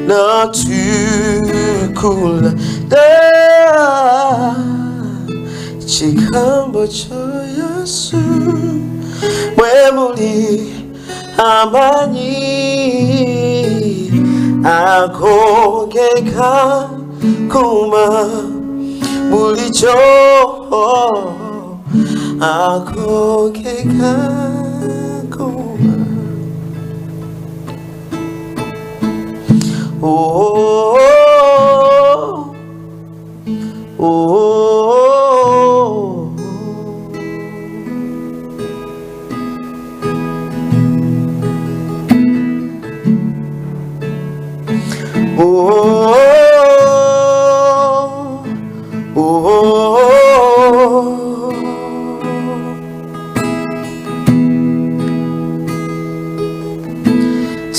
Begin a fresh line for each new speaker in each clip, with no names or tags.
나 죽을라 지금 버쳐 예수 외물이 아마니 아고개가 고마 물리죠 아고개가 고마 오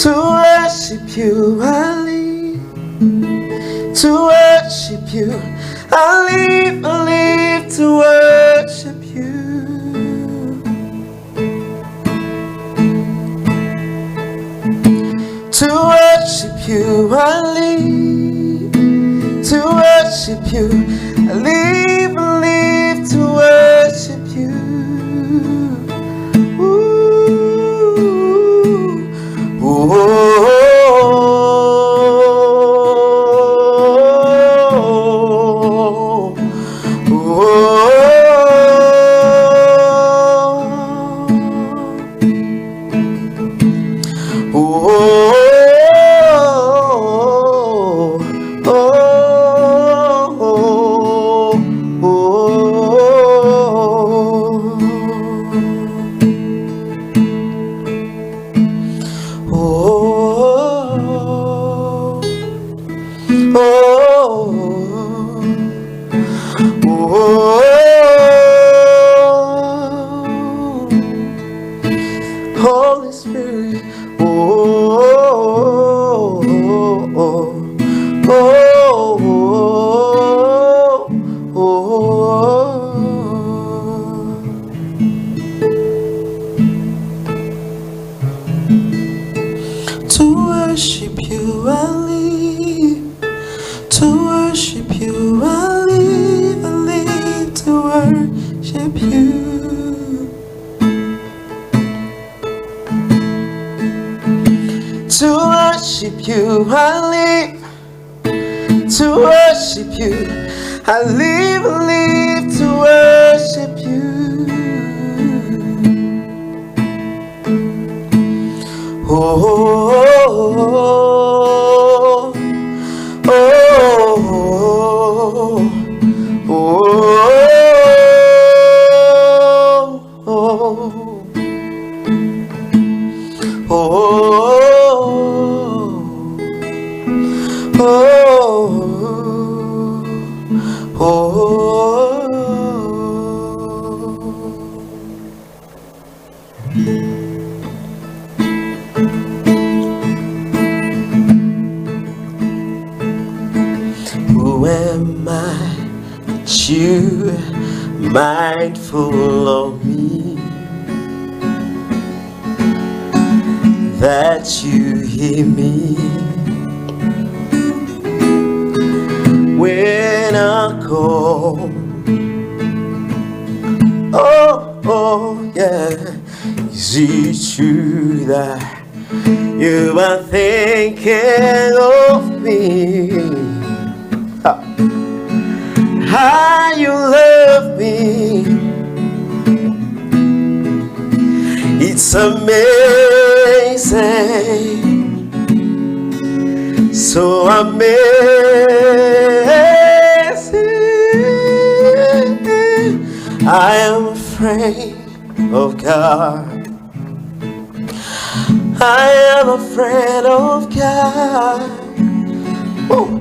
To worship you, I live. To worship you, I live to worship you. To worship you, I live. To worship you, I live to worship you. Holy Spirit, to worship you I live, to worship you I live to worship you. To worship you, I live. To worship you, I live to worship you. Oh, oh, oh, oh, oh, oh, Who am I that you mindful of me, that you hear me when I call? Oh, yeah. Is it true that you are thinking of me? How you love me, it's amazing, so amazing. I am afraid of God. I am afraid of God. Oh.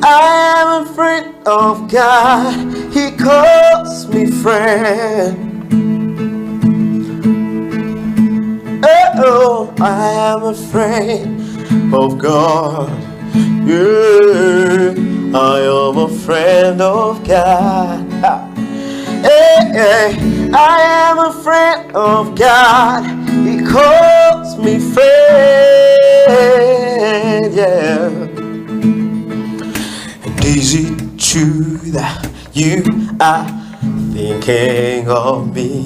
I am afraid of God. He calls me friend. Oh, I am afraid of God. Yeah, I am a friend of God. Hey, I am afraid of God. He calls me friend. yeah. And is it true that you are thinking of me?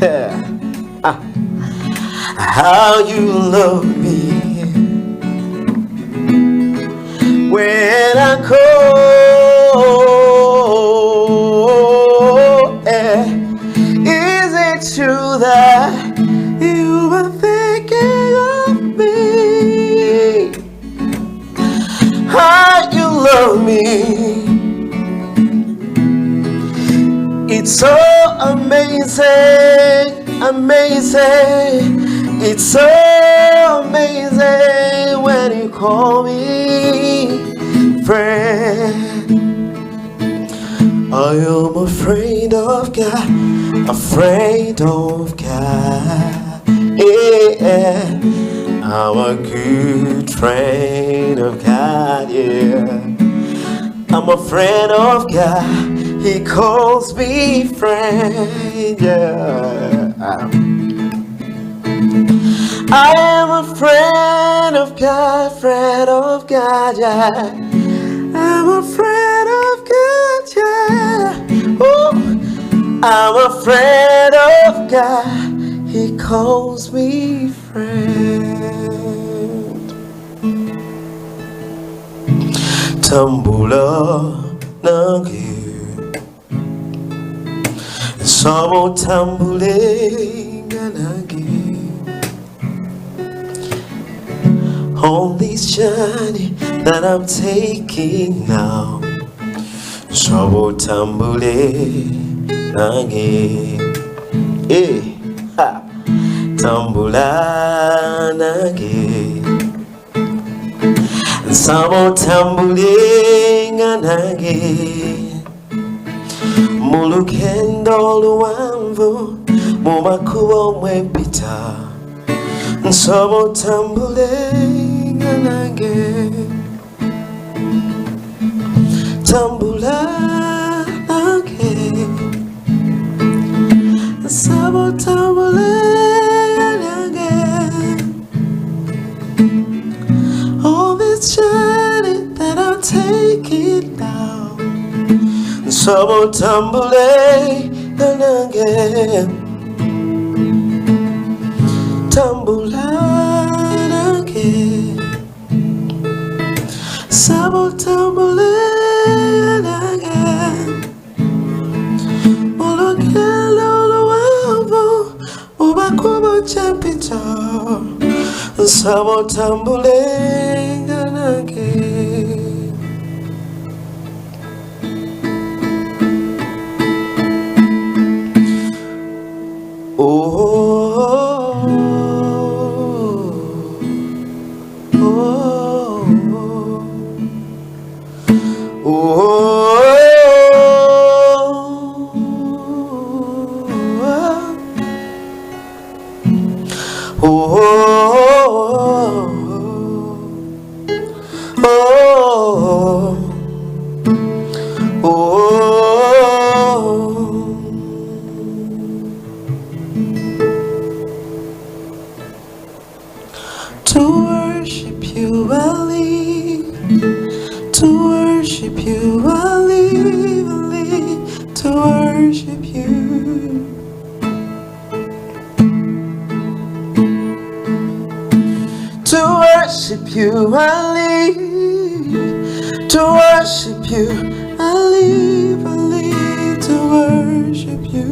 Yeah. How you love me when I call. Yeah. Is it true that you are thinking of me? How you love me? It's so amazing, amazing. It's so amazing when you call me friend. I am afraid of God, afraid of God. Yeah, I'm a good friend of God. Yeah, I'm a friend of God. He calls me friend. Yeah. I am a friend of God, yeah. I'm a friend of God, yeah. Ooh. I'm a friend of God. He calls me friend. Tambula nangi, samo tambule nangi. On this journey that I'm taking now, trouble tambule nange, ha, tambula nange, samo tambule nange, mulukendo luamvu, mumakubo mwepita, samo tambule nange, tambula nange, sabo tambule nange. All this journey that I'm taking now, sabo tambule nange, tambula nange. Sabo tambule again. Molokelo luambo, ubakubo chapita. Sabo tambule again. To worship you I live, to worship you I live, to worship you. To worship you I live, to worship you I live, to worship you.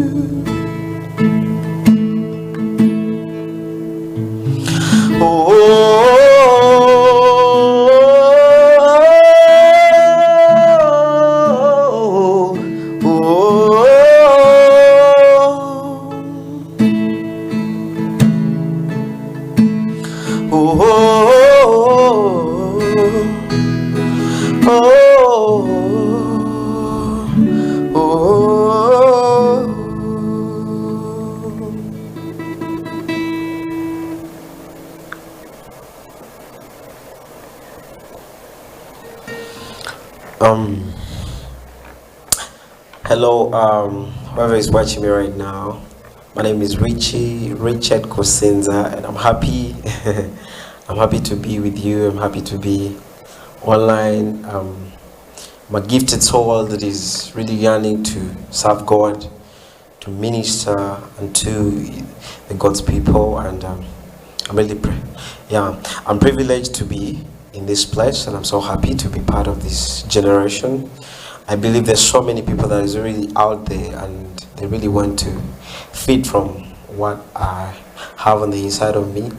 Hello, whoever is watching me right now, my name is Richard KUSINZA, and I'm happy I'm happy to be with you. I'm happy to be online. I'm a gifted soul that is really yearning to serve God, to minister unto the God's people, and I'm really I'm privileged to be in this place, and I'm so happy to be part of this generation. I believe there's so many people that is really out there, and they really want to feed from what I have on the inside of me,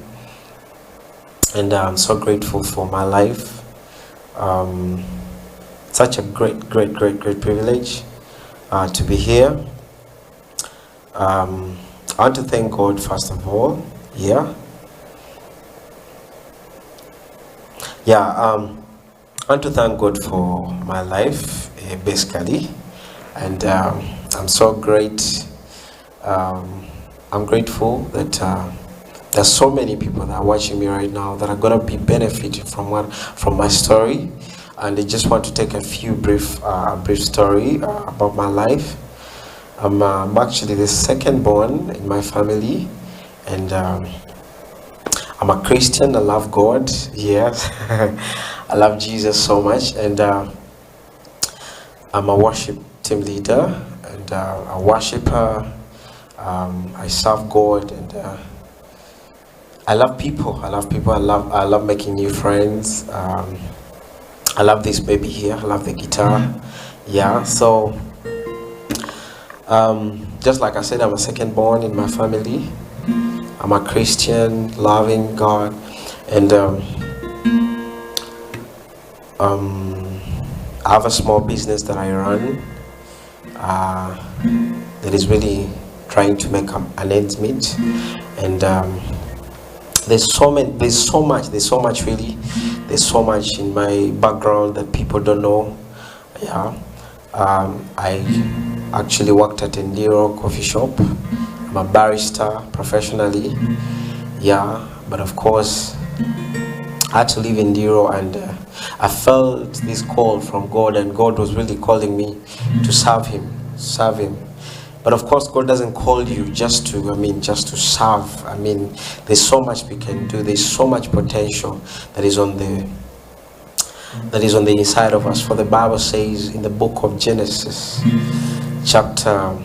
and I'm so grateful for my life. Such a great privilege to be here. I want to thank God first of all. I want to thank God for my life, basically, and I'm so great. I'm grateful that there's so many people that are watching me right now that are gonna be benefiting from my story, and they just want to take a few brief story about my life. I'm actually the second born in my family, and I'm a Christian. I love God. Yes, I love Jesus so much, and I'm a worship team leader and a worshiper. I serve God, and I love people. I love making new friends. I love this baby here. I love the guitar. So just like I said, I'm a second born in my family. I'm a Christian, loving God, and I have a small business that I run that is really trying to make an ends meet, and there's so much in my background that people don't know. I actually worked at a Nero coffee shop. I'm a barista professionally, but of course I had to live in Nero, and I felt this call from God, and God was really calling me to serve him. But of course, God doesn't call you just to serve. There's so much we can do. There's so much potential that is on the inside of us. For the Bible says in the book of Genesis, chapter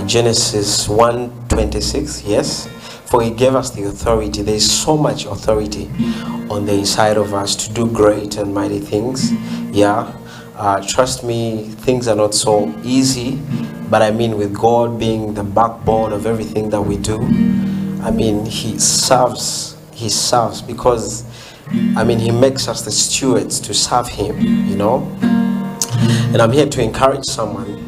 Genesis 1:26, yes, for he gave us the authority. There is so much authority on the inside of us to do great and mighty things. Trust me, things are not so easy, but with God being the backbone of everything that we do, he serves because he makes us the stewards to serve him, and I'm here to encourage someone.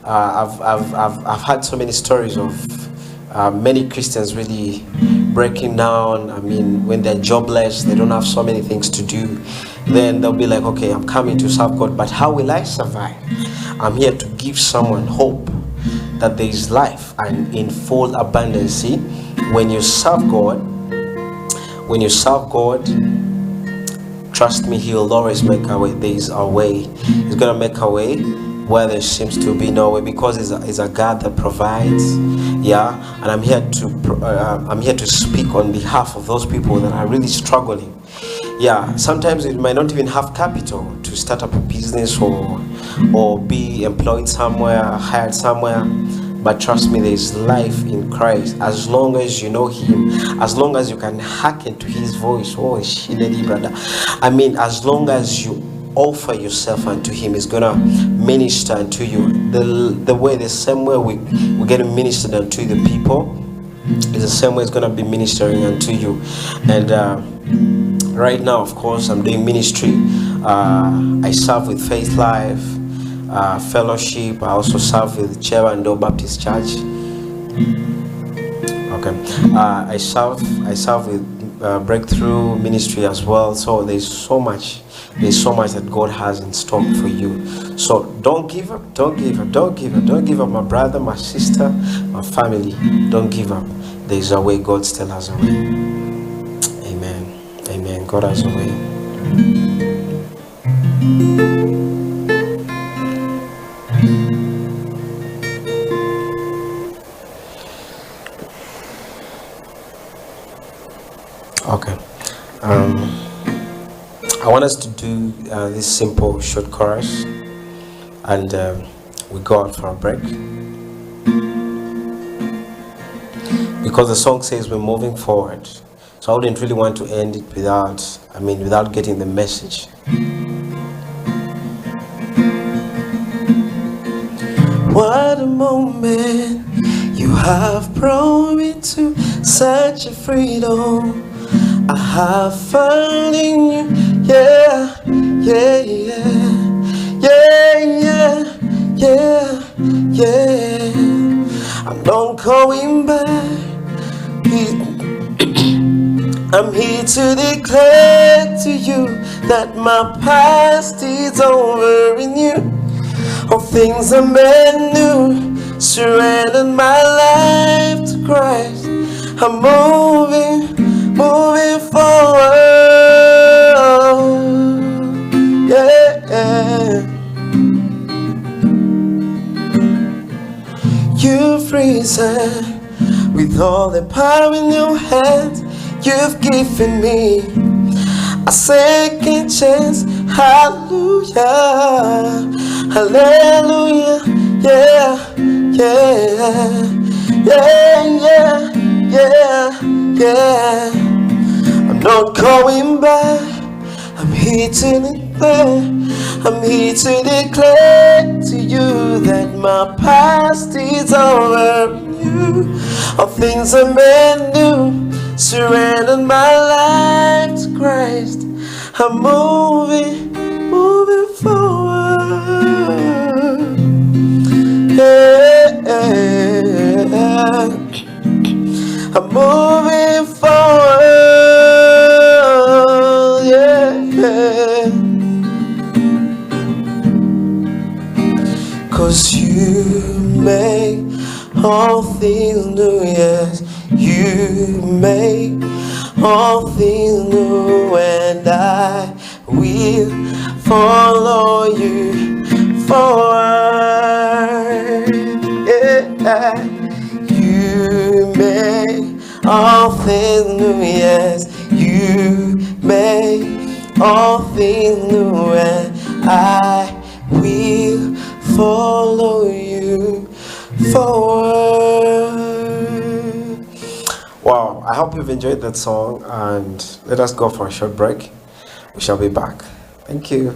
I've had so many stories of many Christians really breaking down. When they're jobless, they don't have so many things to do, then they'll be like, okay, I'm coming to serve God, but how will I survive? I'm here to give someone hope that there is life and in full abundance. See, when you serve God, trust me, he will always make a way. There is a way. He's gonna make a way where there seems to be no way, because he's a God that provides. And I'm here to speak on behalf of those people that are really struggling. Sometimes you might not even have capital to start up a business or be employed somewhere, hired somewhere. But trust me, there is life in Christ as long as you know him, as long as you can hearken to his voice. Brother. As long as you offer yourself unto him, is gonna minister unto you. The same way we get ministered unto the people is the same way it's gonna be ministering unto you. And right now, of course, I'm doing ministry. I serve with Faith Life Fellowship. I also serve with Chevando Baptist Church. I serve with Breakthrough Ministry as well. So there's so much that God has in stock for you. So don't give up, my brother, my sister, my family. Don't give up. There's a way. God still has a way. Amen. God has a way. Okay. I want us to do this simple short chorus, and we go out for a break, because the song says we're moving forward. So I wouldn't really want to end it without getting the message. What a moment you have brought me to, such a freedom I have found in you. Yeah, yeah, yeah, yeah, yeah, yeah, yeah. I'm not going back. I'm here to declare to you that my past is over in you. All things are made new. Surrendered my life to Christ. I'm moving forward. Yeah. You've risen with all the power in your hands. You've given me a second chance. Hallelujah, hallelujah, yeah, yeah, yeah, yeah, yeah, yeah. I'm not going back. I'm here to declare to you that my past is over in you. All things are made new. Surrendered my life to Christ. I'm moving forward. Yeah. I'm moving forward. Yeah. 'Cause you make all things new, yes. You make all things new, and I will follow you forward. Yeah. You make all things new, yes. You make all things new, and I will follow you forward. Wow, I hope you've enjoyed that song, and let us go for a short break. We shall be back. Thank you.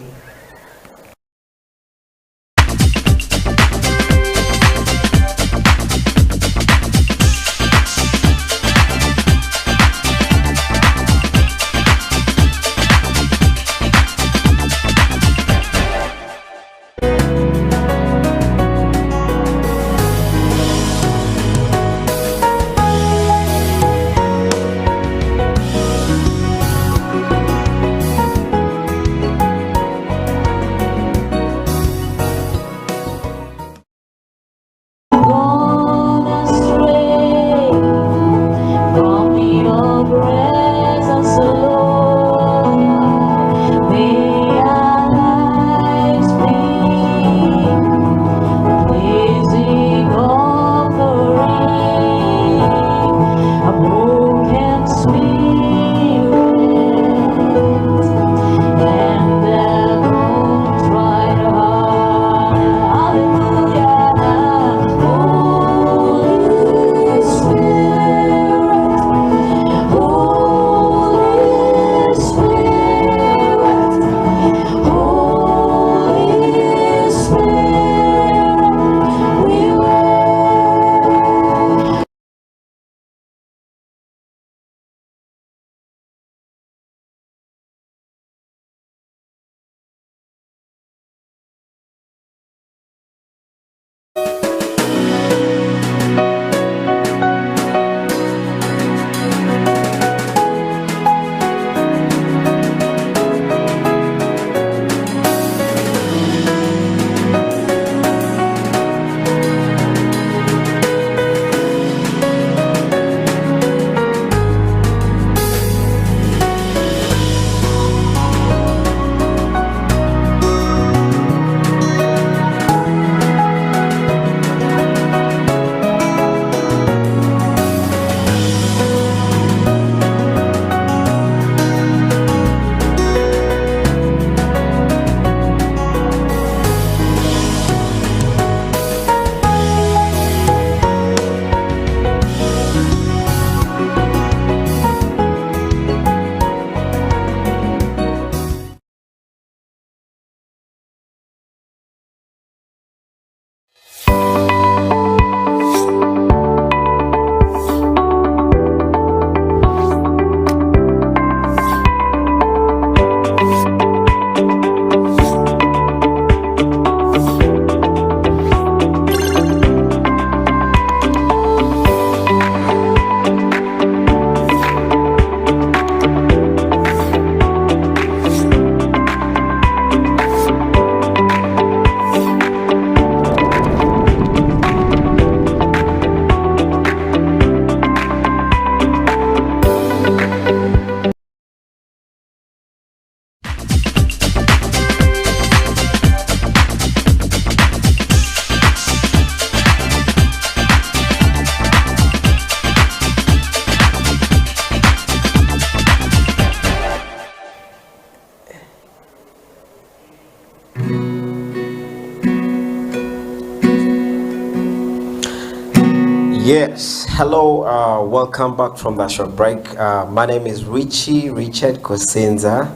Yes, hello, welcome back from that short break. My name is Richard KUSINZA.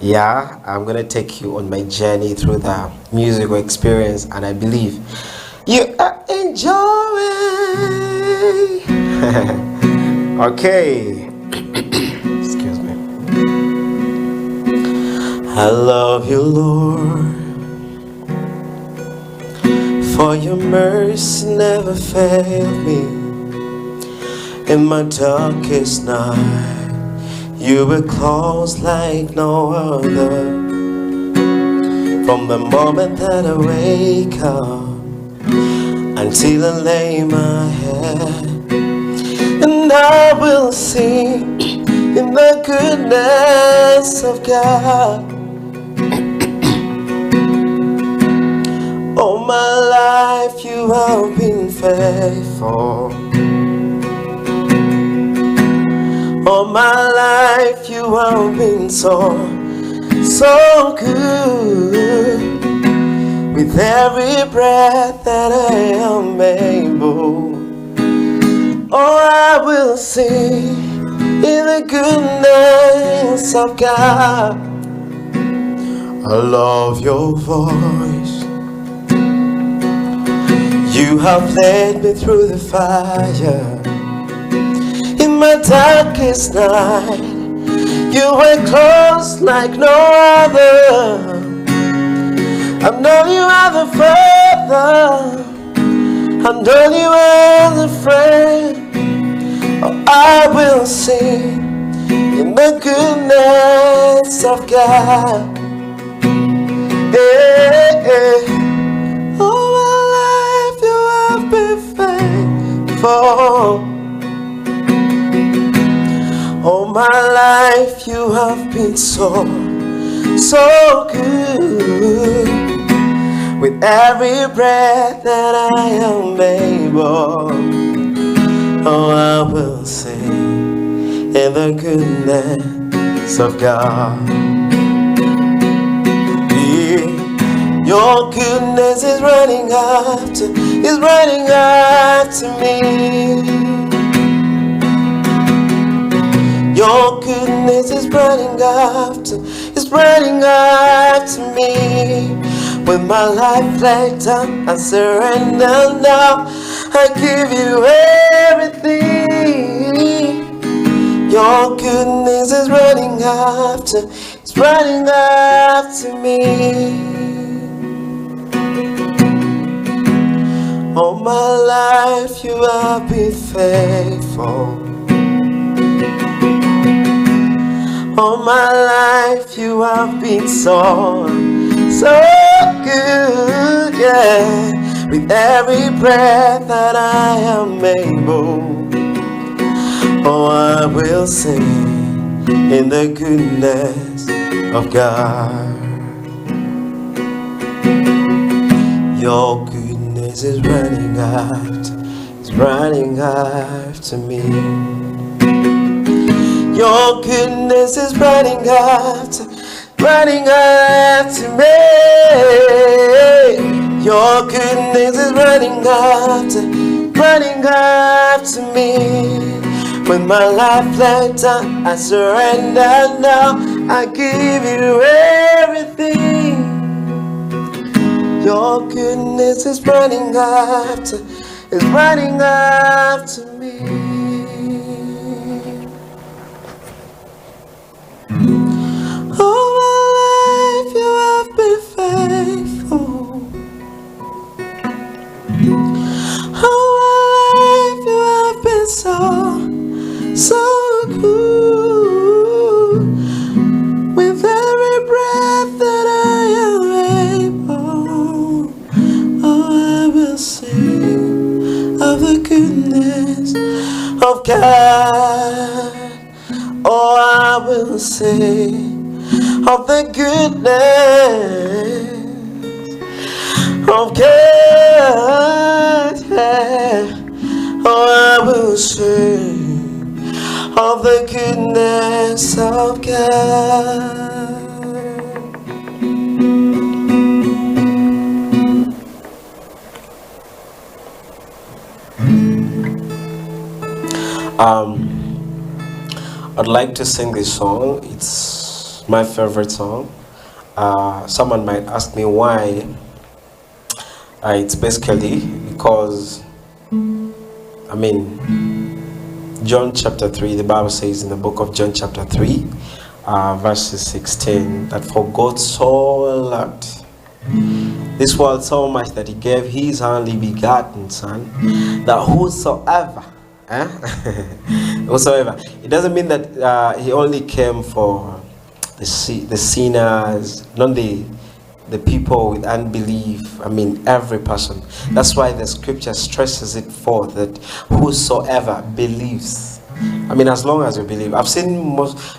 Yeah, I'm gonna take you on my journey through the musical experience, and I believe you are enjoying. Okay, excuse me. I love you, Lord, for your mercy never failed me. In my darkest night, you were close like no other. From the moment that I wake up until I lay my head, and I will sing in the goodness of God. All my life you have been faithful. All my life you have been so good. With every breath that I am able, oh, I will sing in the goodness of God. I love your voice. You have led me through the fire. In my darkest night, you were close like no other. I've known you as a father, I've known you as a friend. Oh, I will sing in the goodness of God. Yeah, yeah. All my life you have been faithful. All my life you have been so good. With every breath that I am able, oh, I will sing in the goodness of God. Yeah. Your goodness is running after me. Your goodness is running after me. With my life laid down, I surrender now. I give you everything. Your goodness is running after me. All my life you have been faithful. All my life you have been so good, yeah. With every breath that I am able, oh, I will sing in the goodness of God. Your goodness is running after me. Your goodness is running after me. Your goodness is running after me. With my life laid down, I surrender now. I give you everything. Your goodness is running after me. All my life you have been faithful. All my life you have been so good. With every breath that I am able, oh, I will sing of the goodness of God. Oh, I will sing of the goodness of God. Yeah. Oh, I will sing of the goodness of God. I'd like to sing this song. It's my favorite song. Someone might ask me why. It's basically because, John chapter 3, the Bible says in the book of John chapter 3, verses 16, that for God so loved this world so much that he gave his only begotten Son, that whosoever, whosoever, it doesn't mean that he only came for the sinners, not the people with unbelief. Every person. That's why the scripture stresses it forth that whosoever believes. As long as you believe. I've seen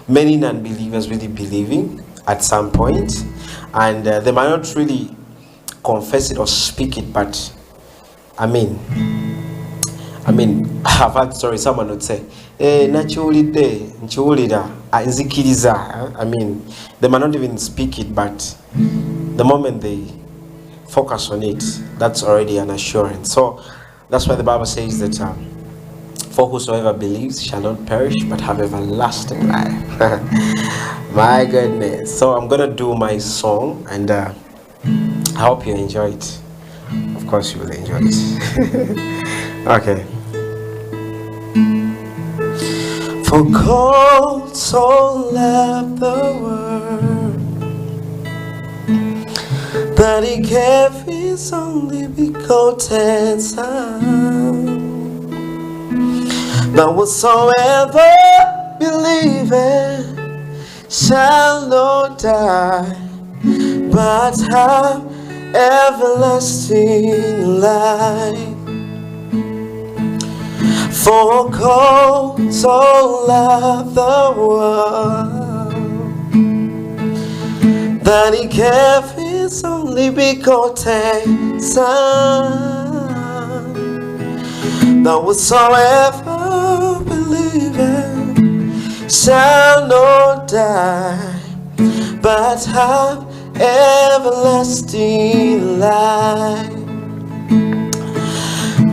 many non-believers really believing at some point, and they might not really confess it or speak it, but I've had stories. Someone would say, they might not even speak it, but the moment they focus on it, that's already an assurance. So that's why the Bible says that for whosoever believes shall not perish but have everlasting life. My goodness. So I'm gonna do my song, and I hope you enjoy it. Of course you will enjoy it. Okay. For God so loved the world that he gave his only begotten Son, that whatsoever believeth shall not die, but have everlasting life. For God so loved the world that he gave his only begotten Son, that whatsoever believeth shall not die, but have everlasting life.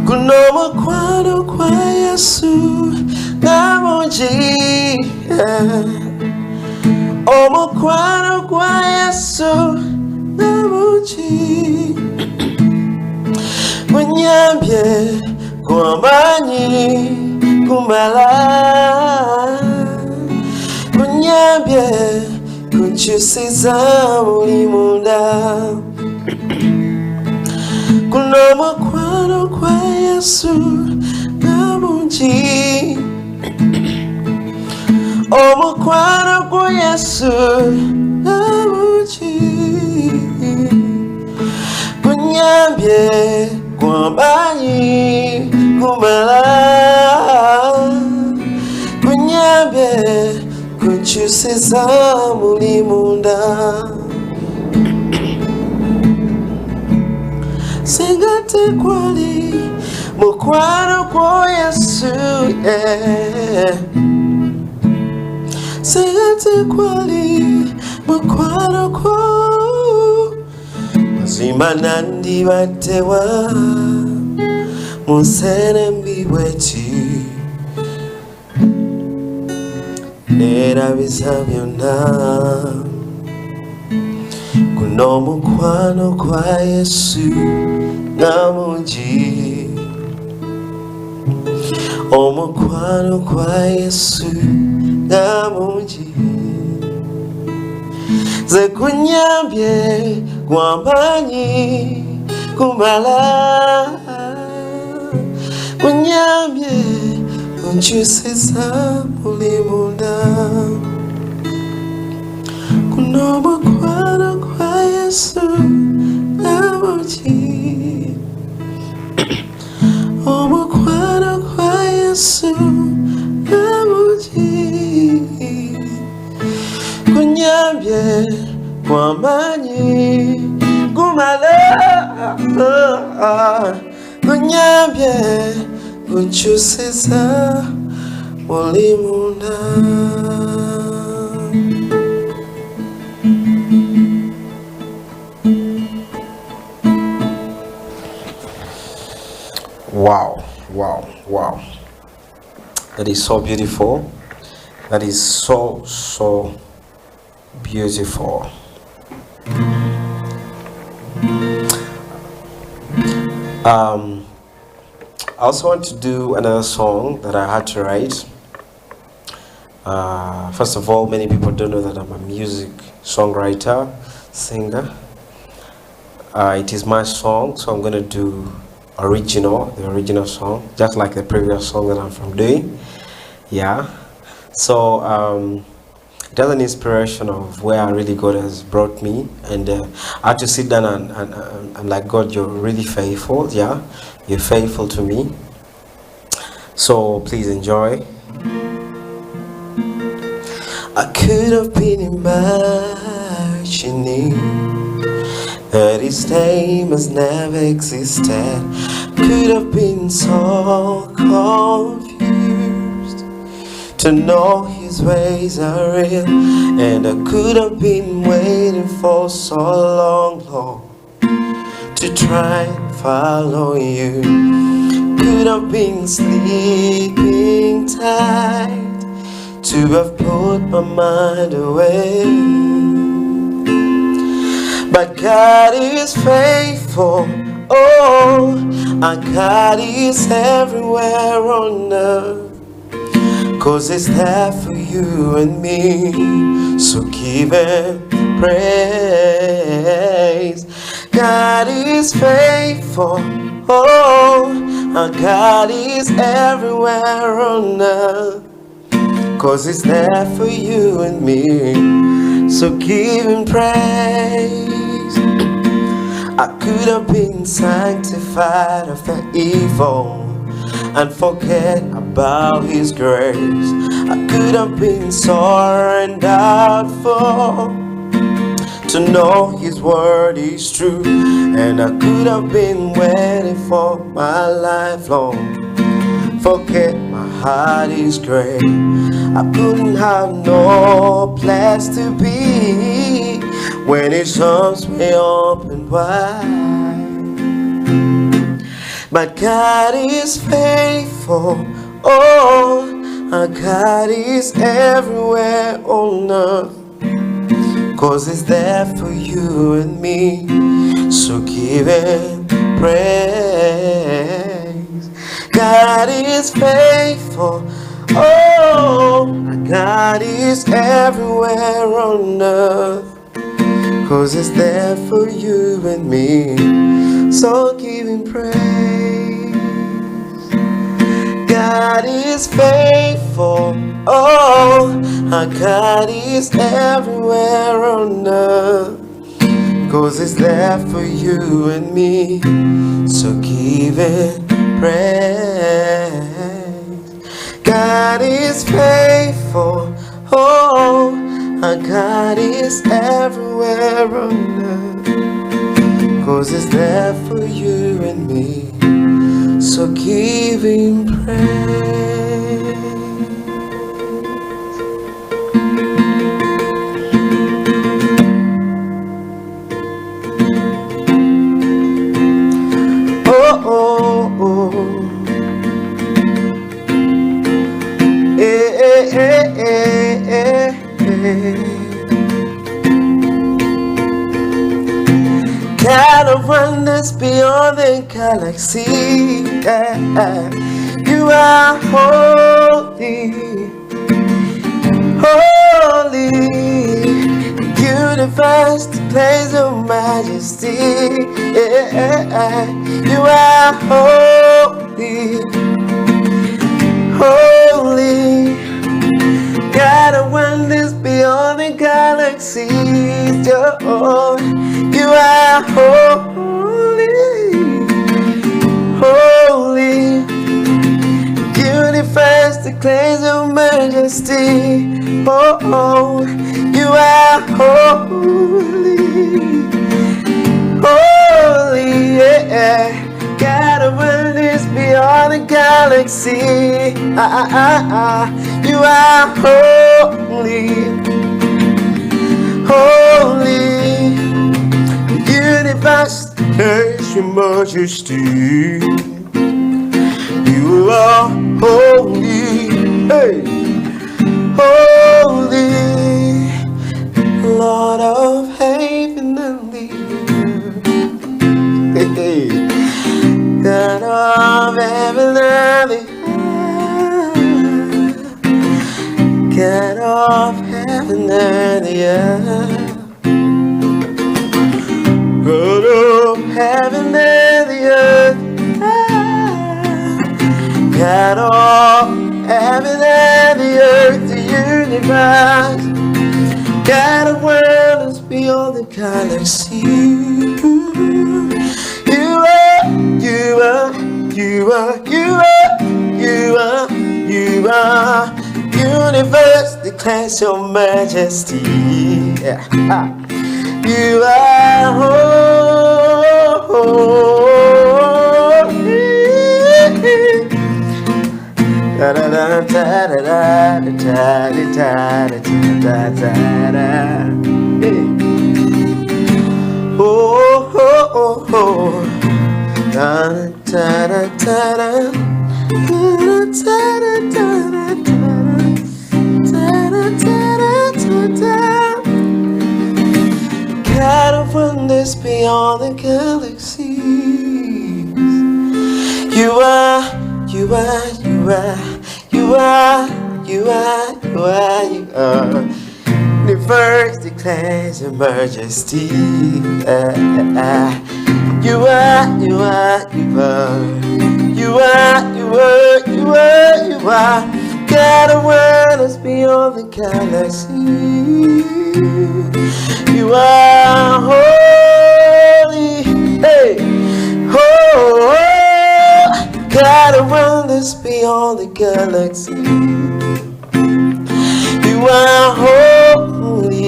Kuno mukwano kwa Yesu namuji, omukwano kwa Yesu namuji, munyambye kumanyi kumala, munyambye kunkyusiza buli munda. Kuno mukwano kwa Yesu namungi, omukwano kwa Yesu namungi, kunyambye kwambanyi kumala, kunyambye kunkyusiza buli munda. Singate kwali mukwano kwa Yesu, singate kwali mukwano kwa mazima nandi batewa musene mbibweti era bizabyona. Kuno mukwano kwa Yesu namungi, omukwano kwa Yesu namungi, ze kunyambye kwambanyi kumala, kunyambye kunkyusiza buli munda. Kuno mukwano kwa Yesu namungi, omukwano kwa Yesu namungi, kunyambye kwambanyi kumala, kunyambye kunkyusiza buli munda. Wow. that is so beautiful, that is so beautiful. I also want to do another song that I had to write. First of all, many people don't know that I'm a music songwriter, singer. It is my song, so I'm going to do the original song, just like the previous song that I'm from doing. Yeah. So it has an inspiration of where I really God has brought me, and I had to sit down and I'm like, God, you're really faithful. Yeah, you're faithful to me. So please enjoy. I could have been imagining that his name has never existed. Could have been so confused to know his ways are real, and I could have been waiting for so long to try and follow you. Could have been sleeping tight to have put my mind away, but God is faithful. Oh, our God is everywhere on earth, 'cause it's there for you and me. So give Him praise. God is faithful. Oh, our God is everywhere on earth, 'cause it's there for you and me. So give Him praise. I could have been sanctified of the evil and forget about His grace. I could have been surrendered for to know His word is true, and I could have been waiting for my life long. Forget my heart is great. I couldn't have no place to be when His arms were open wide. But God is faithful. Oh, our God is everywhere on earth, 'cause it's there for you and me. So give Him praise. God is faithful. Oh, God is everywhere on earth, 'cause it's there for you and me. So give Him praise. God is faithful. Oh, our God is everywhere on earth, 'cause it's there for you and me. So give Him praise. God is faithful. Oh, our God is everywhere on earth, 'cause it's there for you and me. So give Him praise. Oh, oh, oh. Eh, eh, eh, eh, eh. God of wonders beyond the galaxy, yeah. You are holy, holy. Universe declares your majesty, yeah. You are holy, holy. God of wonders beyond the galaxies, oh, you are holy, holy. Universe declares your majesty, oh, oh, you are holy, holy, yeah. God of wonders beyond the galaxy, you are holy, holy. Universe declares your majesty. You are holy, Hey, holy Lord of heaven and the earth. Hey, God of heaven and the earth. God of heaven and the earth. God of heaven and the earth. God of heaven and the earth, the universe. God of wonders beyond the galaxy. You are, you are, you are, you are, you are, you are. Universe declares your majesty. Yeah. You are holy. Da da da da da da da da da da da. Oh oh oh oh. Da da da da da. God of wonders beyond the galaxies. You are, you are, you are, you are, you are, you are, you are. The verse declares your majesty. You are, you are, you are, you are, you are, you are, you are. God of wonders beyond the galaxy. You are holy, hey, oh, God of wonders beyond the galaxy. You are holy,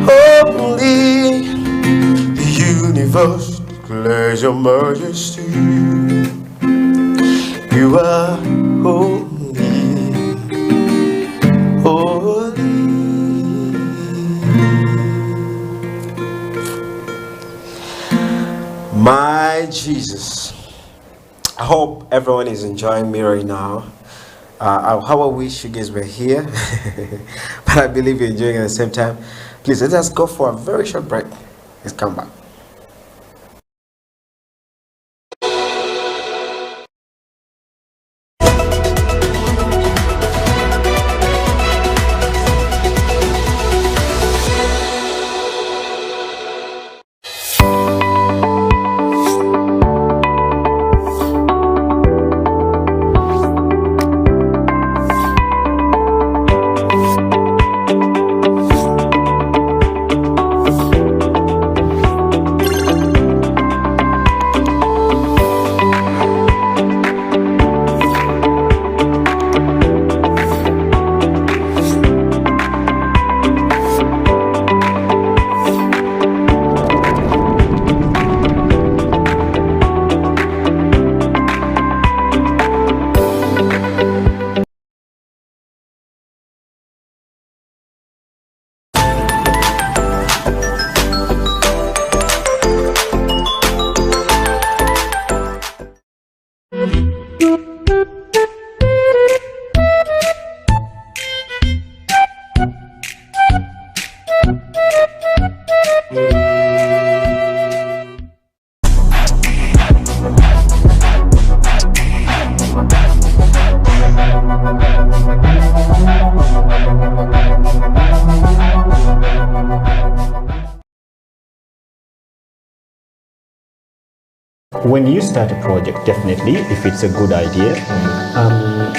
holy. The universe declares your majesty. You are holy, holy. My Jesus. I hope everyone is enjoying me right now. How I wish you guys were here, but I believe you're enjoying it at the same time. Please let us go for a very short break. Let's come back.
When you start a project, definitely, if it's a good idea,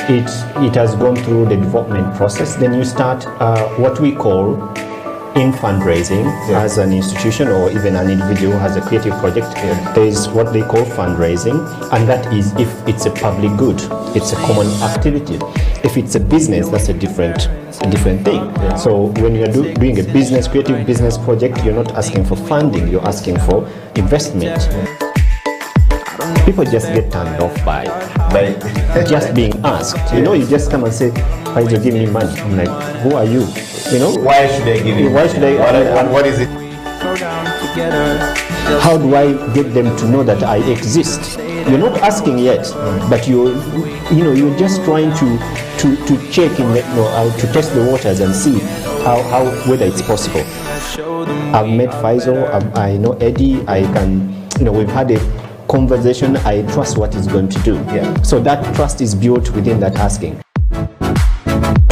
it has gone through the development process, then you start what we call in fundraising. As an institution or even an individual has a creative project, there is what they call fundraising, and that is if it's a public good, it's a common activity. If it's a business, that's a different thing. So when you're doing a business, creative business project, you're not asking for funding, you're asking for investment. People just get turned off by just being asked. You know, you just come and say, why did you give me money? I'm like, who are you? You know?
Why should I give you?
Why should I?
What is it?
How do I get them to know that I exist? You're not asking yet, but you're just trying to check to test the waters and see how whether it's possible. I've met Faisal, I know Eddie, we've had a conversation, I trust what he's going to do.
Yeah.
So that trust is built within that asking.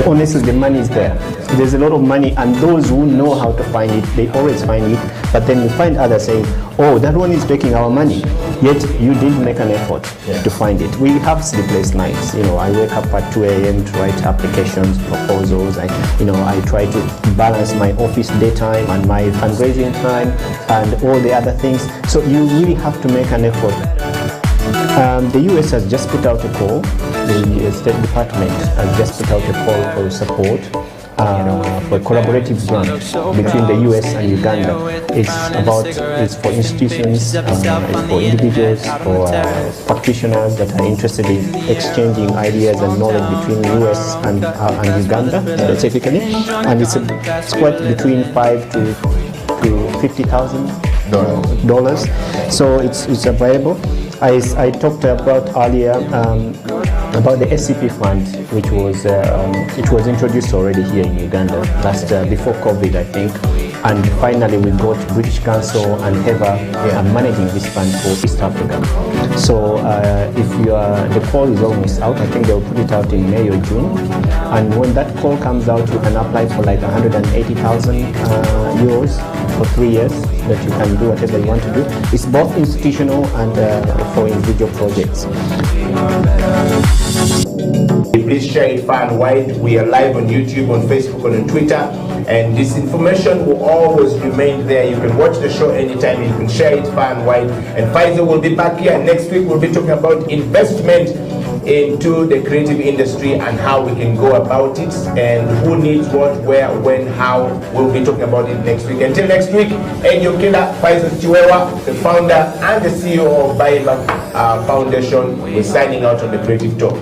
Honestly, the money is there. There's a lot of money, and those who know how to find it, they always find it. But then you find others saying, oh, that one is taking our money. Yet you didn't make an effort to find it. We have sleepless nights. I wake up at 2 a.m. to write applications, proposals. I try to balance my office daytime and my fundraising time and all the other things. So you really have to make an effort. The US has just put out a call. The State Department has just put out a call for support for a collaborative grant between the US and Uganda. It's for institutions, it's for individuals, for practitioners that are interested in exchanging ideas and knowledge between US and Uganda specifically. And it's quite between $5,000 to $50,000. So it's available. I talked about earlier about the SCP fund, which was introduced already here in Uganda before COVID, I think. And finally, we got British Council and HEVA managing this fund for East Africa. So the call is almost out. I think they'll put it out in May or June. And when that call comes out, you can apply for like 180,000 euros for 3 years, that you can do whatever you want to do. It's both institutional and for individual projects.
Please share it far and wide. We are live on YouTube, on Facebook, and on Twitter. And this information will always remain there. You can watch the show anytime. You can share it far and wide. And Faisal will be back here. Next week, we'll be talking about investment into the creative industry and how we can go about it, and who needs what, where, when, how. We'll be talking about it next week. Until next week, Edio Killer, Faisal Chiwewa, the founder and the CEO of Volleyball Foundation, we're signing out on the Creative Talk.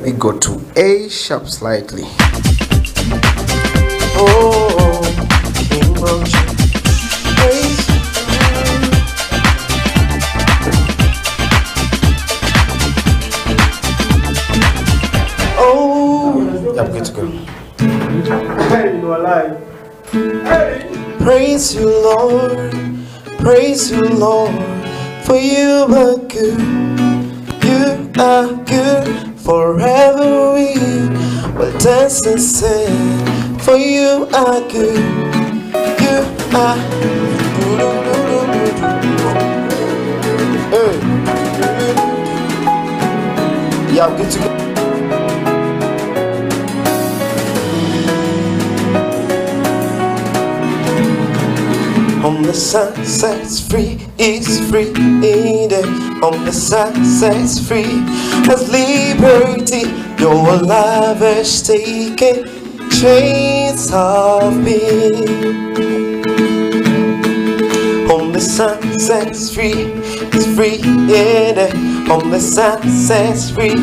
We go to A sharp slightly. King Roach. I'm good to go.
Hey, you are alive. Hey.
Praise you, Lord. Praise you, Lord. For you are good. You are good. Forever we will dance and sing. For you are good. You are good. Yeah, I'm good to go. Whom the sun sets free is free indeed. Whom the sun sets free has liberty. Your love has taken chains of me. Whom the sun sets free is free indeed. Whom the sun sets free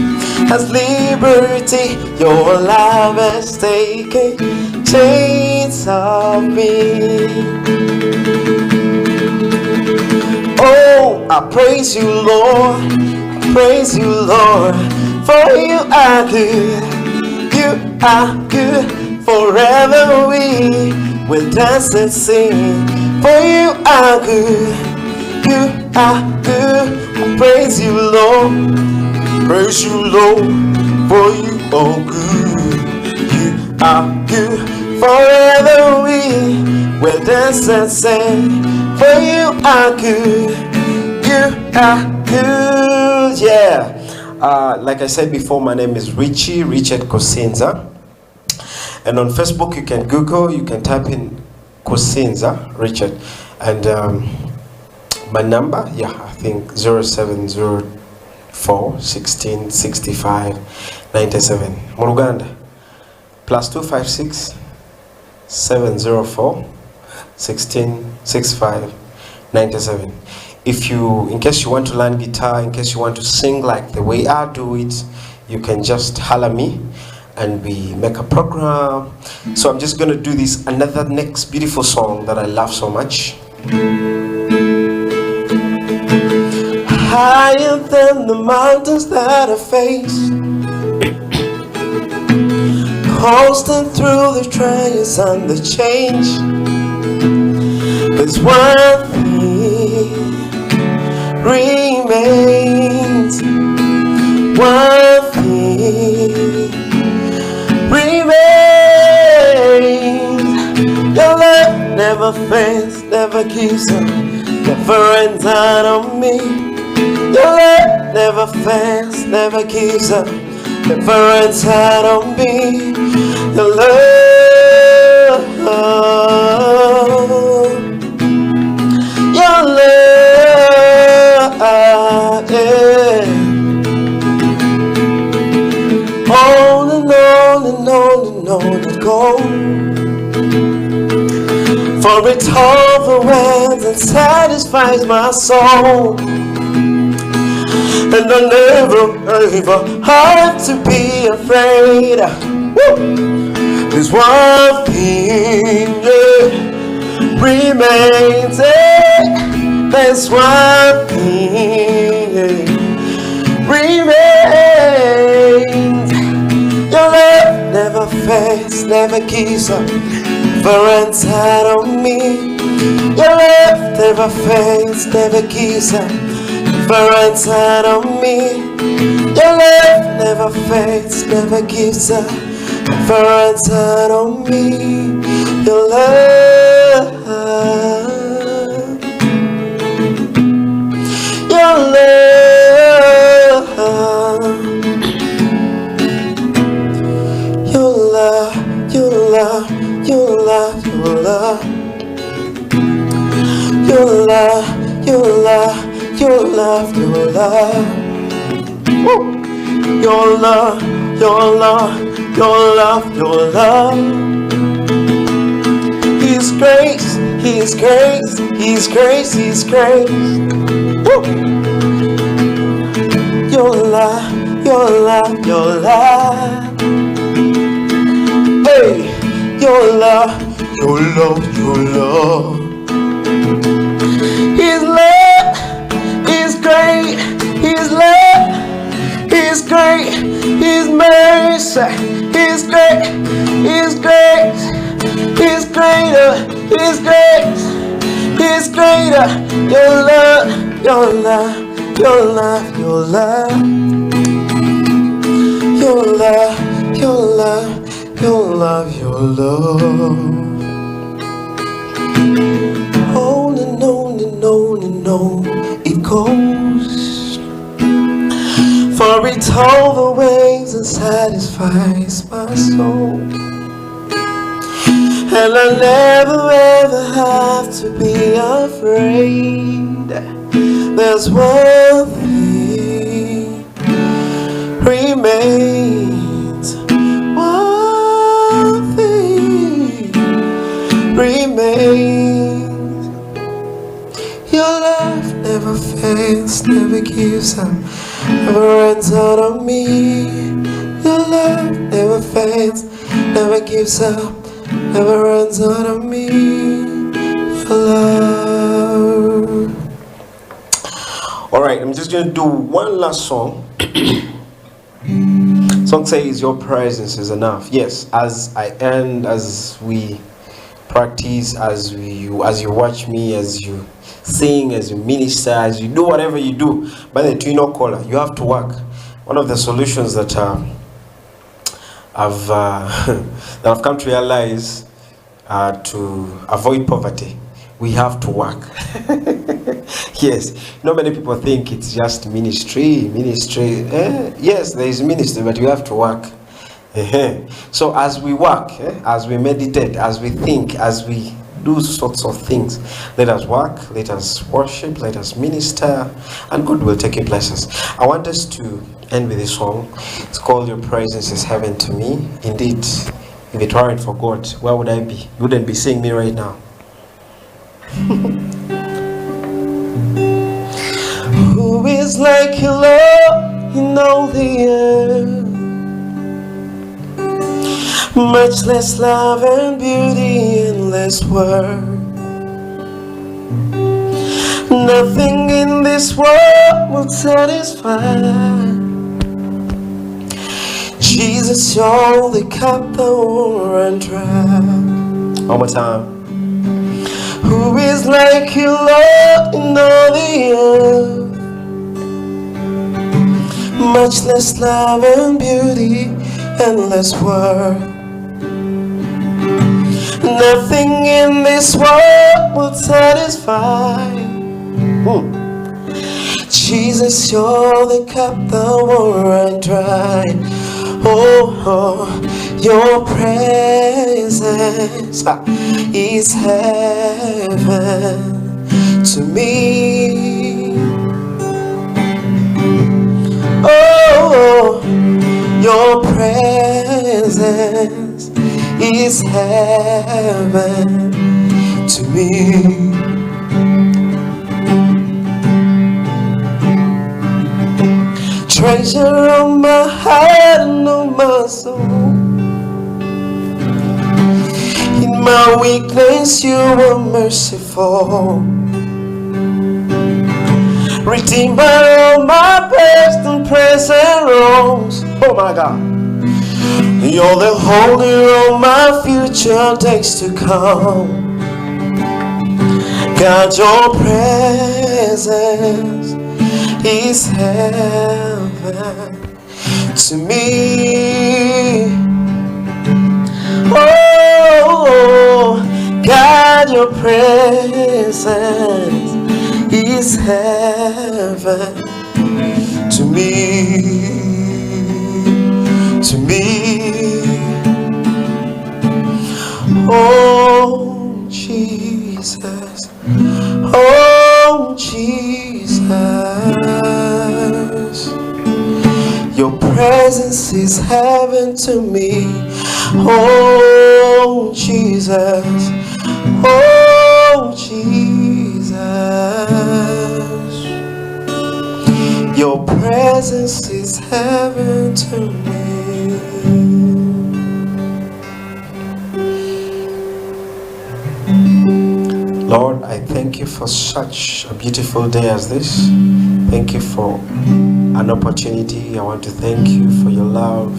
has liberty. Your love has taken chains of me. Oh, I praise you, Lord. I praise you, Lord. For you are good. You are good. Forever we will dance and sing. For you are good. You are good. I praise you, Lord. Praise you, Lord. For you are good. You are good. Forever we will dance and sing. For you are good. You are good. Yeah. Like I said before, my name is Richard KUSINZA. And on Facebook, you can Google, you can type in KUSINZA Richard, and my number, yeah, I think 0704 16 65 97. Muluganda +256 704 16 65 97. If you, in case you want to learn guitar, in case you want to sing like the way I do it, you can just holler me and we make a program. So I'm just gonna do this another next beautiful song that I love so much. Higher than the mountains that I face, coasting through the trials and the change. There's one thing remains, one thing remains. Your love never fades, never gives up, never ends out on me. Your love never fails, never gives up, never ends out on me. Your love, your love, yeah. On and on and on and on it goes, for it overwhelms and satisfies my soul. And I never ever have to be afraid. Woo! There's one thing remains. There's one thing remains. Your love never fades, never gives up, never ends out on me. Your love never fades, never gives up, never ends out on me. Your love never fades, never gives up, never ends out on me. Your love, your love, your love, your love, your love, your love, your love, your love. Your love, your love, woo. Your love, your love, your love, your love. His grace, His grace, His grace, His grace. Woo. Your love, your love, your love. Hey, your love, your love, your love. His love. His great, His love, His great, His mercy, His great, His grace, His greater, His grace, His greater. Your love, your love, your love, your love, your love, your love, your love, your love. On and on and on and on it goes, for it overwhelms and satisfies my soul. And I never ever have to be afraid. There's one thing remains, one thing remains. Your love never fails, never gives up, never ends out on me. Your love never fails, never gives up, never ends out on me. Your love. Alright, I'm just gonna do one last song. Song says your presence is enough. Yes, as I end, as we practice, as you watch me, as you sing, as you minister, as you do whatever you do, by the Twino Caller, you have to work. One of the solutions that I've come to realize to avoid poverty, we have to work. Yes, not many people think it's just ministry. Yes, there is ministry, but you have to work. So as we work, as we meditate, as we think, as we do do sorts of things. Let us work, let us worship, let us minister, and God will take you places. I want us to end with this song. It's called Your Presence is Heaven to Me. Indeed, if it weren't for God, where would I be? You wouldn't be seeing me right now. Who is like you, Lord, in all the earth? Much less love and beauty and less worth. Nothing in this world will satisfy. Jesus, you're the cup that won't run dry. One more time. Who is like you, Lord, in all the earth? Much less love and beauty and less worth. Nothing in this world will satisfy. Jesus, you're the cup that won't run dry. Oh, your presence is heaven to me. Oh, your presence is heaven to me. Treasure on my heart and on my soul. In my weakness you were merciful. Redeemer of my past and present wrongs. Oh my God. You're the holder of my future days to come. God, your presence is heaven to me. Oh, God, your presence is heaven to me. To me. Oh, Jesus. Oh, Jesus. Your presence is heaven to me. Oh, Jesus. Oh, Jesus. Your presence is heaven to me. Lord, I thank you for such a beautiful day as this. Thank you for an opportunity. I want to thank you for your love,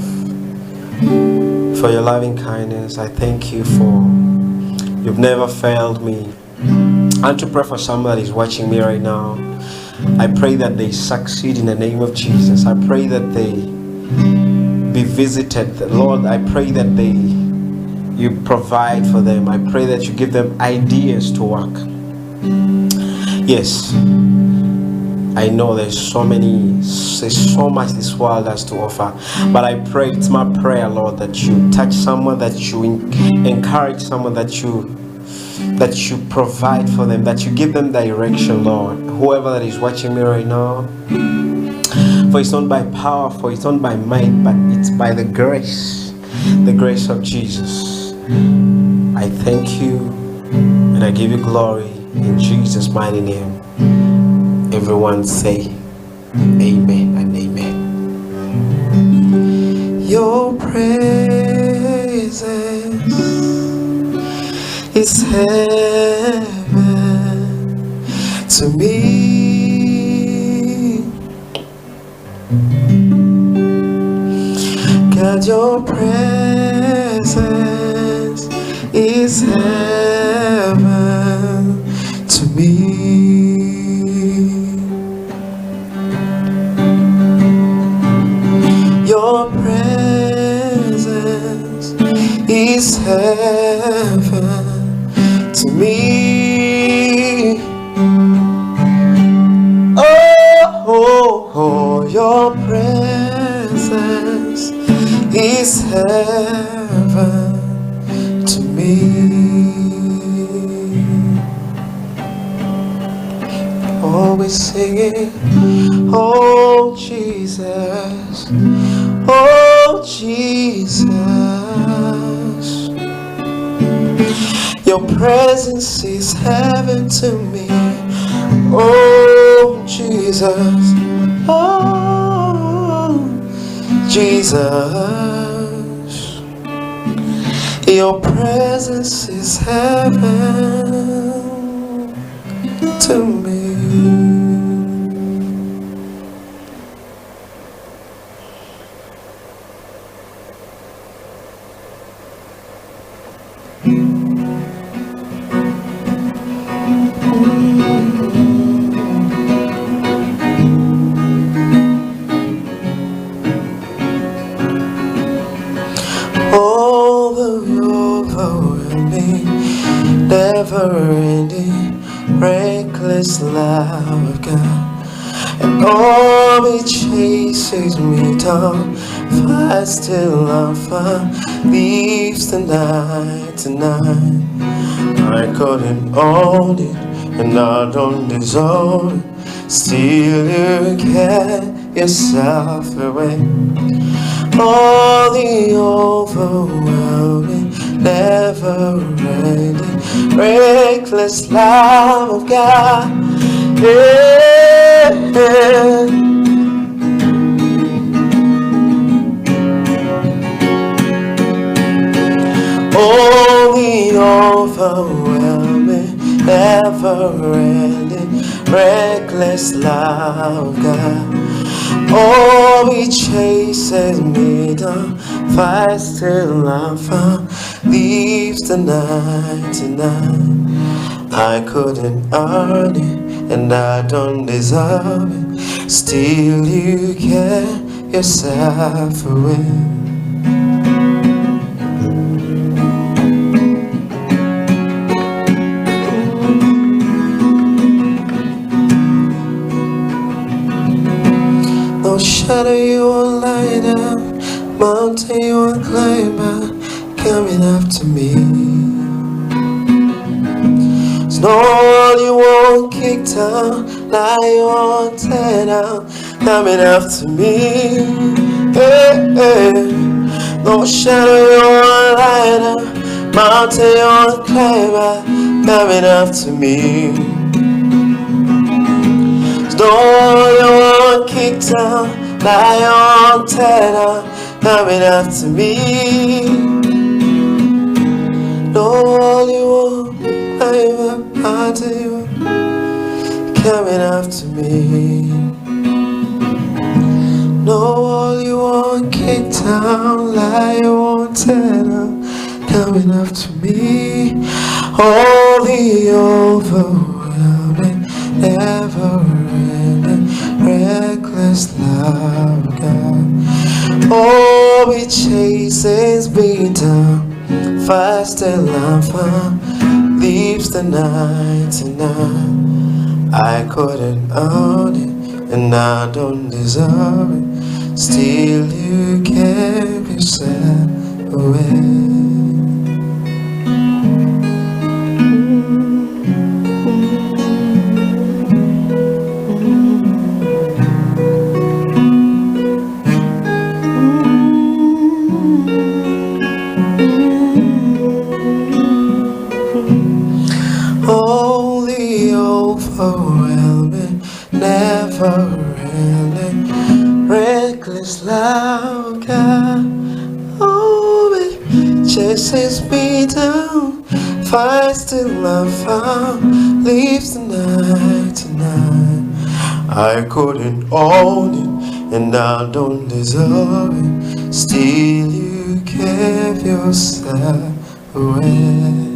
for your loving kindness. I thank you for you've never failed me. And to pray for somebody who's watching me right now. I pray that they succeed in the name of Jesus. I pray that they be visited. Lord, I pray that you provide for them. I pray that you give them ideas to work. Yes, I know there's so much this world has to offer, but I pray, it's my prayer, Lord, that you touch someone, that you encourage someone, that you provide for them, that you give them direction, Lord. Whoever that is watching me right now, for it's not by power, for it's not by might, but it's by the grace of Jesus. I thank you and I give you glory in Jesus' mighty name. Everyone say amen and amen. Your presence is heaven to me. God, your presence is heaven to me. Your presence is heaven to me. Oh, your presence is heaven to me. always singing, oh Jesus, oh Jesus. Your presence is heaven to me, oh Jesus, oh Jesus. Your presence is heaven to me. All the overwhelming, never-ending, reckless love of God, and all it chases me down, fast till I find, leaves the night tonight. I couldn't own it, and I don't deserve it. Still you get yourself away. All the overwhelming, never-ending, reckless love of God. Yeah. All the overwhelming, never-ending, reckless love of God. Oh, it chases me down, fights till I found, leaves the night tonight. I couldn't earn it, and I don't deserve it. Still you get yourself away. No shadow you won't light up, mountain you won't climb up, coming after me. Snow you won't kick down, lie you won't tear down, coming after me. Hey, hey. No shadow you won't light up, mountain you won't climb up, coming after me. Snow you won't kick down, lie on tear down, coming after me. No all you won't climb up, mountain you won't, coming after me. No all you won't kick down, lie you won't tear down, coming after me. All the overwhelming, never-ending, reckless love of God. Oh, it chases me down, fast till I'm found, leaves the night tonight. I couldn't own it, and I don't deserve it. Still you gave yourself away. Holy, overwhelming, never-ending, reckless love of God. Oh, it chases me down, fights till I'm found, leaves the night tonight. I couldn't own it, and I don't deserve it. Still you gave yourself away.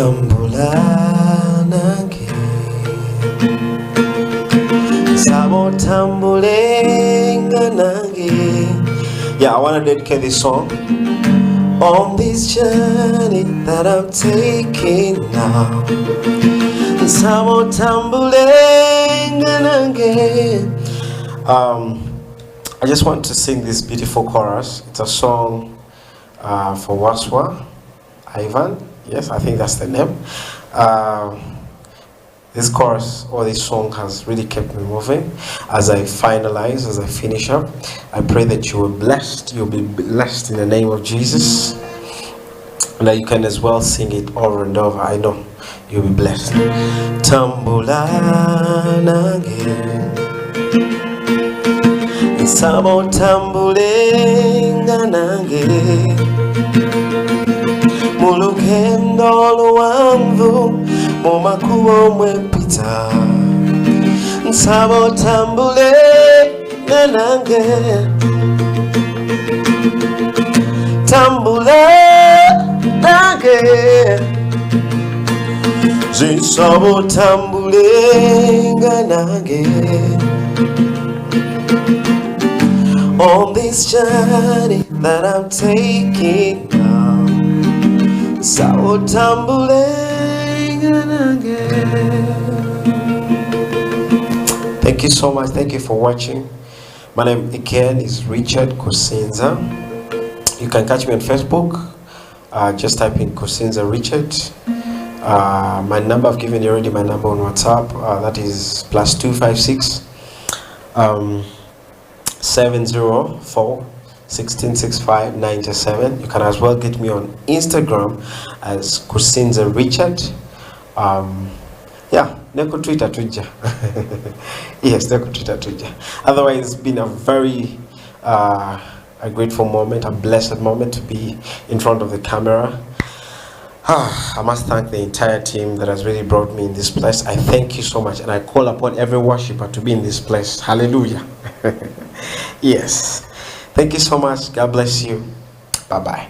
tambula nange Sabo tambulenga nange. Yeah, I want to dedicate this song on this journey that I'm taking now. Sabo tambulenga nange. I just want to sing this beautiful chorus. It's a song for Waswa Ivan. Yes, I think that's the name. This chorus or this song has really kept me moving. As I finalize, as I finish up, I pray that you are blessed. You'll be blessed in the name of Jesus. And that you can as well sing it over and over. I know you'll be blessed. Tambula nange Sabo tambulenga nange Mulukendo luwanvu Mumakubo mwepita Sabo tambulenga nange Tambula nange Sabo tambulenga nange On this journey that I'm taking now, Sabo tambulenga nange. Thank you so much. Thank you for watching. My name again is Richard KUSINZA. You can catch me on Facebook. Just type in KUSINZA Richard. My number, I've given you already my number on WhatsApp. That is +256 704 1665 97. You can as well get me on Instagram as KUSINZA Richard. Yeah, neko Twitter Twitter. Yes, neko Twitter Twitter. Otherwise, it's been a very a grateful moment, a blessed moment to be in front of the camera. I must thank the entire team that has really brought me in this place. I thank you so much, and I call upon every worshiper to be in this place. Hallelujah. Yes. Thank you so much. God bless you. Bye-bye.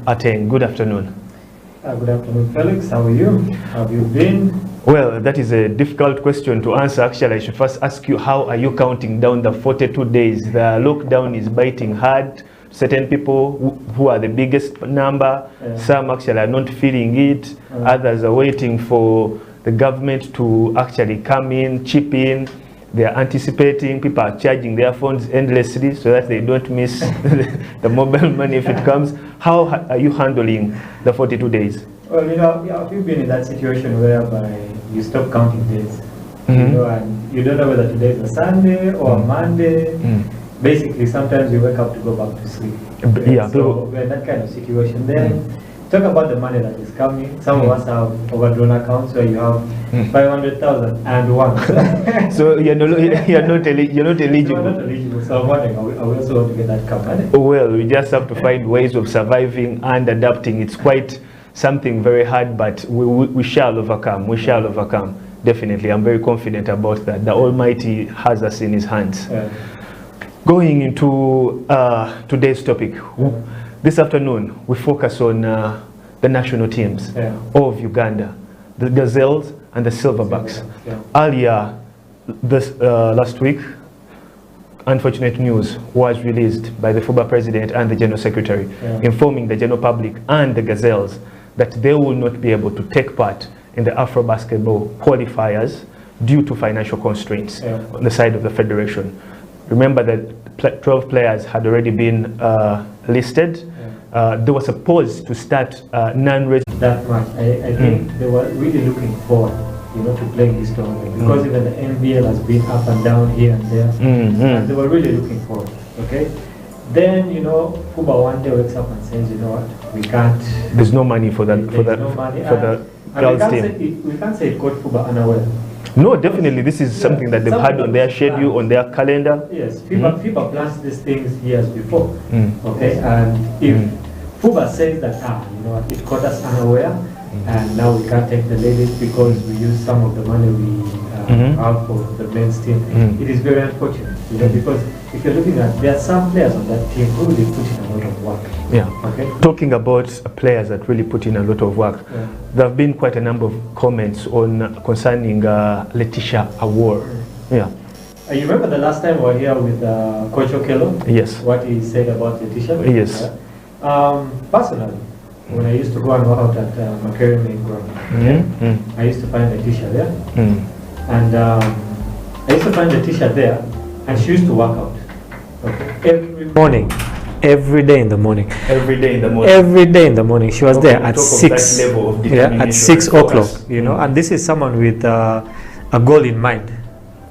Ateng, good afternoon.
Good afternoon, Felix. How are you? How have you been?
Well, that is a difficult question to answer. Actually, I should first ask you, how are you counting down the 42 days? The lockdown is biting hard. Certain people who are the biggest number, some actually are not feeling it. Others are waiting for the government to actually come in, chip in. They are anticipating, people are charging their phones endlessly so that they don't miss the mobile money if it comes. How are you handling the 42 days?
Well, you know, have you been in that situation whereby you stop counting days? You know, and you don't know whether today is a Sunday or a Monday. Basically, sometimes you wake up to go back to sleep.
Yeah.
So we're in that kind of situation. Then talk about the money that is coming. Some of us have overdrawn accounts where you have 500,000 and one.
So you're not eligible.
You're not eligible. So I'm wondering, are we also want to get that money?
Well, we just have to find ways of surviving and adapting. It's quite something very hard, but we shall overcome. We shall overcome. Definitely, I'm very confident about that. The Almighty has us in His hands. Going into today's topic, this afternoon we focus on the national teams of Uganda, the Gazelles and the Silverbacks. Earlier this last week, unfortunate news was released by the FUBA president and the general secretary, informing the general public and the Gazelles that they will not be able to take part in the Afro basketball qualifiers due to financial constraints on the side of the federation. Remember that 12 players had already been listed. There was a pause to start non-resident.
That much. I think they were really looking forward, to playing this tournament, because even the NBL has been up and down here and there, and they were really looking forward. Okay. Then FUBA one day wakes up and says, what, we can't.
There's no money for the girls team.
We can't say it caught FUBA unaware.
No, definitely this is something that they've had on their schedule, on their calendar.
Yes, FIBA plans these things years before. Okay, and if FUBA says that, it caught us unaware, and now we can't take the ladies because we use some of the money we have for the men's team, it is very unfortunate, because if you're looking at, there are some players on that team who really put in a lot of work. Okay.
Talking about players that really put in a lot of work, there have been quite a number of comments on concerning Letitia Award. You
remember the last time we were here with Coach Okello?
Yes.
What he said about Letitia?
Yes.
Personally, when I used to go and work out at Macquarie Main Ground, I used to find Letitia there, and I used to find Letitia there, and she used to work out. Every morning, every day in the morning.
Every day in the morning.
Every day in the morning. She was there at 6. At 6 o'clock. And this is someone with a goal in mind.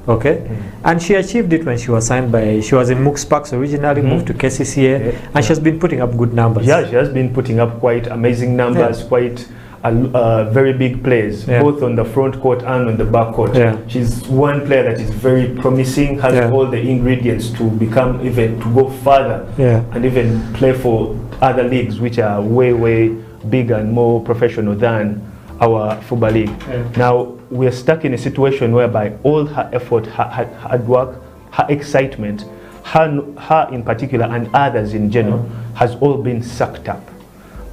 Okay, and she achieved it when she was signed she was in MOOC Sparks originally, moved to KCCA, and she has been putting up good numbers.
Yeah, she has been putting up quite amazing numbers, quite very big plays, both on the front court and on the back court. She's one player that is very promising, has all the ingredients to become to go further and even play for other leagues which are way bigger and more professional than our FUBA league. Now we're stuck in a situation whereby all her effort, her hard work, her excitement, her in particular and others in general, has all been sucked up.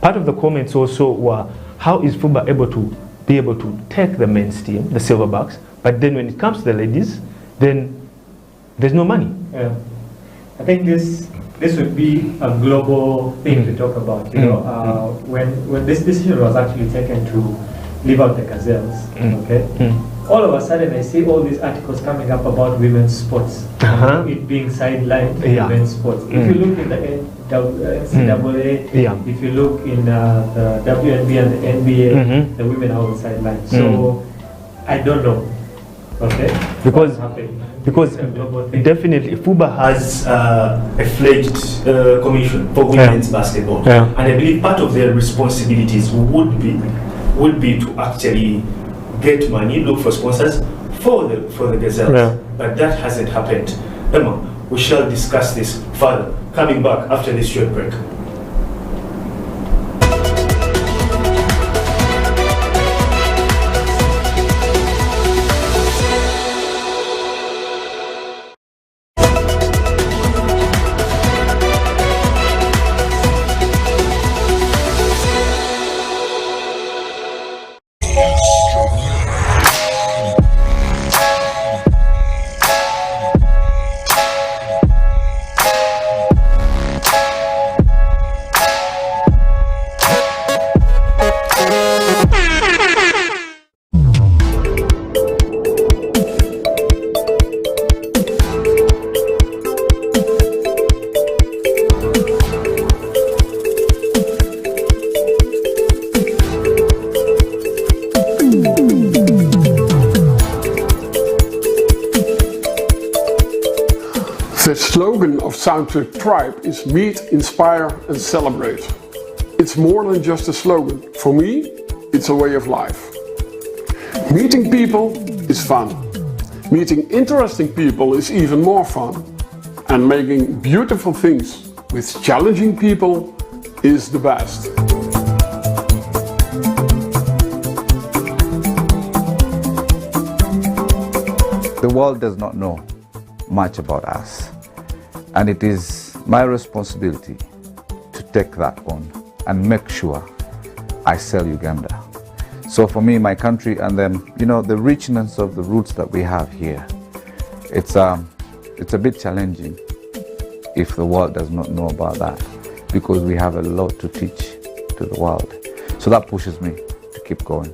Part of the comments also were, how is FUBA able to take the men's team, the Silverbacks, but then when it comes to the ladies, then there's no money.
I think this would be a global thing to talk about. When this decision was actually taken to leave out the Gazelles, all of a sudden I see all these articles coming up about women's sports, it being sidelined in women's sports. If you look in the NCAA, if you look in the WNBA and the NBA, the women are on the sideline. So I don't know.
Because definitely FUBA has a fledged commission for women's basketball, and I believe part of their responsibilities would be to actually get money, look for sponsors for the Gazelles, but that hasn't happened. Emma, we shall discuss this further coming back after this short break.
The slogan of Soundtrack Tribe is Meet, Inspire and Celebrate. It it's more than just a slogan. For me, it's a way of life. Meeting people is fun. Meeting interesting people is even more fun. And making beautiful things with challenging people is the best.
The world does not know much about us, and it is my responsibility to take that on and make sure I sell Uganda. So for me, my country, and then, you know, the richness of the roots that we have here, it's a bit challenging if the world does not know about that, because we have a lot to teach to the world. So that pushes me to keep going.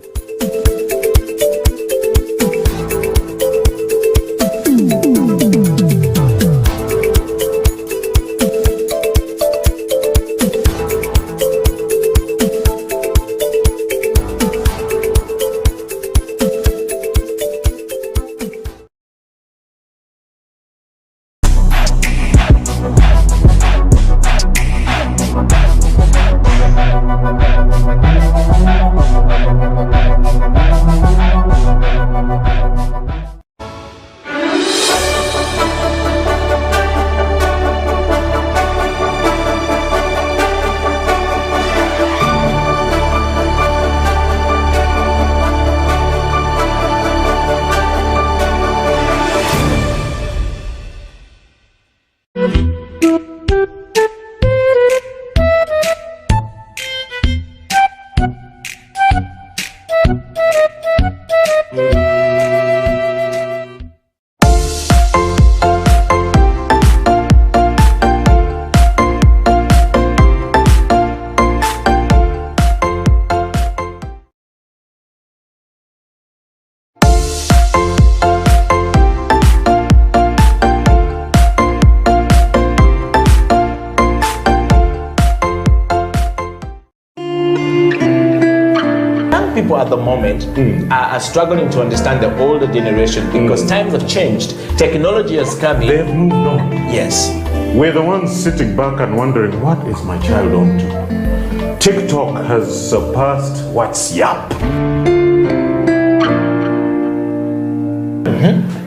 People at the moment are struggling to understand the older generation because times have changed. Technology has come in.
They've moved on.
Yes.
We're the ones sitting back and wondering, what is my child on to? TikTok has surpassed WhatsApp.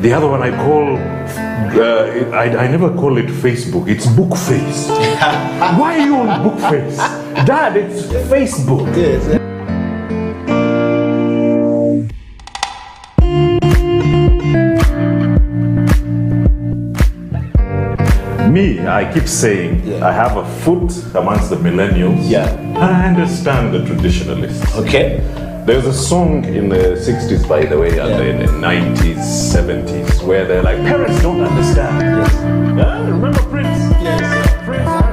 The other one I call, I never call it Facebook, it's Bookface. Why are you on Bookface? Dad, it's Facebook.
Yes.
Me, I keep saying I have a foot amongst the millennials.
Yeah.
And I understand the traditionalists.
Okay.
There's a song in the 60s, by the way, and in the 90s, 70s, where they're like, parents don't understand. Yes. Remember Prince?
Yes.
Prince.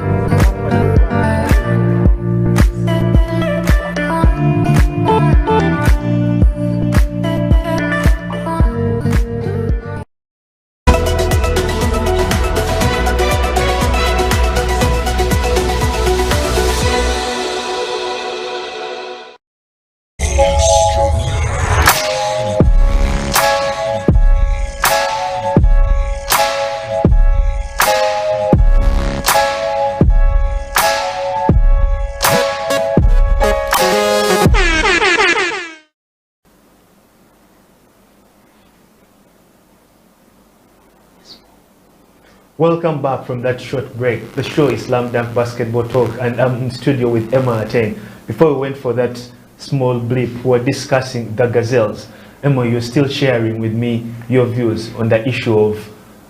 Welcome back from that short break. The show is Slam Dunk Basketball Talk, and I'm in studio with Emma Attain. Before we went for that small blip, we were discussing the Gazelles. Emma, you're still sharing with me your views on the issue of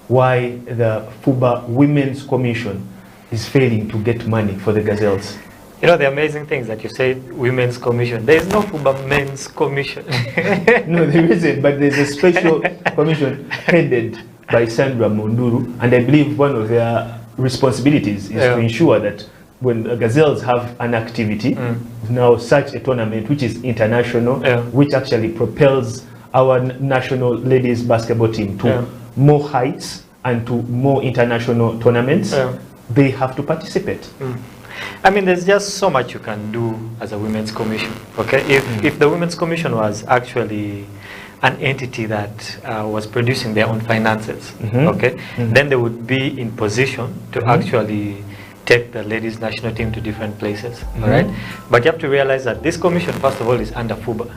why the FUBA Women's Commission is failing to get money for the Gazelles.
You know, the amazing things that you said, Women's Commission. There is no FUBA Men's Commission.
No, there isn't, but there's a special commission headed by Sandra Monduru, and I believe one of their responsibilities is to ensure that when Gazelles have an activity, now such a tournament which is international, which actually propels our national ladies basketball team to more heights and to more international tournaments, they have to participate.
I mean, there's just so much you can do as a Women's Commission, okay? If the Women's Commission was actually an entity that was producing their own finances, okay, then they would be in position to actually take the ladies national team to different places, all right? But you have to realize that this commission, first of all, is under FUBA.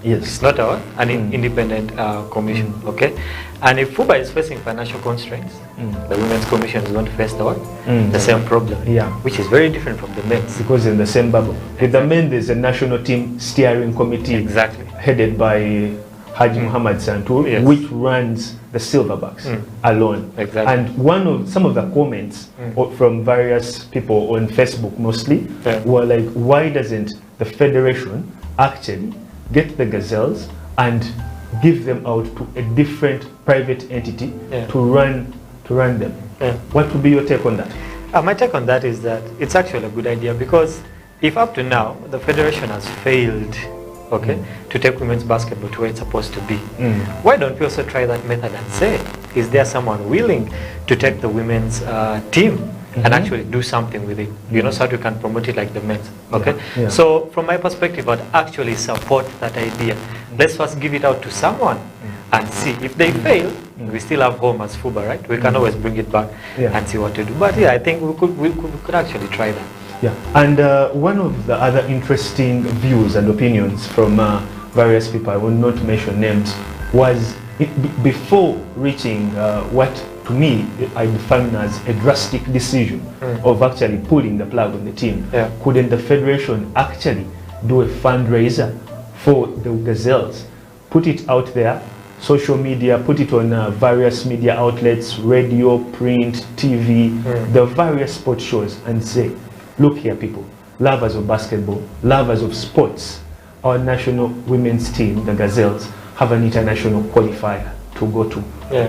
Yes.
It's not an independent commission, okay? And if FUBA is facing financial constraints, the Women's Commission is going to face the same problem, which is very different from the men's.
Because in the same bubble. With the men, there's a national team steering committee headed by Haji Muhammad Santur, which runs the Silverbacks alone. And some of the comments from various people on Facebook mostly were like, why doesn't the federation actually get the gazelles and give them out to a different private entity to run them? What would be your take on that?
My take on that is that it's actually a good idea, because if up to now the federation has failed to take women's basketball to where it's supposed to be, why don't we also try that method and say, is there someone willing to take the women's team and actually do something with it, you know, so that we can promote it like the men's, So from my perspective, I'd actually support that idea. Let's first give it out to someone and see. If they fail, we still have home as FUBA, right? We can always bring it back and see what to do. But I think we could actually try that.
And one of the other interesting views and opinions from various people, I will not mention names, was before reaching what to me I define as a drastic decision of actually pulling the plug on the team. Couldn't the federation actually do a fundraiser for the gazelles, put it out there, social media, put it on various media outlets, radio, print, TV, the various sport shows, and say, look here people, lovers of basketball, lovers of sports, our national women's team, the Gazelles, have an international qualifier to go to.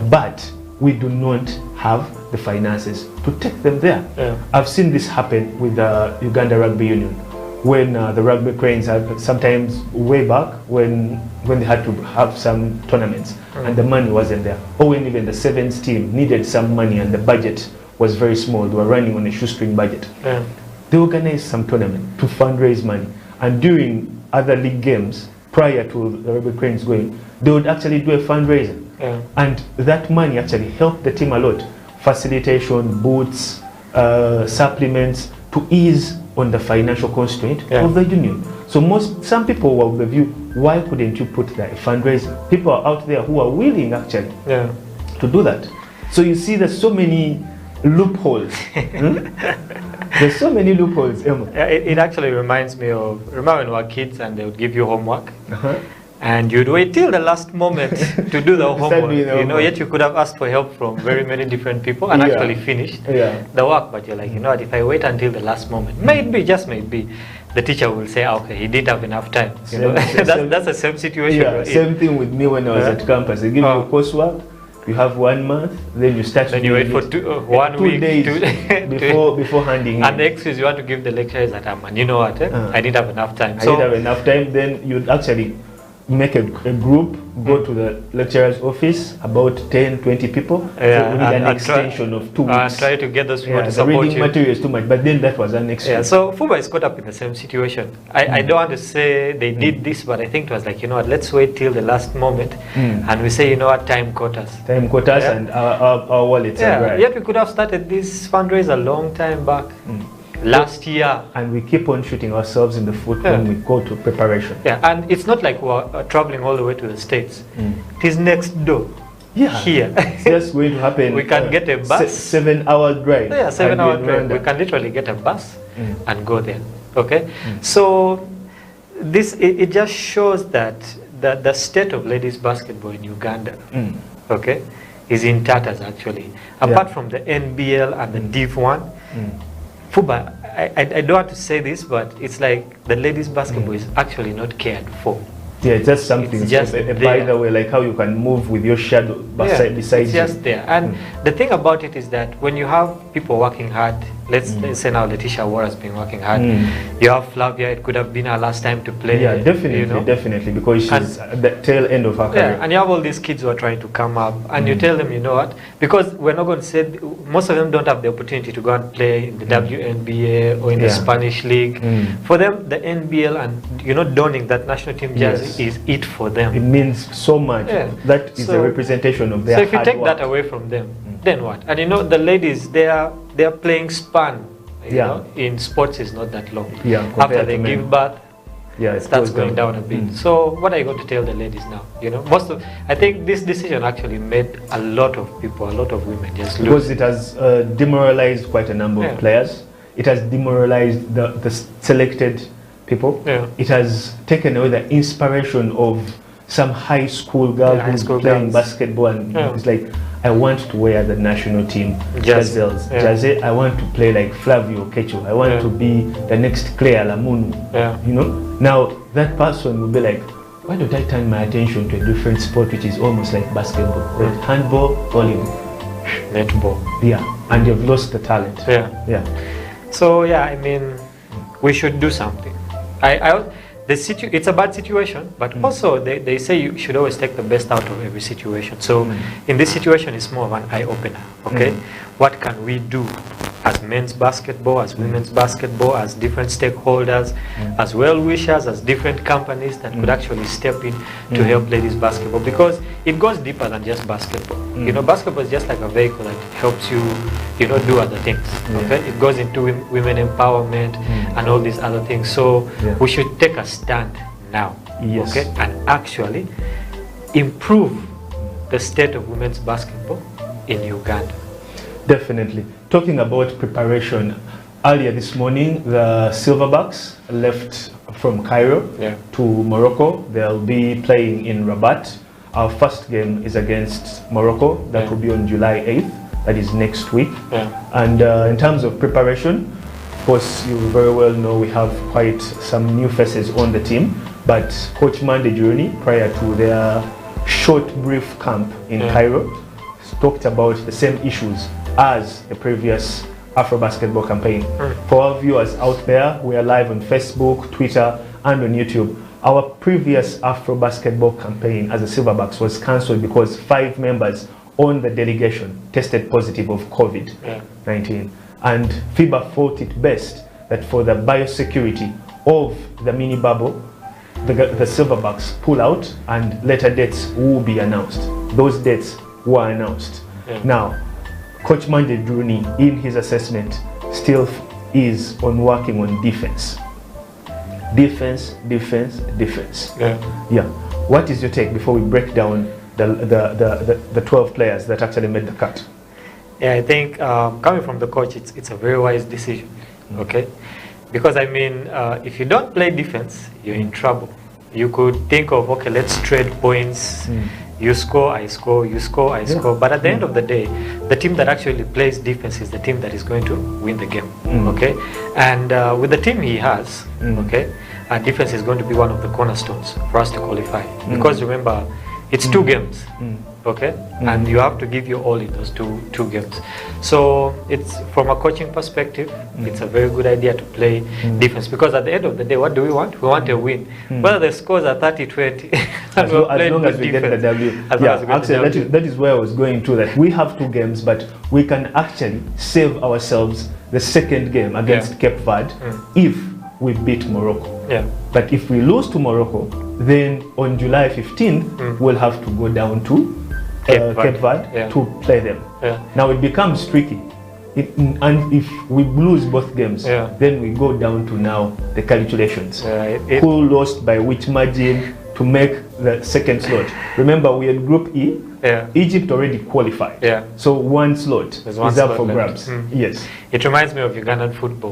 But we do not have the finances to take them there. I've seen this happen with the Uganda Rugby Union, when the Rugby Cranes had sometimes way back when they had to have some tournaments and the money wasn't there. Or when even the sevens team needed some money and the budget was very small, they were running on a shoestring budget. They organized some tournament to fundraise money, and during other league games prior to the Rugby Cranes going, they would actually do a fundraiser. And that money actually helped the team a lot. Facilitation, boots, supplements, to ease on the financial constraint of the union. So some people were of the view, why couldn't you put that fundraiser? People are out there who are willing actually to do that. So you see there's so many loopholes. There's so many loopholes, Emma.
It actually reminds me of, remember when we were kids and they would give you homework? And you'd wait till the last moment to do the homework, you know, yet you could have asked for help from very many different people and actually finished the work, but you're like, you know what, if I wait until the last moment, maybe, just maybe, the teacher will say, okay, he didn't have enough time. You know, that's the same situation.
Same thing with me when I was at campus. They give you coursework, you have 1 month, then you start.
Then you wait for 1 week,
2 days before handing in.
And the excuse you want to give the lecturer is that, man, you know what, I didn't have enough time.
I didn't have enough time, then you'd actually make a group, go to the lecturer's office, about 10, 20 people, with an extension of 2 weeks.
And try to get those people to support
the reading material is too much, but then that was an excuse.
So FUBA is caught up in the same situation. I don't want to say they did this, but I think it was like, you know what, let's wait till the last moment, and we say, you know what, time quotas.
Time quotas and our wallets are right.
Yet we could have started this fundraiser a long time back. Last year,
and we keep on shooting ourselves in the foot when we go to preparation.
And it's not like we're traveling all the way to the States. It is next door. Here.
It's just going to happen.
We can get a bus.
7-hour drive.
7-hour drive. We can literally get a bus and go there. Okay. So this it just shows that the state of ladies basketball in Uganda, okay, is in tatters actually. Apart from the NBL and the Div 1. FUBA, I don't want to say this, but it's like the ladies basketball is actually not cared for.
Yeah, just something. It's just by the way, like how you can move with your shadow beside you.
It's just there. And the thing about it is that when you have people working hard, let's say now Letitia Ward has been working hard. You have Flavia, it could have been her last time to play.
Yeah, definitely, you know? Definitely, because she's at the tail end of her career.
And you have all these kids who are trying to come up, and you tell them, you know what, because we're not going to say, most of them don't have the opportunity to go and play in the WNBA or in the Spanish league. For them, the NBL and, you know, donning that national team jersey is it for them.
It means so much. That is a representation of their hard work.
So if you take that away from them, then what? And you know, the ladies, they are playing span, you know, in sports is not that long.
Yeah,
after they give birth,
it
starts going down a bit. So what are you going to tell the ladies now? You know, I think this decision actually made a lot of people, a lot of women just lose.
Because it has demoralized quite a number of players. It has demoralized the selected people. It has taken away the inspiration of some high school girl who's playing basketball and it's like, I want to wear the national team jersey. I want to play like Flavio Kecho. I want to be the next Claire Lamunu. You know, now that person will be like, why don't I turn my attention to a different sport which is almost like basketball, like handball, volleyball,
netball.
And you've lost the talent.
So I mean, we should do something. It's a bad situation, but also they say you should always take the best out of every situation. So in this situation, it's more of an eye-opener. Okay, what can we do as men's basketball, as women's basketball, as different stakeholders, as well-wishers, as different companies that could actually step in to help ladies basketball, because it goes deeper than just basketball. You know, basketball is just like a vehicle that helps you, you know, do other things. Okay, it goes into women empowerment and all these other things. So we should take a stand now, okay, and actually improve the state of women's basketball in Uganda.
Definitely. Talking about preparation, earlier this morning, the Silverbacks left from Cairo to Morocco. They'll be playing in Rabat. Our first game is against Morocco. That will be on July 8th. That is next week. And in terms of preparation, of course, you very well know we have quite some new faces on the team. But Coach Mande Journey, prior to their short, brief camp in Cairo, talked about the same issues as the previous Afro Basketball campaign. For our viewers out there, we are live on Facebook, Twitter, and on YouTube. Our previous Afro Basketball campaign as a Silverbacks was cancelled because 5 members on the delegation tested positive of COVID-19. And FIBA thought it best that for the biosecurity of the mini bubble, the Silverbacks pull out and later dates will be announced. Those dates were announced. Now, Coach Mande Journey, in his assessment, still is on working on defense. Defense. What is your take before we break down the 12 players that actually made the cut?
I think coming from the coach, it's a very wise decision. Okay, because I mean, if you don't play defense, you're in trouble. You could think of, okay, let's trade points. You score, I score, you score, I score. But at the end of the day, the team that actually plays defense is the team that is going to win the game. Okay, and with the team he has, okay, defense is going to be one of the cornerstones for us to qualify. Because remember, it's 2 games. Okay, and you have to give your all in those two games. So it's from a coaching perspective, it's a very good idea to play defense, because at the end of the day, what do we want? We want a win. Whether the scores are 30-20,
as long as we get the W. Actually, that is where I was going to. That we have 2 games, but we can actually save ourselves the second game against Cape Verde if we beat Morocco. But if we lose to Morocco, then on July 15th, we'll have to go down to Cape Verde to play them. Now it becomes tricky. And if we lose both games, then we go down to now the calculations. Who lost by which margin to make the second slot. Remember, we had Group E. Egypt already qualified. So 1 slot is up for grabs. Yes.
It reminds me of Ugandan football.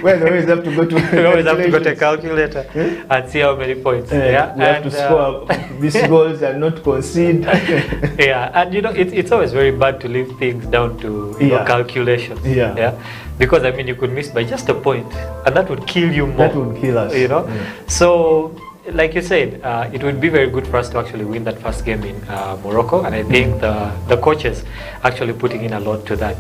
Well, they always have to go to
we always have to go to a calculator and see how many points.
We have to score these goals and not concede.
And you know, it's always very bad to leave things down to calculations. Because I mean, you could miss by just a point, and that would kill you more.
That would kill us.
You know, so. Like you said, it would be very good for us to actually win that first game in Morocco, and I think the coaches actually putting in a lot to that.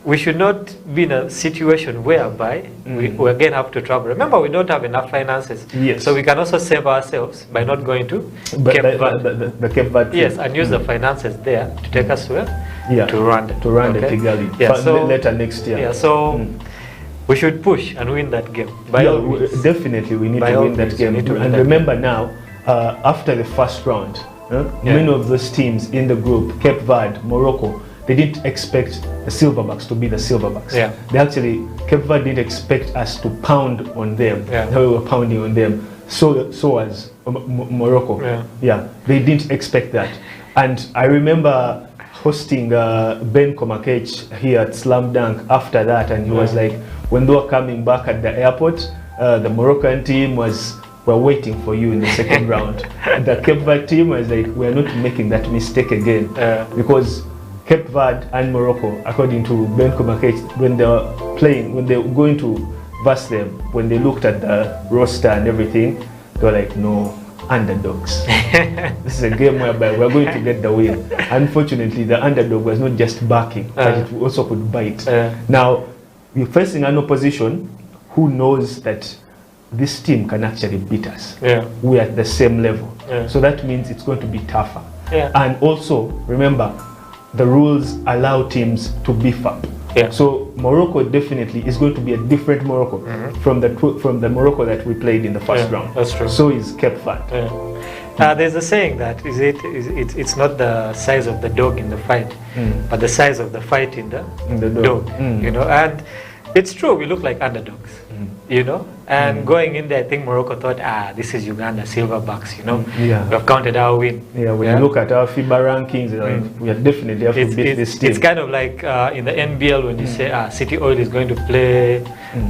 We should not be in a situation whereby we again have to travel. Remember, we don't have enough finances, so we can also save ourselves by not going to Cape Verde.
The Cape Verde.
Yes, and use the finances there to take us where? To Rwanda.
To Rwanda, Kigali. So later next year.
We should push and win that game.
Definitely, we need to win that game. And remember now, after the first round, many of those teams in the group, Cape Verde, Morocco, they didn't expect the Silverbacks to be the Silverbacks.
Yeah.
They actually, Cape Verde didn't expect us to pound on them.
Yeah.
We were pounding on them. So was Morocco.
Yeah.
They didn't expect that. And I remember hosting Ben Komakech here at Slam Dunk after that, and he was like, when they were coming back at the airport, the Moroccan team were waiting for you in the second round. And the Cape Verde team was like, we're not making that mistake again. Because Cape Verde and Morocco, according to Ben Komakech, when they were playing, when they were going to verse them, when they looked at the roster and everything, they were like, no, underdogs. This is a game whereby we're going to get the win. Unfortunately, the underdog was not just barking, but it also could bite. Now, we're facing an opposition who knows that this team can actually beat us. We're at the same level. So that means it's going to be tougher. And also, remember, the rules allow teams to beef up. So Morocco definitely is going to be a different Morocco from the Morocco that we played in the first round.
That's true.
So is Cape Verde.
There's a saying that it's not the size of the dog in the fight, but the size of the fight in the dog. You know, and it's true. We look like underdogs. You know, and going in there, I think Morocco thought, this is Uganda Silverbacks. You know, we have counted our win. When
you look at our FIBA rankings, we definitely have to beat this team.
It's kind of like in the NBL when you say City Oil is going to play,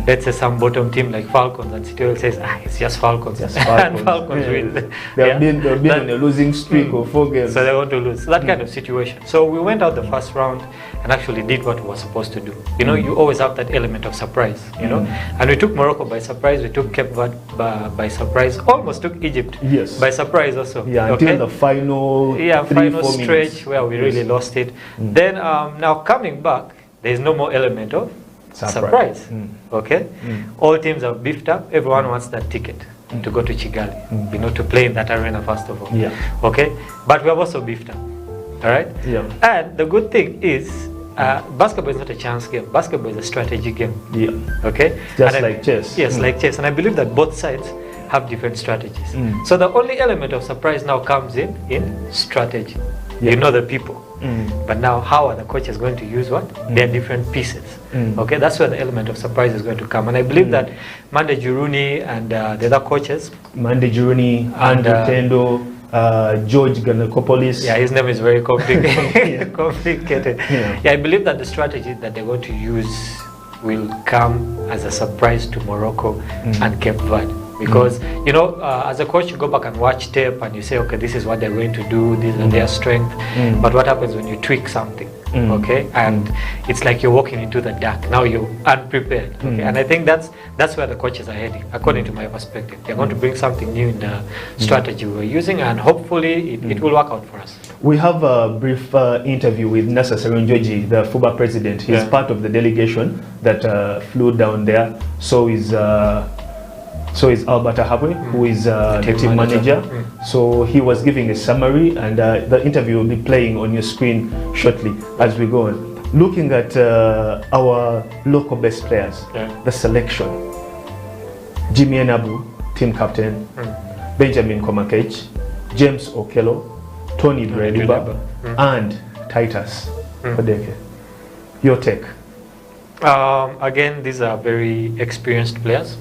let's say some bottom team like Falcons, and City Oil says, it's just Falcons. And Falcons win.
They've been on a losing streak of 4 games.
So they want to lose. That kind of situation. So we went out the first round and actually did what we were supposed to do. You know, you always have that element of surprise, you know. And we took Morocco by surprise, we took Cape Verde by surprise, almost took Egypt by surprise also.
Until the final
final stretch
minutes.
where we really lost it. Then now coming back, there is no more element of surprise. Okay, all teams are beefed up. Everyone wants that ticket to go to Kigali, you know, to play in that arena first of all. Okay, but we have also beefed up. All right. And the good thing is, basketball is not a chance game. Basketball is a strategy game. Okay.
Just like chess.
Yes, like chess. And I believe that both sides have different strategies. So the only element of surprise now comes in strategy. You know the people. But now how are the coaches going to use what? Their different pieces. Okay, that's where the element of surprise is going to come. And I believe that Mande Juruni and the other coaches,
Mande Juruni, Andrew Tendo, George Ganakopoulos.
His name is very complicated. I believe that the strategy that they're going to use will come as a surprise to Morocco and Cape Verde. Because, you know, as a coach, you go back and watch tape and you say, okay, this is what they're going to do, these are their strengths. But what happens when you tweak something? Okay, and it's like you're walking into the dark. Now you're unprepared. Okay, and I think that's where the coaches are heading, according to my perspective. They're going to bring something new in the strategy we're using, and hopefully it will work out for us.
We have a brief interview with Nasser Serunjoji, the FUBA president. He's part of the delegation that flew down there. So is Albert Ahabwe, who is the team manager. So he was giving a summary, and the interview will be playing on your screen shortly as we go on. Looking at our local best players, the selection: Jimmy Enabu, team captain; Benjamin Komakech, James Okello, Tony Dreliba, and Titus Odeke. Your take?
Again, these are very experienced players.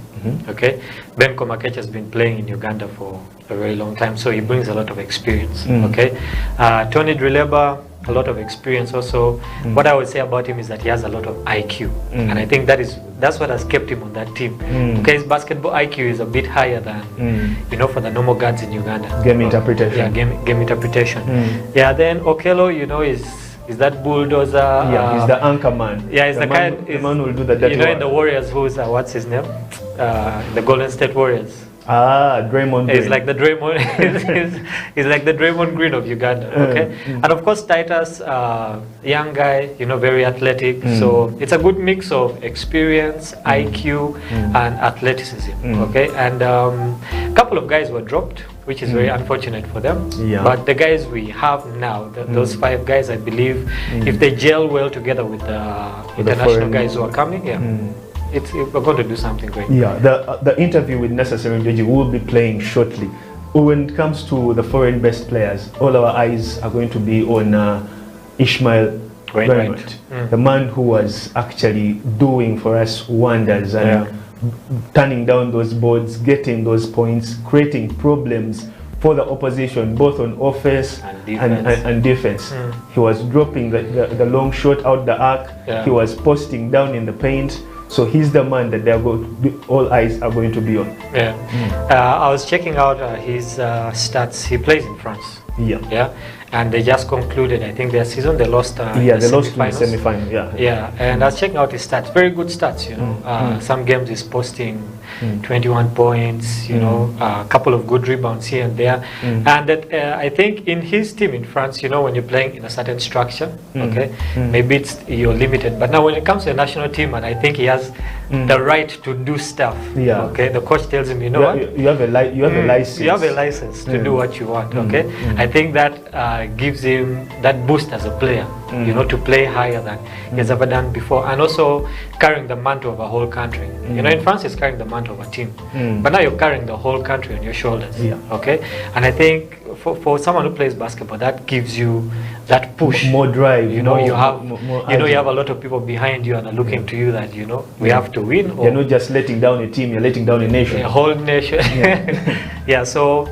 Okay, Ben Komakech has been playing in Uganda for a very long time, so he brings a lot of experience. Okay, Tony Dreliba, a lot of experience also. What I would say about him is that he has a lot of IQ, and I think that's what has kept him on that team. Okay, his basketball IQ is a bit higher than you know, for the normal guards in Uganda.
Game interpretation.
Yeah, game interpretation. Yeah, then Okello, you know, is that bulldozer.
He's the anchor man.
Yeah, he's the man
who will do the dirty
work.
work.
In the Warriors, who's what's his name? The Golden State Warriors.
Draymond Green.
He's like the Draymond. he's like the Draymond Green of Uganda. Okay, and of course Titus, young guy, you know, very athletic. So it's a good mix of experience, IQ, and athleticism. Okay, and a couple of guys were dropped, which is very unfortunate for them. But the guys we have now, those 5 guys, I believe, if they gel well together with the international guys who are coming, we're going to do something great.
The interview with Nasser Serunjoji will be playing shortly. When it comes to the foreign best players, all our eyes are going to be on Ishmael
Wainwright.
The man who was actually doing for us wonders and turning down those boards, getting those points, creating problems for the opposition, both on offense and defense. He was dropping the long shot out the arc. He was posting down in the paint. So he's the man that all eyes are going to be on.
I was checking out his stats. He plays in France. And they just concluded, I think, their season. They lost.
They lost in the semi-final.
And I was checking out his stats. Very good stats, you know. Some games he's posting 21 points, you know, a couple of good rebounds here and there. And that I think in his team in France, you know, when you're playing in a certain structure, maybe you're limited. But now when it comes to the national team, and I think he has the right to do stuff. Okay, the coach tells him, you know what?
You have a license.
You have a license to do what you want. Okay, I think that gives him that boost as a player. You know, to play higher than he has ever done before, and also carrying the mantle of a whole country. You know, in France, he's carrying the mantle of a team, but now you're carrying the whole country on your shoulders. Okay, and I think for someone who plays basketball, that gives you that push,
more drive.
You know, you have you have a lot of people behind you and are looking to you that, you know, we have to win.
You're not just letting down a team; you're letting down a nation,
a whole nation. So.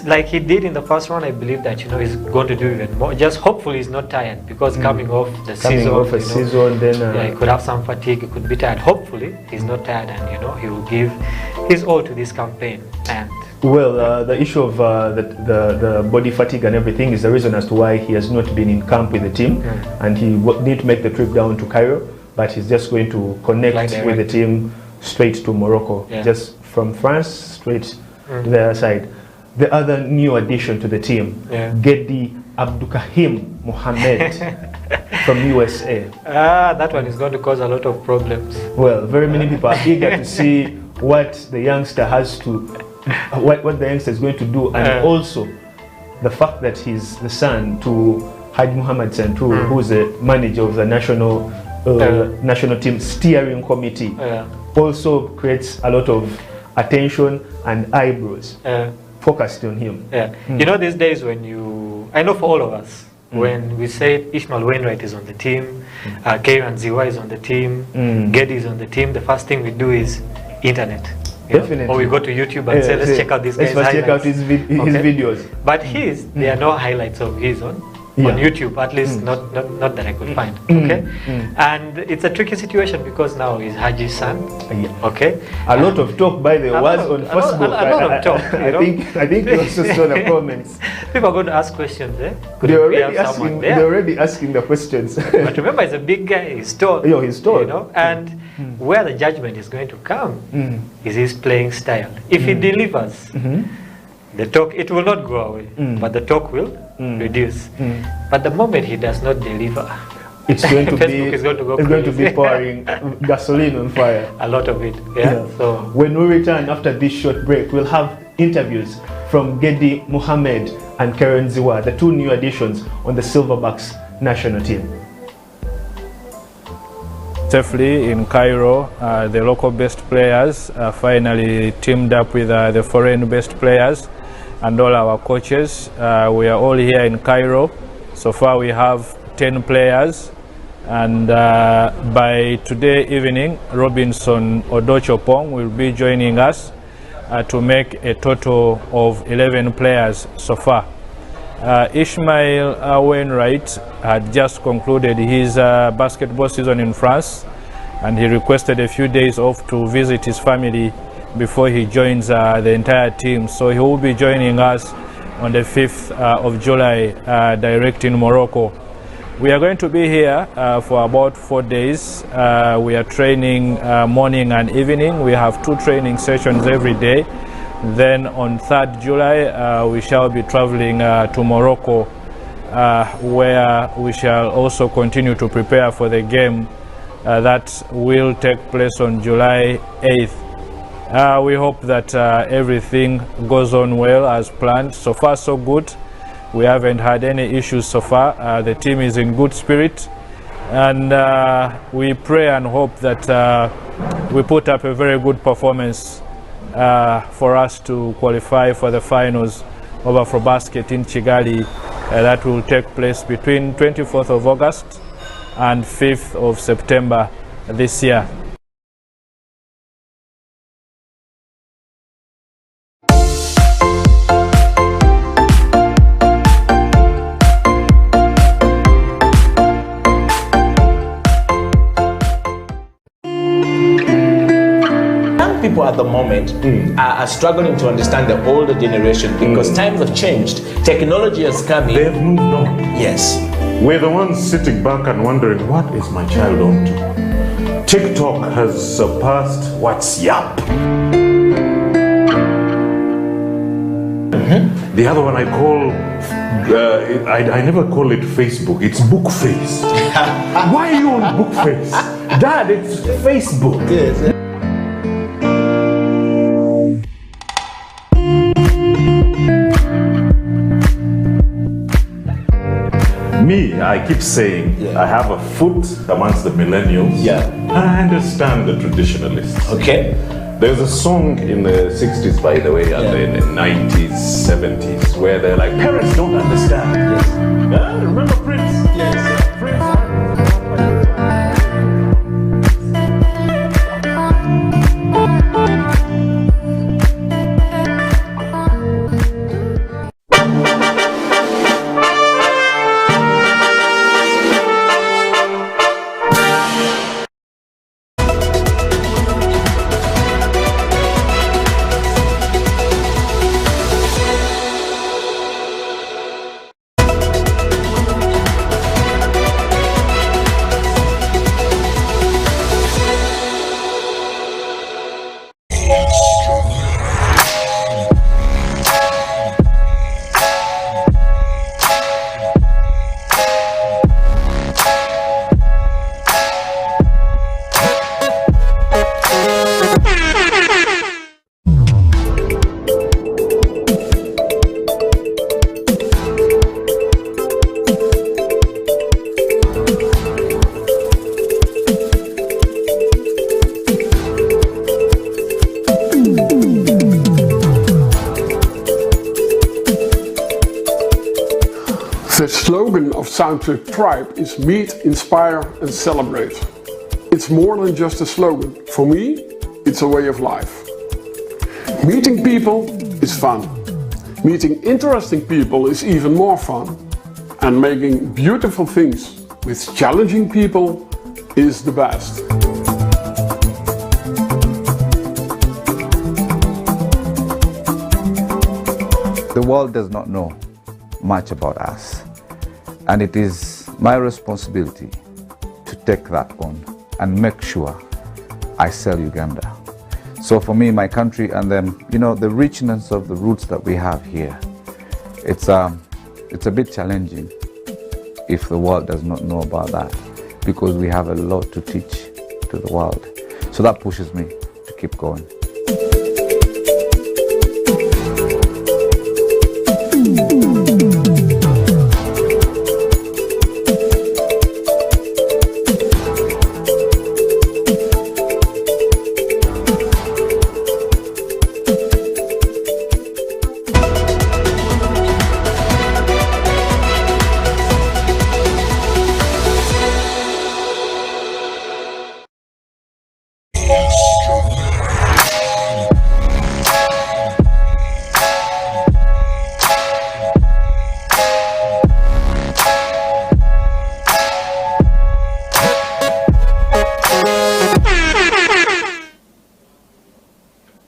Like he did in the first one, I believe that, you know, he's going to do even more. Just hopefully he's not tired, because coming off the season,
then
he could have some fatigue, he could be tired. Hopefully he's not tired, and, you know, he will give his all to this campaign. And
well, the issue of the body fatigue and everything is the reason as to why he has not been in camp with the team, and he need to make the trip down to Cairo, but he's just going to connect with the team straight to Morocco, just from France straight to the other side. The other new addition to the team, Gedi Abdukahim Mohammed from USA.
That one is going to cause a lot of problems.
Well, very many people are eager to see what the youngster has to, what the youngster is going to do, and also the fact that he's the son to Haji Muhammad Santur, who is the manager of the national team steering committee, also creates a lot of attention and eyebrows focused on him.
You know, these days when I know for all of us, when we say Ishmael Wainwright is on the team, KUSINZA is on the team, Gedi is on the team, the first thing we do is internet.
Definitely.
Or we go to YouTube and say, let's check out this guy's highlights.
Let's check out his videos.
But there are no highlights of his on YouTube, at least not that I could find. Okay, and it's a tricky situation because now he's Haji's son. Okay,
a lot of talk, by the way, was on Facebook.
A lot of talk.
I think you also saw the comments.
People are going to ask questions.
They're already asking the questions.
But remember, he's a big guy. He's tall.
He's tall.
You know, and where the judgment is going to come is his playing style. If he delivers, the talk, it will not go away, but the talk will reduce. But the moment he does not deliver,
it's going to be pouring gasoline on fire.
A lot of it.
So when we return after this short break, we'll have interviews from Gedi Mohammed and KUSINZA, the two new additions on the Silverbacks national team.
Safely in Cairo, the local-based players finally teamed up with the foreign-based players and all our coaches. We are all here in Cairo. So far we have 10 players, and by today evening, Robinson Odochopong will be joining us to make a total of 11 players so far. Ishmael Wainwright had just concluded his basketball season in France, and he requested a few days off to visit his family before he joins the entire team. So he will be joining us on the 5th of July direct in Morocco. We are going to be here for about 4 days. We are training morning and evening. We have 2 training sessions every day. Then on 3rd July, we shall be traveling to Morocco, where we shall also continue to prepare for the game that will take place on July 8th. We hope that everything goes on well as planned. So far, so good. We haven't had any issues so far. The team is in good spirit, and we pray and hope that we put up a very good performance for us to qualify for the finals of AfroBasket in Kigali that will take place between 24th of August and 5th of September this year.
People at the moment are struggling to understand the older generation because times have changed. Technology has come in.
They've moved on.
Yes.
We're the ones sitting back and wondering, what is my child on to? TikTok has surpassed WhatsApp. The other one I call, I never call it Facebook, it's Bookface. Why are you on Bookface? Dad, it's Facebook.
Yes.
Me, I keep saying, I have a foot amongst the millennials.
Yeah.
I understand the traditionalists.
Okay.
There's a song in the 60s, by the way, and the 90s, 70s, where they're like, parents don't understand. Yes. Remember Prince?
Yes.
Prince.
The slogan of Soundtrack Tribe is meet, inspire and celebrate. It's more than just a slogan. For me, it's a way of life. Meeting people is fun. Meeting interesting people is even more fun. And making beautiful things with challenging people is the best.
The world does not know much about us, and it is my responsibility to take that on and make sure I sell Uganda. So for me, my country, and then, you know, the richness of the roots that we have here, it's a bit challenging if the world does not know about that, because we have a lot to teach to the world. So that pushes me to keep going.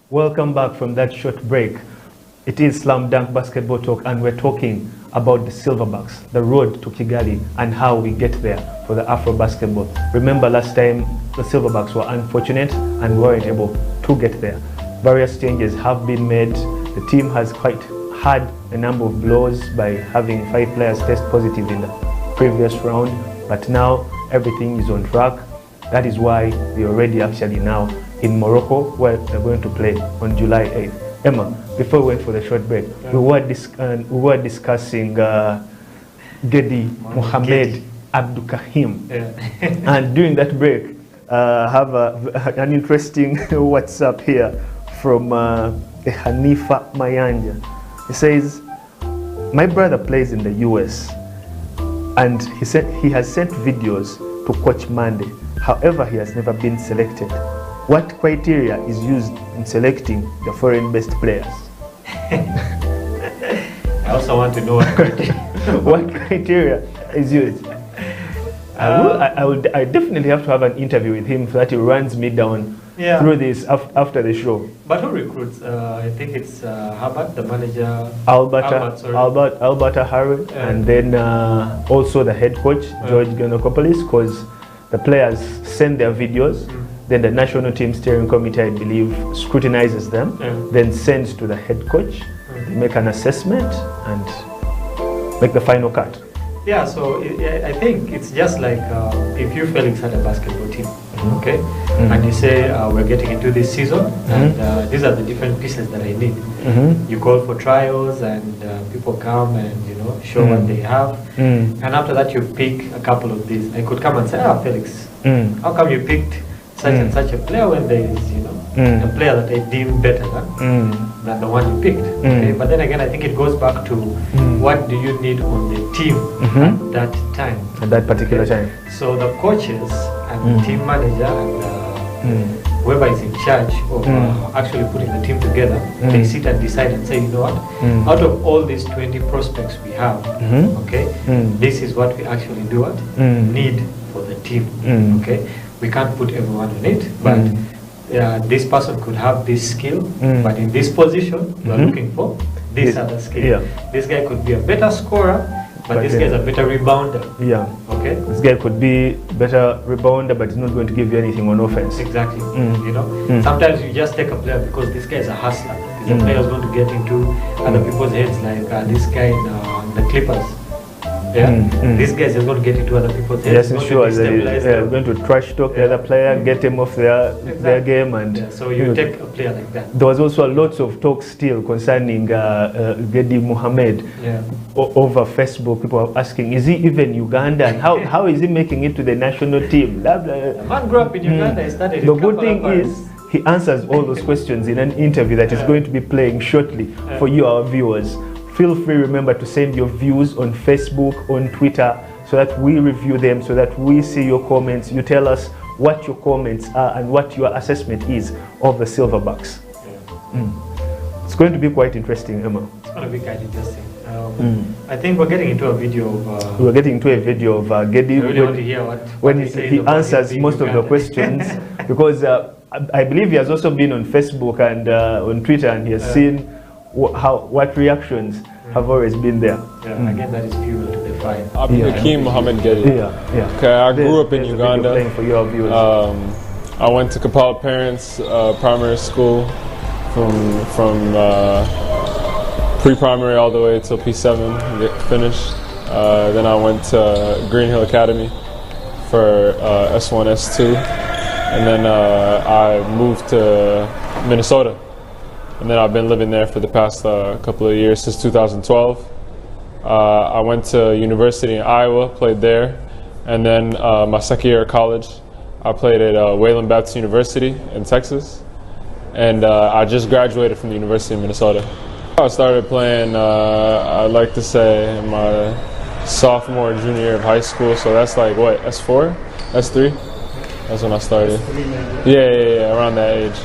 Welcome back from that short break. It is Slam Dunk Basketball Talk, and we're talking about the Silverbacks, the road to Kigali, and how we get there for the Afro basketball. Remember last time the Silverbacks were unfortunate and weren't able to get there. Various changes have been made. The team has quite had a number of blows by having 5 players test positive in the previous round, but now everything is on track. That is why they're already actually now in Morocco, where they're going to play on July 8th. Emma, before we went for the short break, we were discussing Gedi Mohamed Abdukahim. And during that break, I have an interesting WhatsApp here from Hanifa Mayanja. He says, my brother plays in the US, and he said he has sent videos
to coach Monday. However, he has never been selected. What criteria is used in selecting the foreign-based players?
I also want to know
what criteria is used. I definitely have to have an interview with him so that he runs me down through this after the show.
But who recruits? I think it's Herbert, the manager.
Alberta Harry, and then also the head coach, George Giannakopoulos, because the players send their videos. Then the national team steering committee, I believe, scrutinizes them, then sends to the head coach, they make an assessment, and make the final cut.
Yeah, so I think it's just like if you, Felix, had a basketball team, okay, and you say we're getting into this season, and these are the different pieces that I need. You call for trials, and people come and show what they have, and after that you pick a couple of these. I could come and say, Felix, how come you picked such and such a player when there is, a player that I deem better than the one you picked. Okay? But then again, I think it goes back to what do you need on the team at that time.
At that particular time.
So the coaches and the team manager and whoever is in charge of actually putting the team together, they sit and decide and say, you know what, out of all these 20 prospects we have, okay, this is what we actually need for the team. Okay. We can't put everyone on it, but this person could have this skill, but in this position, we are looking for this other skill. This guy could be a better scorer, but this guy is a better rebounder. Okay.
This guy could be better rebounder, but he's not going to give you anything on offense.
Exactly. Sometimes you just take a player because this guy is a hustler. He's a player who's going to get into other people's heads, like this guy in the Clippers. These guys are going to get into other people's heads.
Yes, sure. They're going to trash talk the other player, get him off their game, and
so you take a player like that.
There was also lots of talk still concerning Gedi Mohamed over Facebook. People are asking, is he even Ugandan? How is he making it to the national team? Blah, blah.
The man grew up in Uganda. He started.
The good thing is, he answers all those questions in an interview that is going to be playing shortly for you, our viewers. Feel free, remember, to send your views on Facebook, on Twitter, so that we review them, so that we see your comments. You tell us what your comments are and what your assessment is of the Silverbacks. It's going to be quite interesting, Emma.
It's going to be quite interesting. I think we're getting into a video of...
we're getting into a video of Gedi
when
he answers most of the questions, because I believe he has also been on Facebook and on Twitter, and he has seen what reactions have always been there.
Again, that is fuel to the fire.
I'm Hakeem Mohamed Gedi. Okay, I grew up in Uganda.
For your viewers.
I went to Kampala Parents Primary School from pre-primary all the way till P7, get finished. Then I went to Green Hill Academy for S1, S2. And then I moved to Minnesota. And then I've been living there for the past couple of years, since 2012. I went to university in Iowa, played there. And then my second year of college, I played at Wayland Baptist University in Texas. And I just graduated from the University of Minnesota. I started playing, I'd like to say, in my sophomore, junior year of high school. So that's like, what, S4? S3? That's when I started. Yeah, around that age.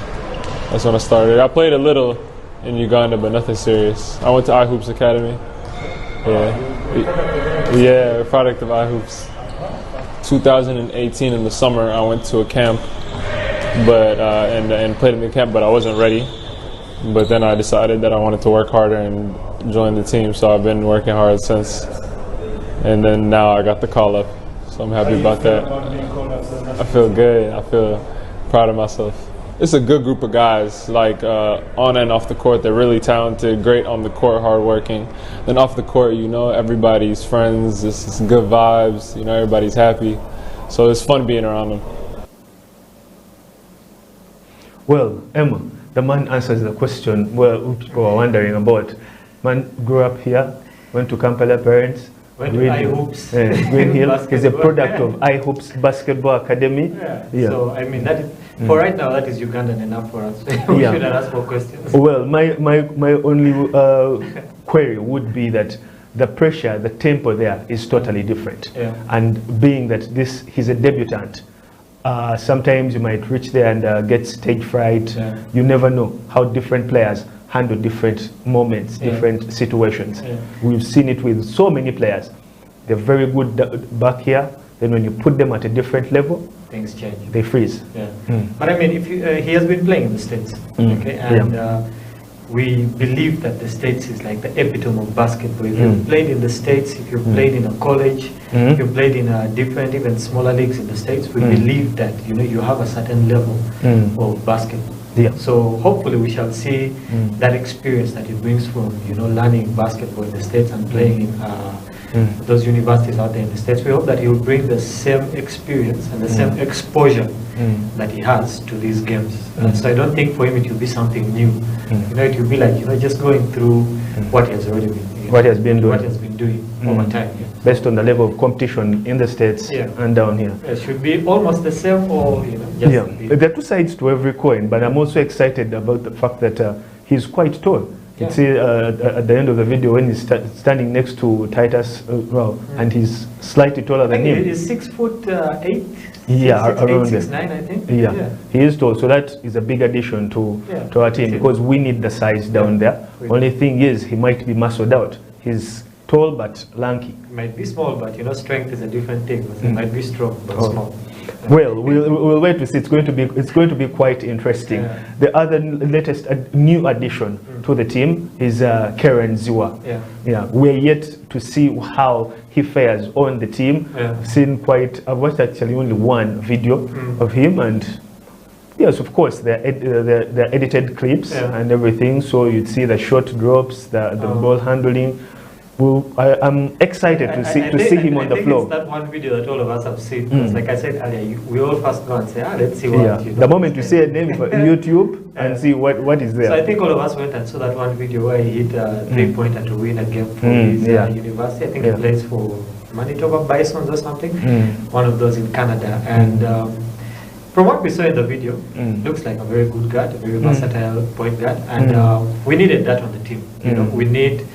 That's when I started. I played a little in Uganda, but nothing serious. I went to iHoops Academy. Yeah, product of iHoops. 2018 in the summer, I went to a camp, but and played in the camp, but I wasn't ready. But then I decided that I wanted to work harder and join the team, so I've been working hard since. And then now I got the call up, so I'm happy about that. I feel good. I feel proud of myself. It's a good group of guys, like on and off the court. They're really talented, great on the court, hardworking. Then off the court, everybody's friends. It's good vibes. Everybody's happy. So it's fun being around them.
Well, Emma, the man answers the question which people are wondering about. Man grew up here, went to Kampala Parents.
Went to iHoops.
Green Hill is a product of iHoops Basketball Academy.
So, I mean, that is, for right now, that is Ugandan enough for us. We shouldn't ask for questions.
Well, my only query would be that the pressure, the tempo there is totally different. And being that he's a debutant, sometimes you might reach there and get stage fright. You never know how different players handle different moments, different situations. We've seen it with so many players. They're very good back here. Then when you put them at a different level,
things change.
They freeze.
But I mean, if he has been playing in the States, okay, and we believe that the States is like the epitome of basketball. If you've played in the States, if you've played in a college, if you've played in different, even smaller leagues in the States, we believe that you have a certain level of basketball. So hopefully we shall see that experience that he brings from learning basketball in the States and playing in those universities out there in the States. We hope that he will bring the same experience and the same exposure that he has to these games. So I don't think for him it will be something new. It will be like just going through what he has already been
what he has been
doing over time.
Based on the level of competition in the States and down here.
It should be almost the same, or just
there are two sides to every coin, but I'm also excited about the fact that he's quite tall. You see at the end of the video when he's standing next to Titus, and he's slightly taller than him.
He's 6'8".
Around
6'9", I think.
He is tall, so that is a big addition to our team because we need the size down there. Only thing is, he might be muscled out. He's tall but lanky.
He might be small, but strength is a different thing. He might be strong but small.
Well, we'll wait to see. It's going to be quite interesting. The other latest new addition to the team is KUSINZA. We're yet to see how he fares on the team. I've watched actually only one video of him, and yes, of course, they're edited clips and everything. So you'd see the short drops, the ball handling. I'm excited to see him on the floor.
It's that one video that all of us have seen. Because like I said earlier, we all first go and say, let's see what.
The moment you say a name for YouTube and see what is there.
So I think all of us went and saw that one video where he hit a 3-pointer to win a game for his university. I think he plays for Manitoba Bisons or something. One of those in Canada. And from what we saw in the video, looks like a very good guard, a very versatile point guard. And we needed that on the team. We need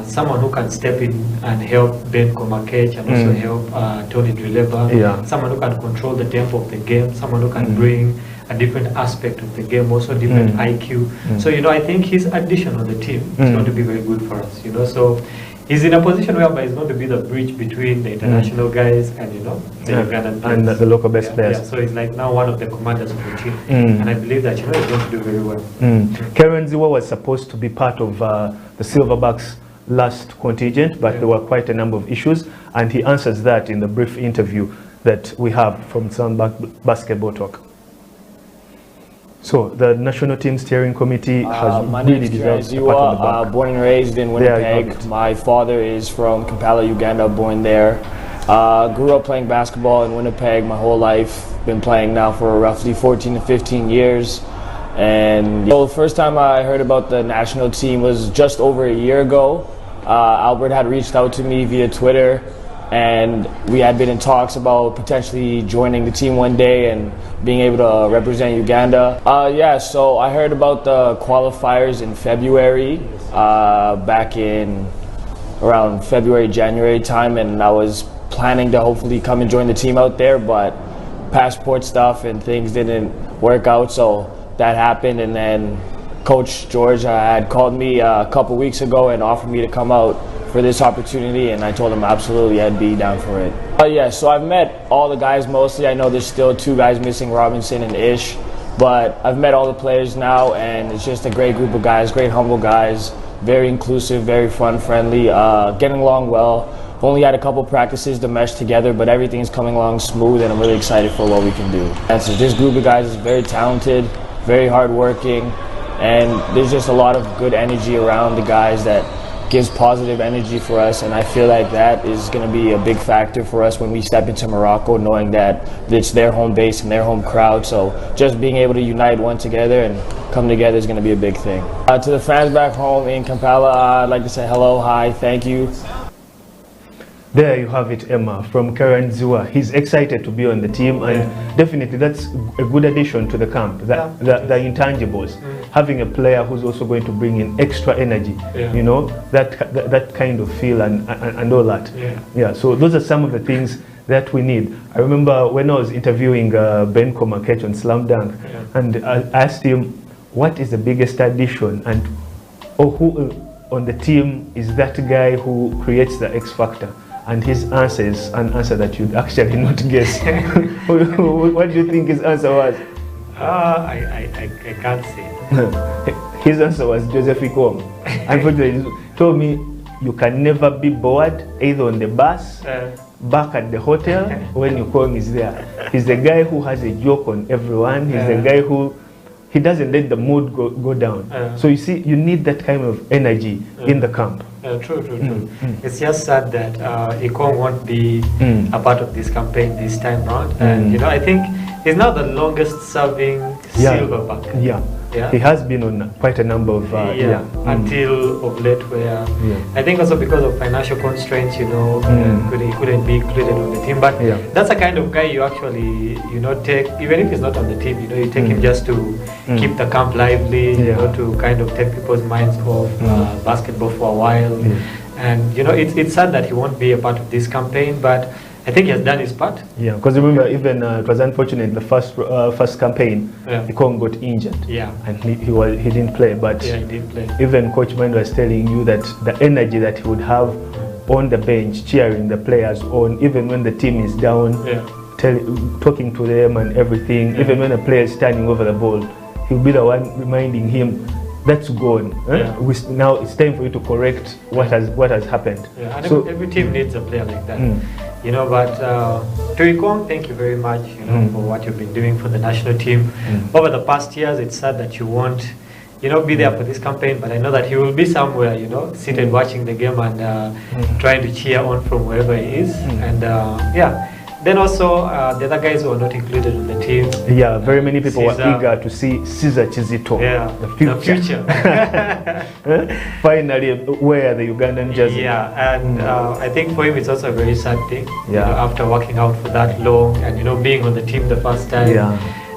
someone who can step in and help Ben Komakech and also help Tony Drileba, someone who can control the tempo of the game, someone who can bring a different aspect of the game, also different IQ. So, I think his addition on the team is going to be very good for us, So he's in a position whereby he's going to be the bridge between the international guys and, the Ugandan players.
And the local best players.
So he's like now one of the commanders of the team. And I believe that, he's going to do very well.
KUSINZA was supposed to be part of the Silverbacks last contingent, but there were quite a number of issues, and he answers that in the brief interview that we have from Sound Basketball Talk. So the national team steering committee has really deserved a pat on the back.
Born and raised in Winnipeg. My father is from Kampala, Uganda, born there. Grew up playing basketball in Winnipeg my whole life. Been playing now for roughly 14 to 15 years. And the first time I heard about the national team was just over a year ago. Albert had reached out to me via Twitter, and we had been in talks about potentially joining the team one day and being able to represent Uganda. So I heard about the qualifiers in February, back in around February, January time, and I was planning to hopefully come and join the team out there, but passport stuff and things didn't work out, so that happened. And then Coach George had called me a couple weeks ago and offered me to come out for this opportunity, and I told him absolutely I'd be down for it. So I've met all the guys mostly. I know there's still 2 guys missing, Robinson and Ish, but I've met all the players now, and it's just a great group of guys, great humble guys, very inclusive, very fun, friendly, getting along well. Only had a couple practices to mesh together, but everything's coming along smooth, and I'm really excited for what we can do. And so this group of guys is very talented, very hardworking, and there's just a lot of good energy around the guys that gives positive energy for us, and I feel like that is going to be a big factor for us when we step into Morocco, knowing that it's their home base and their home crowd. So just being able to unite one together and come together is going to be a big thing. To the fans back home in Kampala, I'd like to say hello, hi, thank you.
There you have it, Emma, from Karen Zua. He's excited to be on the team, and definitely that's a good addition to the camp, the intangibles. Having a player who's also going to bring in extra energy, you know, that kind of feel and all that. Yeah, so those are some of the things that we need. I remember when I was interviewing Ben Komakech on Slam Dunk, and I asked him, what is the biggest addition, and who on the team is that guy who creates the X factor? And his answer is an answer that you'd actually not guess. What do you think his answer was?
I can't say.
His answer was Joseph Ikong. Unfortunately, he told me you can never be bored either on the bus, back at the hotel, when Ikong is there. He's the guy who has a joke on everyone. He's the guy who he doesn't let the mood go down. So you see, you need that kind of energy in the camp.
True. It's just sad that Ikong won't be a part of this campaign this time round. And you know, I think he's now the longest serving silverback.
Yeah, he has been on quite a number of
until of late, where I think also because of financial constraints, you know, he couldn't be included on the team. But that's a kind of guy you actually, you know, take, even if he's not on the team, you know, you take him just to keep the camp lively, you know, to kind of take people's minds off basketball for a while. And you know, it's sad that he won't be a part of this campaign, but I think he has done his part. Yeah,
because remember, even it was unfortunate the first campaign, Ikong got injured. And he didn't play. But
he didn't play.
Even Coach Mind was telling you that the energy that he would have on the bench, cheering the players on, even when the team is down, talking to them and everything, even when a player is turning over the ball, he'll be the one reminding him, that's gone. Now it's time for you to correct what has happened.
And so every team needs a player like that. You know, but to Ikong, thank you very much, you know, for what you've been doing for the national team over the past years. It's sad that you won't, you know, be there for this campaign, but I know that he will be somewhere, you know, seated watching the game and trying to cheer on from wherever he is. And then also the other guys who are not included in the team.
Yeah, very many people were eager to see Caesar Chizito, the future. Finally, where the Ugandan jersey.
And I think for him it's also a very sad thing. You know, after working out for that long and, you know, being on the team the first time.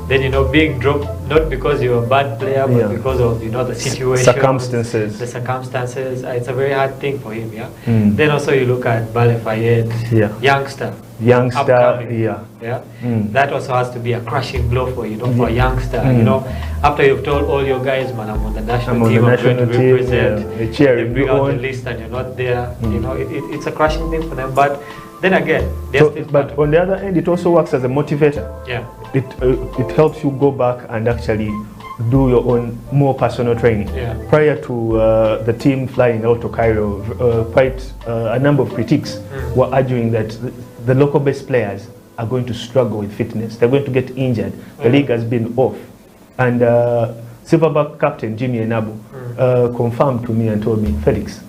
Then, you know, being dropped not because you're a bad player, but because of, you know, the situation,
circumstances.
The circumstances. It's a very hard thing for him. Then also you look at Bale Fayed, youngster. That also has to be a crushing blow for, you know, for a youngster. You know, after you've told all your guys, man, I'm on the national team, I'm going to represent. They bring out the list and you're not there. You know, it's a crushing thing for them. But then again,
but on the other end, it also works as a motivator. It helps you go back and actually do your own more personal training. Prior to the team flying out to Cairo, quite a number of critics were arguing that the local based players are going to struggle with fitness. They're going to get injured. The league has been off. And Silverback captain Jimmy Enabu confirmed to me and told me, Felix,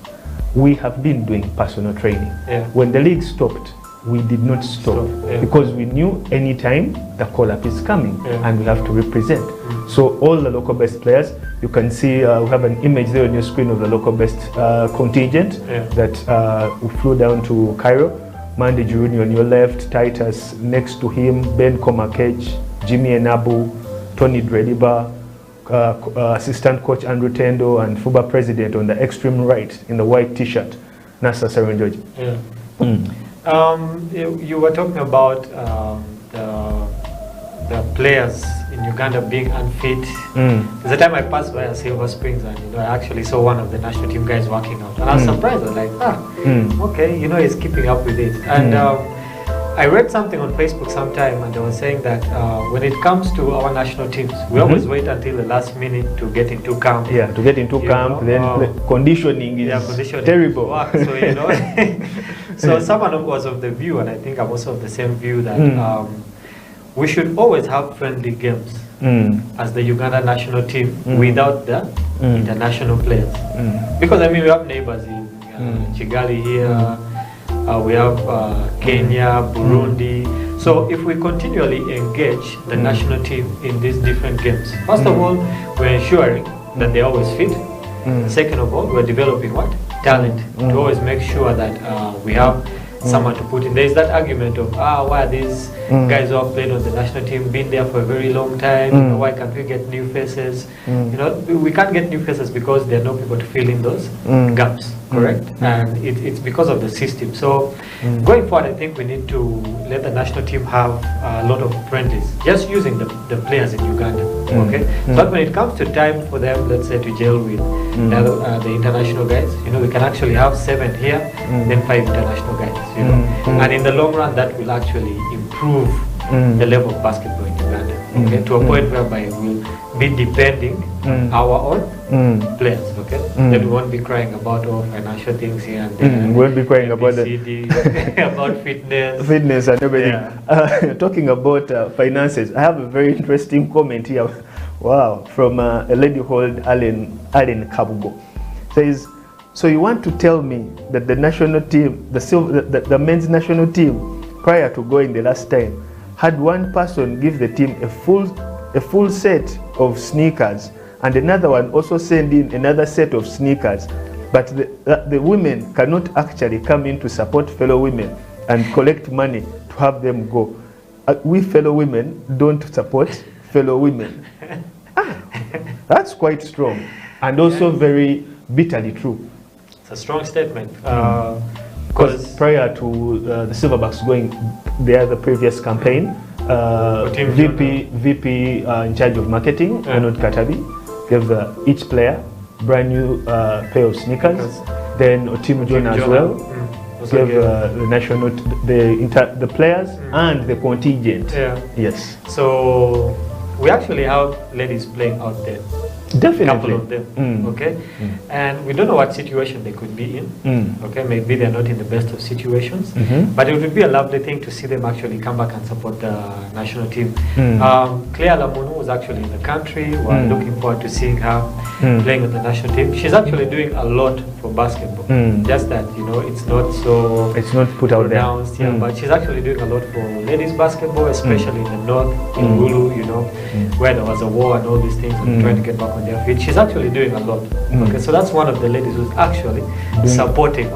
we have been doing personal training. When the league stopped, we did not stop because we knew anytime the call-up is coming and we have to represent. So all the local-based players, you can see we have an image there on your screen of the local-based contingent that we flew down to Cairo. Mandy Juruni on your left, Titus next to him, Ben Komakech, Jimmy Enabu, Tony Drediba, assistant coach Andrew Tendo, and FUBA president on the extreme right in the white t-shirt, Nasa Sarenjoji.
You were talking about the players in Uganda being unfit. There's a time I passed by Silver Springs and, you know, I actually saw one of the national team guys working out, and I was surprised. I was like, okay, you know, he's keeping up with it. And I read something on Facebook sometime, and they were saying that when it comes to our national teams, we always wait until the last minute to get into camp.
To get into camp, then conditioning is terrible.
So, you know, so someone was of the view, and I think I'm also of the same view, that we should always have friendly games as the Uganda national team without the international players. Because, I mean, we have neighbors in Kigali here, we have Kenya, Burundi. So if we continually engage the national team in these different games, first of all, we're ensuring that they're always fit. Second of all, we're developing what? Talent. To always make sure that we have someone to put in. There is that argument of, why are these guys who have played on the national team been there for a very long time? You know, why can't we get new faces? You know, we can't get new faces because there are no people to fill in those gaps, correct? And it's because of the system. So going forward, I think we need to let the national team have a lot of friendlies, just using the players in Uganda, okay? So that when it comes to time for them, let's say, to gel with the international guys, you know, we can actually have 7 here, then 5 international guys, you know? And in the long run, that will actually improve the level of basketball in Uganda, okay? To a point whereby we'll be depending our own players, okay? Then we won't be crying about all financial things here and there.
We won't be crying about
about fitness
and everything. Talking about finances, I have a very interesting comment here. Wow, from a lady called Allen Kabugo. Says, so you want to tell me that the national team, the men's national team, prior to going the last time, had one person give the team a full set of sneakers, and another one also send in another set of sneakers, but the women cannot actually come in to support fellow women and collect money to have them go. We fellow women don't support fellow women. That's quite strong, and also very bitterly true.
It's a strong statement.
Because prior to the Silverbacks going there, the previous campaign, VP in charge of marketing, Arnold Katabi, gave each player brand new pair of sneakers. Then Otim John as well gave the national, the players and the contingent. Yes.
So we actually have ladies playing out there.
Definitely.
A couple of them, okay? And we don't know what situation they could be in, okay? Maybe they're not in the best of situations, but it would be a lovely thing to see them actually come back and support the national team. Claire Lamunu was actually in the country. We're looking forward to seeing her playing with the national team. She's actually doing a lot for basketball, just that, you know, it's not
put out
pronounced,
there.
But she's actually doing a lot for ladies basketball, especially in the north, in Gulu, you know, where there was a war and all these things, and trying to get back on their feet. She's actually doing a lot. Okay, so that's one of the ladies who's actually supporting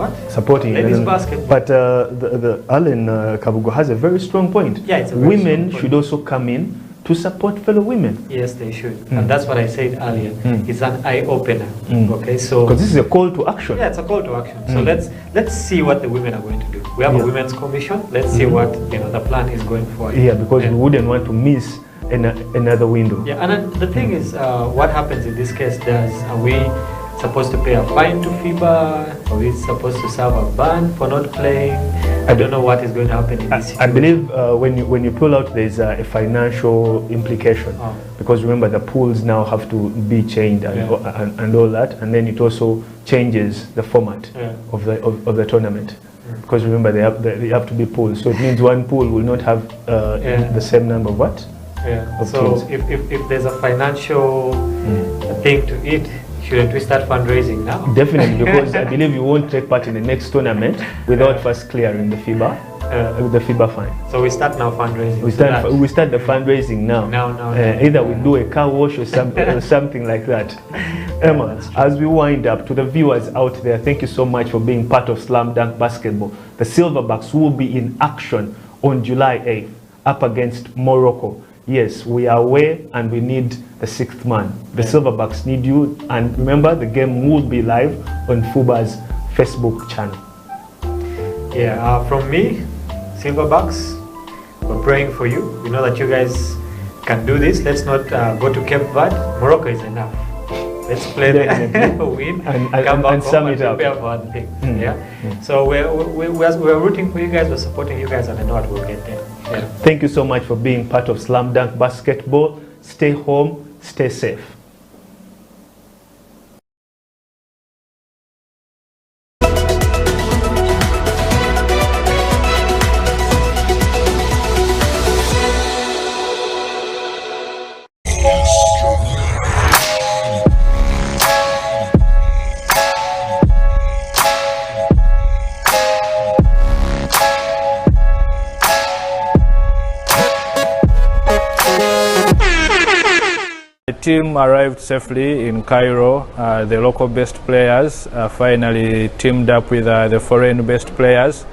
ladies basketball.
But the Allen Kabugo has a very strong point.
Yeah, it's a very
women
strong point.
should also come in to support fellow women.
Yes, they should. And that's what I said earlier. It's an eye-opener. Okay, so
because this is a call to action.
Yeah, it's a call to action. So let's see what the women are going to do. We have a women's commission. Let's see what the plan is going forward.
Yeah, because we wouldn't want to miss another window.
Yeah, and the thing is, what happens in this case? Are we supposed to pay a fine to FIBA? Are we supposed to serve a ban for not playing? I don't know what is going to happen in this situation.
I believe when you pull out, there's a financial implication, because remember the pools now have to be changed and all that, and then it also changes the format of the tournament. Because remember they have to be pools, so it means one pool will not have the same number of what?
So if there's a financial thing to it, shouldn't we start fundraising now?
Definitely, because I believe you won't take part in the next tournament without first clearing the FIBA fine.
So we start now fundraising.
We start the fundraising now. Either we do a car wash or something like that. Emma, as we wind up, to the viewers out there, thank you so much for being part of Slam Dunk Basketball. The Silverbacks will be in action on July 8th up against Morocco. Yes, we are away and we need the 6th man. The Silverbacks need you, and remember the game will be live on FUBA's Facebook channel.
From me, Silverbacks, we're praying for you. We know that you guys can do this. Let's not go to Cape Verde. Morocco is enough. Let's play the win and come back
and sum it up.
Prepare for other things. So we're rooting for you guys. We're supporting you guys, and I know what we'll get there.
Thank you so much for being part of Slam Dunk Basketball. Stay home, stay safe.
The team arrived safely in Cairo. The local best players finally teamed up with the foreign best players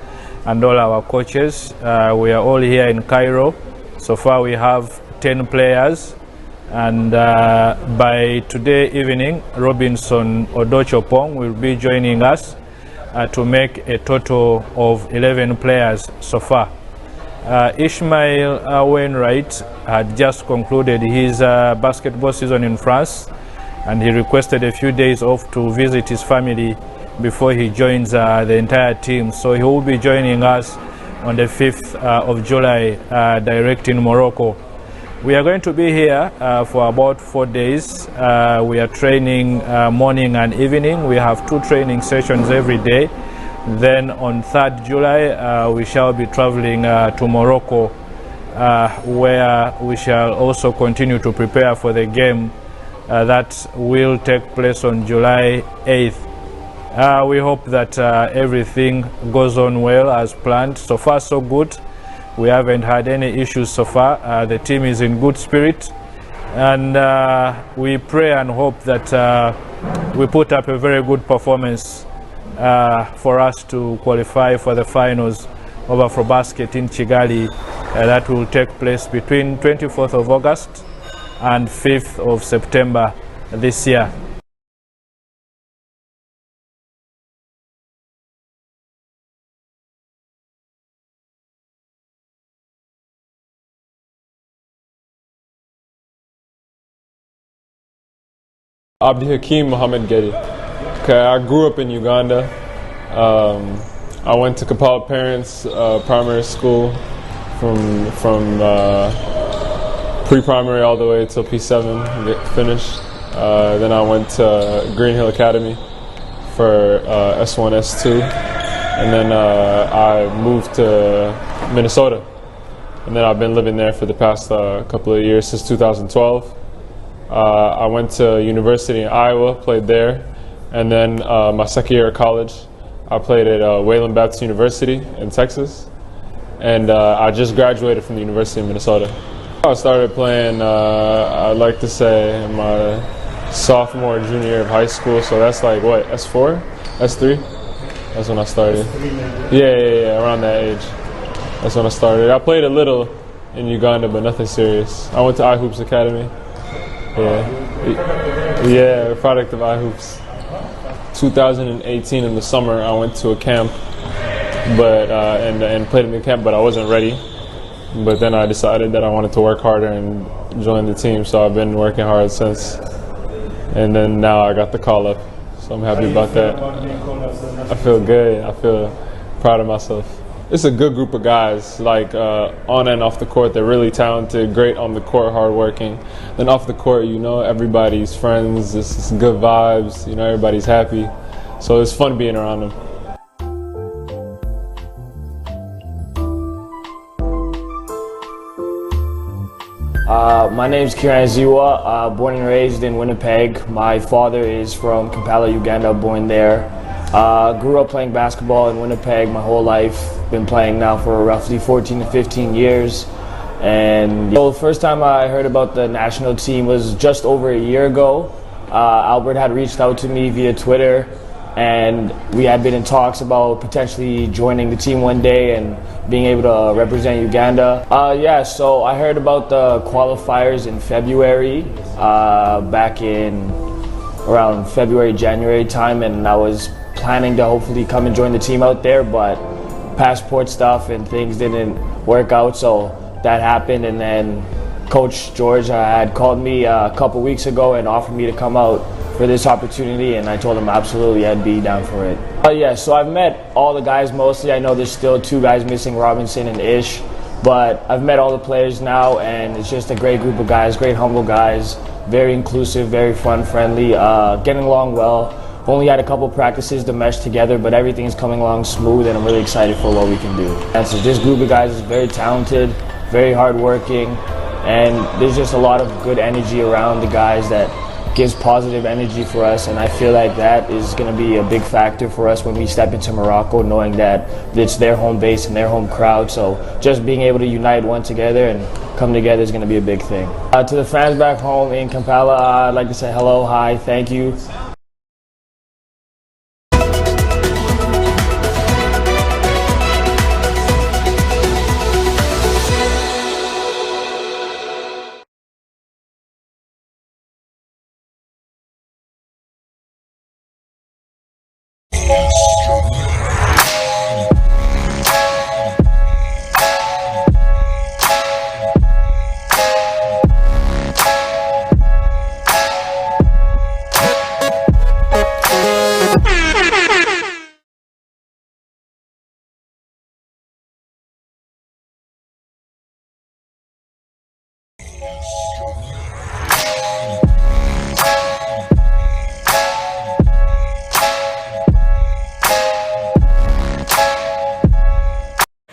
and all our coaches. We are all here in Cairo. So far we have 10 players, and by today evening Robinson Odochopong will be joining us to make a total of 11 players so far. Ishmael Wainwright had just concluded his basketball season in France, and he requested a few days off to visit his family before he joins the entire team. So he will be joining us on the 5th of July direct in Morocco. We are going to be here for about 4 days. We are training morning and evening. We have 2 training sessions every day. Then on 3rd July we shall be traveling to Morocco, where we shall also continue to prepare for the game that will take place on July 8th. We hope that everything goes on well as planned. So far so good. We haven't had any issues so far. The team is in good spirit, and we pray and hope that we put up a very good performance for us to qualify for the finals of Afrobasket in Kigali. That will take place between 24th of August and 5th of September this year.
Abdi Hakim Mohammed Gedi. Okay, I grew up in Uganda. I went to Kampala Parents Primary School from pre-primary all the way till P7 finished. Then I went to Green Hill Academy for S1, S2, and then I moved to Minnesota, and then I've been living there for the past couple of years, since 2012. I went to university in Iowa, played there, and then my second year at college, I played at Wayland Baptist University in Texas, and I just graduated from the University of Minnesota. I started playing, I'd like to say, in my sophomore, junior year of high school, so that's like, what, S4? S3? That's when I started. Yeah, around that age. That's when I started. I played a little in Uganda, but nothing serious. I went to iHoops Academy. Yeah, product of iHoops. 2018 in the summer, I went to a camp, but and played in the camp, but I wasn't ready. But then I decided that I wanted to work harder and join the team, so I've been working hard since. And then now I got the call up, so I'm happy about that. I feel good. I feel proud of myself. It's a good group of guys, like on and off the court. They're really talented, great on the court, hardworking. Then off the court, you know, everybody's friends. It's good vibes. You know, everybody's happy. So it's fun being around them.
My name's Kieran Ziwa, born and raised in Winnipeg. My father is from Kampala, Uganda, born there. Grew up playing basketball in Winnipeg my whole life. Been playing now for roughly 14 to 15 years. And so the first time I heard about the national team was just over a year ago. Albert had reached out to me via Twitter, and we had been in talks about potentially joining the team one day and being able to represent Uganda. Yeah, so I heard about the qualifiers in February, back in around February, January time, and I was planning to hopefully come and join the team out there, but passport stuff and things didn't work out, so that happened. And then Coach George had called me a couple weeks ago and offered me to come out for this opportunity, and I told him absolutely I'd be down for it. Yeah, so I've met all the guys mostly. I know there's still 2 guys missing, Robinson and Ish, but I've met all the players now, and it's just a great group of guys, great humble guys, very inclusive, very fun, friendly, getting along well. Only had a couple practices to mesh together, but everything is coming along smooth, and I'm really excited for what we can do. And so this group of guys is very talented, very hardworking, and there's just a lot of good energy around the guys that gives positive energy for us, and I feel like that is going to be a big factor for us when we step into Morocco, knowing that it's their home base and their home crowd. So just being able to unite one together and come together is going to be a big thing. To the fans back home in Kampala, I'd like to say hello, hi, thank you.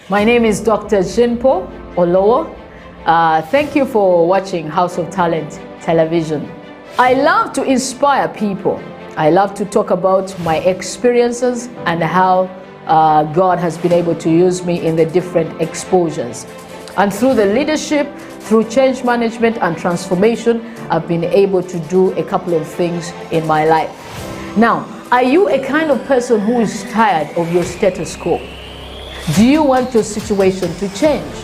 My name is Dr. Jinpo Olowo. Thank you for watching House of Talent Television. I love to inspire people. I love to talk about my experiences and how God has been able to use me in the different exposures. And through the leadership, through change management and transformation, I've been able to do a couple of things in my life. Now, are you a kind of person who is tired of your status quo? Do you want your situation to change?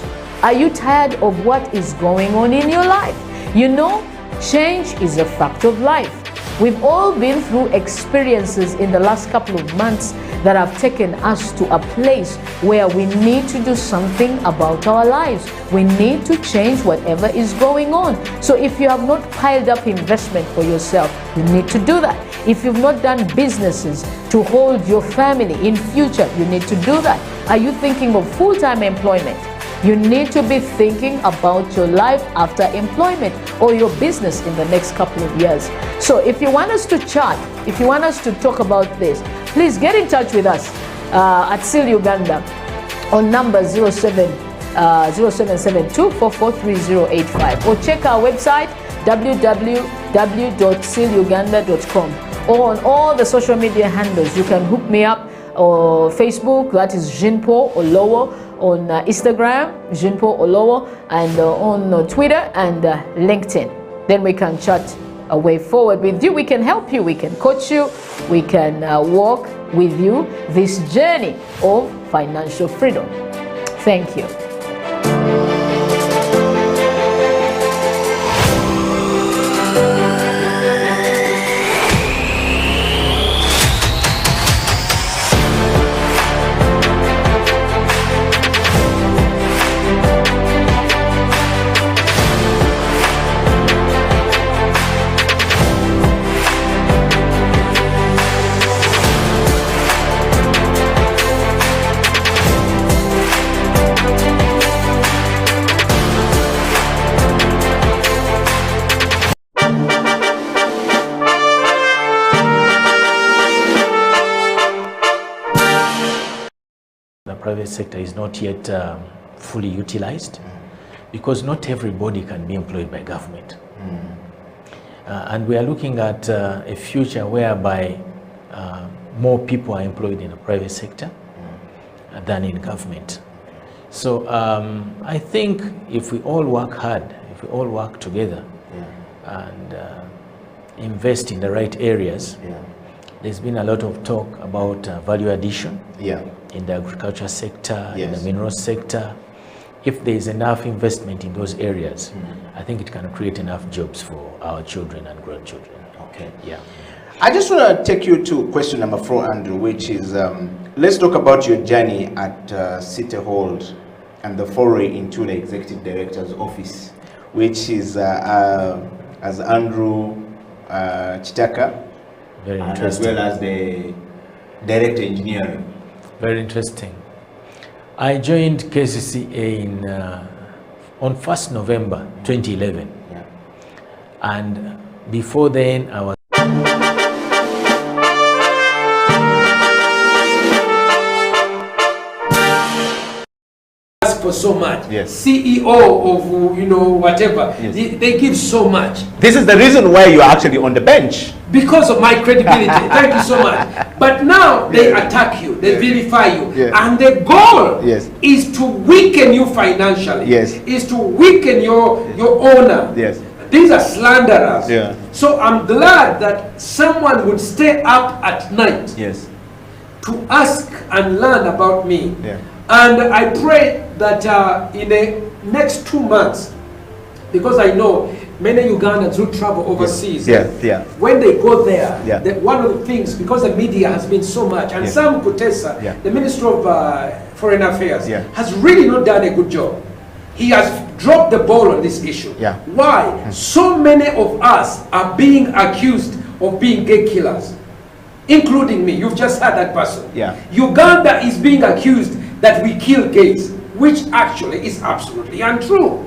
Are you tired of what is going on in your life? You know, change is a fact of life. We've all been through experiences in the last couple of months that have taken us to a place where we need to do something about our lives. We need to change whatever is going on. So if you have not piled up investment for yourself, you need to do that. If you've not done businesses to hold your family in future, you need to do that. Are you thinking of full-time employment? You need to be thinking about your life after employment or your business in the next couple of years. So if you want us to chat, if you want us to talk about this, please get in touch with us at SEAL Uganda on number 0772443085 or check our website www.sealuganda.com or on all the social media handles. You can hook me up or Facebook, that is Jinpo Olowo, on Instagram, Jinpo Olowo, and on Twitter and LinkedIn. Then we can chat a way forward with you. We can help you, we can coach you, we can walk with you this journey of financial freedom. Thank you.
Private sector is not yet fully utilized because not everybody can be employed by government. And we are looking at a future whereby more people are employed in the private sector than in government. So I think if we all work hard, if we all work together and invest in the right areas, there's been a lot of talk about value addition in the agriculture sector, in the mineral sector. If there is enough investment in those areas, I think it can create enough jobs for our children and grandchildren.
Okay. Yeah. I just want to take you to question number 4, Andrew, which is, let's talk about your journey at City Hall and the foray into the Executive Director's office, which is as Andrew Chitaka,
Very
and
interesting.
as well as the Director Engineering.
Very interesting. I joined KCCA on 1st November 2011. And before then, I was
for so much. CEO of whatever. They give so much.
This is the reason why you're actually on the bench.
Because of my credibility. Thank you so much. But now they attack you, they vilify you. And the goal is to weaken you financially. Is to weaken your honor. These are slanderers. So I'm glad that someone would stay up at night to ask and learn about me. And I pray that in the next 2 months, because I know many Ugandans who travel overseas, when they go there, one of the things, because the media has been so much, and Sam Kutesa, the Minister of Foreign Affairs, has really not done a good job. He has dropped the ball on this issue. Why? So many of us are being accused of being gay killers, including me. You've just heard that person. Uganda is being accused that we kill gays, which actually is absolutely untrue.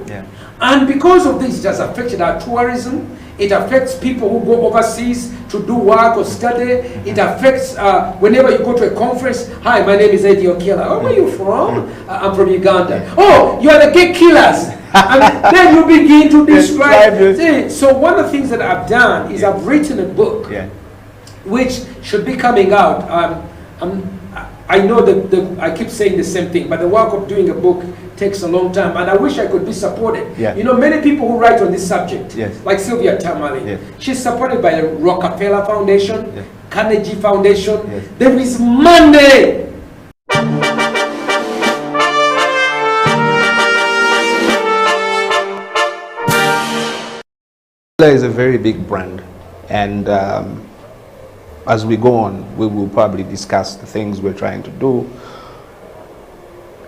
And because of this, it has affected our tourism. It affects people who go overseas to to do work or study. It affects whenever you go to a conference. Hi, my name is Eddie Okela. Oh, where are you from? I'm from Uganda. Oh, you are the gay killers. And then you begin to describe. So one of the things that I've done is I've written a book, which should be coming out. I know that I keep saying the same thing, but the work of doing a book takes a long time, and I wish I could be supported. You know, many people who write on this subject, like Sylvia Tamale, she's supported by the Rockefeller Foundation, Carnegie Foundation. There is money.
Is a very big brand, and as we go on, we will probably discuss the things we're trying to do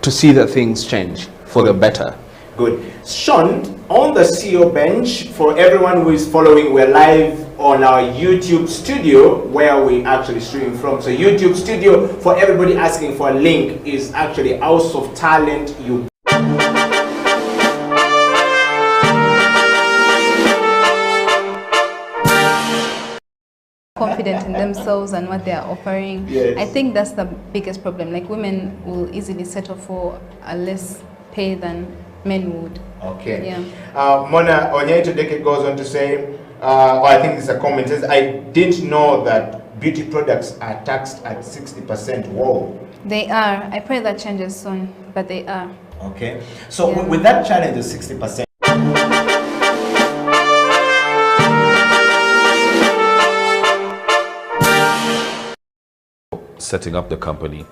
to see that things change for the better. Good. Sean, on the CEO bench, for everyone who is following, we're live on our YouTube studio where we actually stream from. So YouTube studio, for everybody asking for a link, is actually House of Talent Uganda.
Confident in themselves and what they are offering. I think that's the biggest problem. Like, women will easily settle for a less pay than men would. Mona Onyeto Deke goes on to say, I think this is a comment, says, I didn't know that beauty products are taxed at 60%. Whoa. They are. I pray that changes soon, but they are. So with that challenge of 60%,
setting up the company,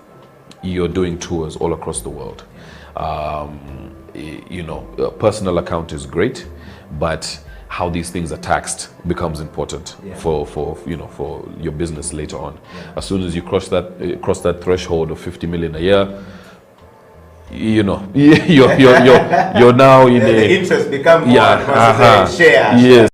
you're doing tours all across the world. You know, a personal account is great, but how these things are taxed becomes important for you know, for your business later on. As soon as you cross that threshold of 50 million a year, you know, you're now in
the interest become more share.
Yes.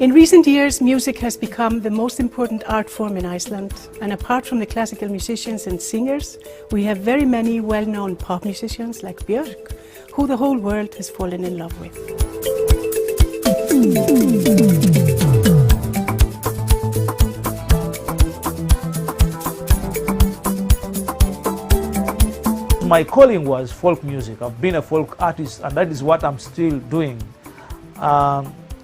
In recent years, music has become the most important art form in Iceland, and apart from the classical musicians and singers, we have very many well-known pop musicians like Björk, who the whole world has fallen in love with.
My calling was folk music. I've been a folk artist, and that is what I'm still doing.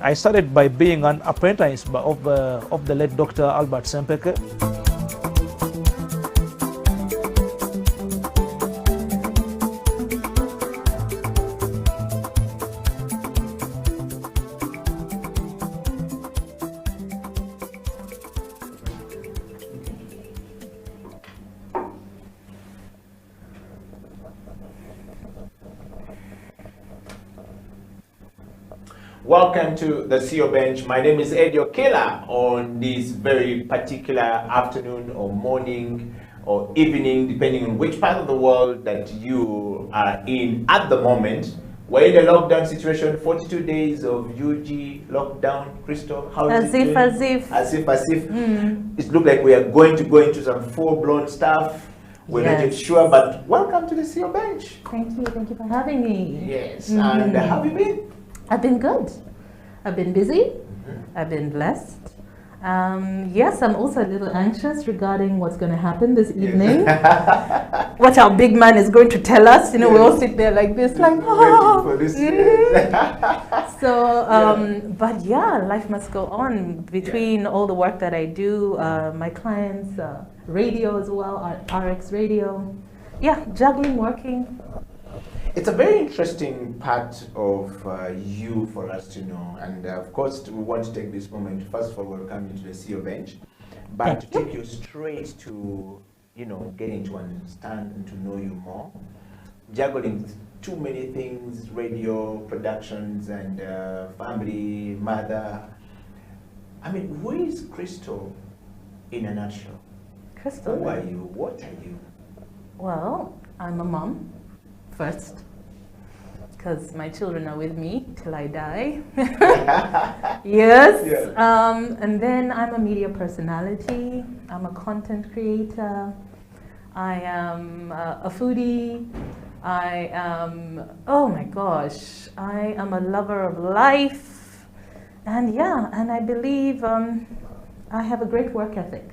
I started by being an apprentice of the late Dr. Albert Sempeke.
Welcome to the CEO Bench. My name is Eddie Okela. On this very particular afternoon or morning or evening, depending on which part of the world that you are in at the moment, we're in a lockdown situation, 42 days of UG lockdown. Crystal, how is it?
As if.
It looks like we are going to go into some full-blown stuff. We're not yet sure, but welcome to the CEO Bench.
Thank you for having me.
Yes, and how have you been?
I've been good. I've been busy. I've been blessed. Yes, I'm also a little anxious regarding what's going to happen this evening. What our big man is going to tell us. You know, we all sit there like this, like, oh.
For this.
So, but yeah, life must go on between all the work that I do, my clients, radio as well, RX Radio. Yeah, juggling, working.
It's a very interesting part of you for us to know, and of course we want to take this moment, first of all, welcome you to the CEO bench, but to take you straight to, you know, getting to understand and to know you more, juggling too many things, radio, productions, and family, mother. I mean, who is Crystal in a nutshell?
Crystal.
Who are you? What are you?
Well, I'm a mom first, because my children are with me till I die. Yes. Yeah. And then I'm a media personality. I'm a content creator. I am a foodie. I am, oh my gosh, I am a lover of life. And yeah, and I believe I have a great work ethic.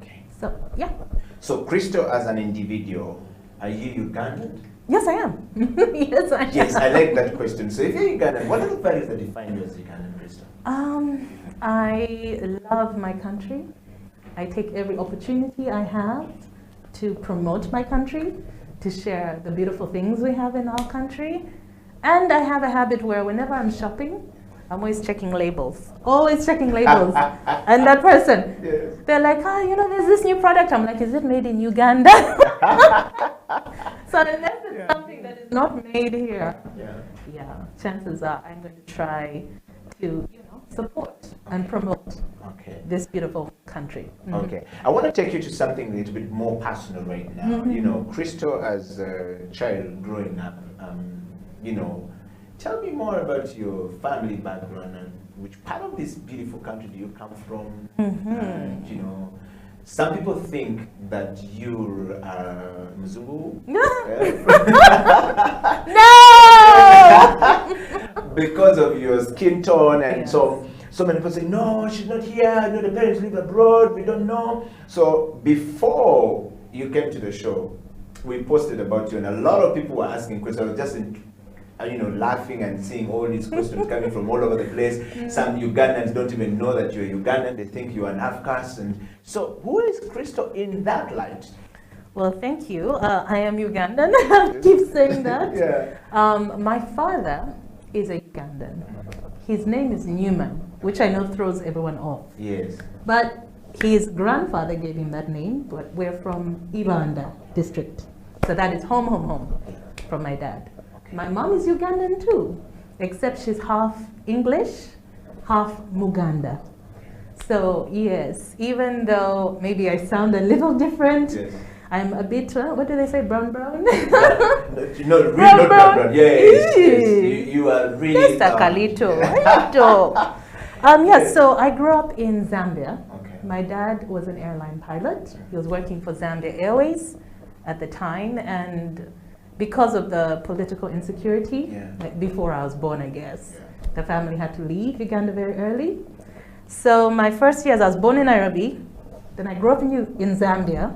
Okay. So, yeah.
So, Crystal as an individual, are you Ugandan?
Yes, I am. Yes, I am.
Yes, I like that question. So, if you're Ugandan, what are the values that define you as Ugandan, Crystal?
I love my country. I take every opportunity I have to promote my country, to share the beautiful things we have in our country. And I have a habit where whenever I'm shopping, I'm always checking labels. Always checking labels. And that person, yes, they're like, oh, you know, there's this new product. I'm like, is it made in Uganda? So unless it's something that is not made here, chances are I'm going to try to, you know, support and promote this beautiful country.
Okay. I want to take you to something a little bit more personal right now. You know, Crystal as a child growing up, you know, tell me more about your family background and which part of this beautiful country do you come from? And, you know, some people think that you are Mzungu.
No!
Because of your skin tone, and so many people say, no, she's not here, no, the parents live abroad, we don't know. So before you came to the show, we posted about you, and a lot of people were asking questions, just you know, laughing and seeing all these questions coming from all over the place. Some Ugandans don't even know that you're Ugandan, they think you're an Afghans. And so who is Crystal in that light?
Well, thank you. I am Ugandan. I keep saying that. My father is a Ugandan. His name is Newman, which I know throws everyone off.
Yes.
But his grandfather gave him that name, but we're from Ibanda district. So that is home from my dad. My mom is Ugandan too, except she's half English, half Muganda. So yes, even though maybe I sound a little different, I'm a bit, what do they say, brown?
No, really not brown. Yes. You are really...
So I grew up in Zambia. My dad was an airline pilot. He was working for Zambia Airways at the time, and because of the political insecurity, like before I was born, I guess, the family had to leave Uganda very early. So my first years, I was born in Nairobi, then I grew up in Zambia.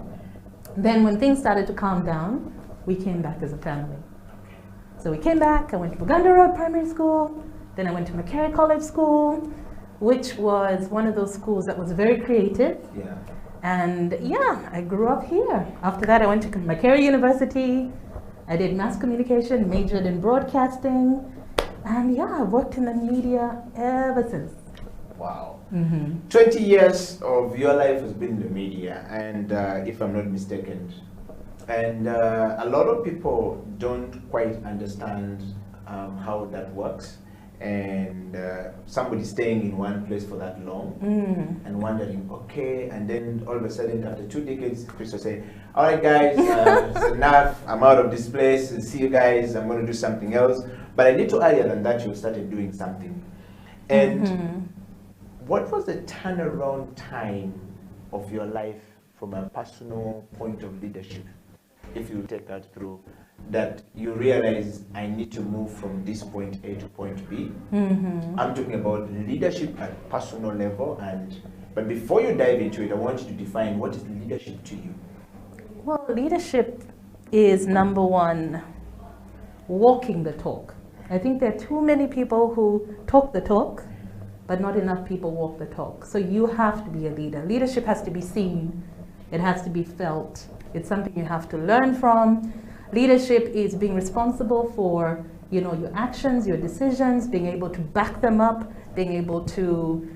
Then when things started to calm down, we came back as a family. So we came back, I went to Buganda Road Primary School, then I went to Makerere College School, which was one of those schools that was very creative. And I grew up here. After that, I went to Makerere University. I did mass communication, majored in broadcasting, and I've worked in the media ever since.
Wow. 20 years of your life has been in the media, and if I'm not mistaken, and a lot of people don't quite understand how that works, and somebody staying in one place for that long and wondering, okay, and then all of a sudden after 2 decades, Crystal say, all right guys, it's enough, I'm out of this place, see you guys, I'm going to do something else. But a little earlier than that, you started doing something. And what was the turnaround time of your life from a personal point of leadership, if you take that through, that you realize I need to move from this point A to point B? I'm talking about leadership at personal level, but before you dive into it, I want you to define what is leadership to you.
Well, leadership is, number one, walking the talk. I think there are too many people who talk the talk, but not enough people walk the talk. So you have to be a leader. Leadership has to be seen. It has to be felt. It's something you have to learn from. Leadership is being responsible for, you know, your actions, your decisions, being able to back them up, being able to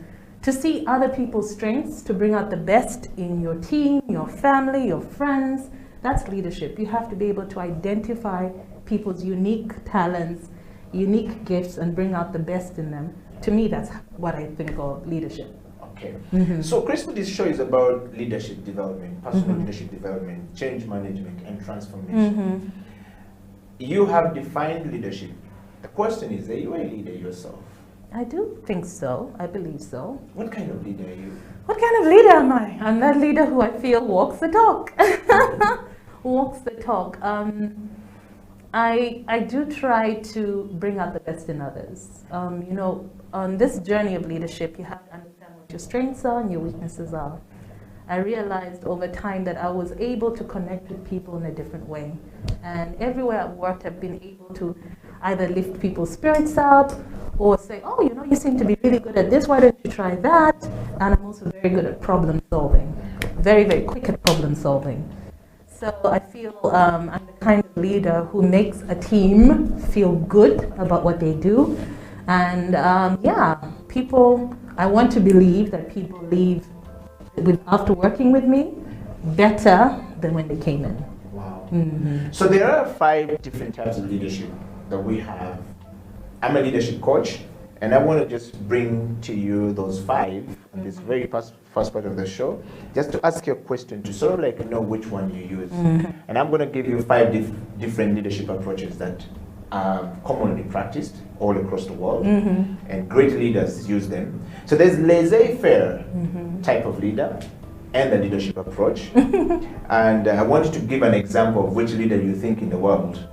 see other people's strengths, to bring out the best in your team, your family, your friends. That's leadership. You have to be able to identify people's unique talents, unique gifts, and bring out the best in them. To me, that's what I think of leadership.
Okay. So, Crystal, this show is about leadership development, personal leadership development, change management, and transformation. You have defined leadership. The question is, are you a leader yourself?
I do think so. I believe so.
What kind of leader are you?
What kind of leader am I? I'm that leader who I feel walks the talk. Walks the talk. I do try to bring out the best in others. You know, on this journey of leadership, you have to understand what your strengths are and your weaknesses are. I realized over time that I was able to connect with people in a different way. And everywhere I've worked, I've been able to either lift people's spirits up or say, oh, you know, you seem to be really good at this, why don't you try that? And I'm also very good at problem solving, very, very quick at problem solving. So I feel I'm the kind of leader who makes a team feel good about what they do. And yeah, people, I want to believe that people leave after working with me better than when they came in.
Wow. So there are 5 different types of leadership that we have. I'm a leadership coach, and I want to just bring to you those 5 in this very first part of the show, just to ask you a question to sort of like know which one you use. And I'm going to give you 5 different leadership approaches that are commonly practiced all across the world, and great leaders use them. So there's laissez-faire type of leader and the leadership approach. And I want you to give an example of which leader you think in the world.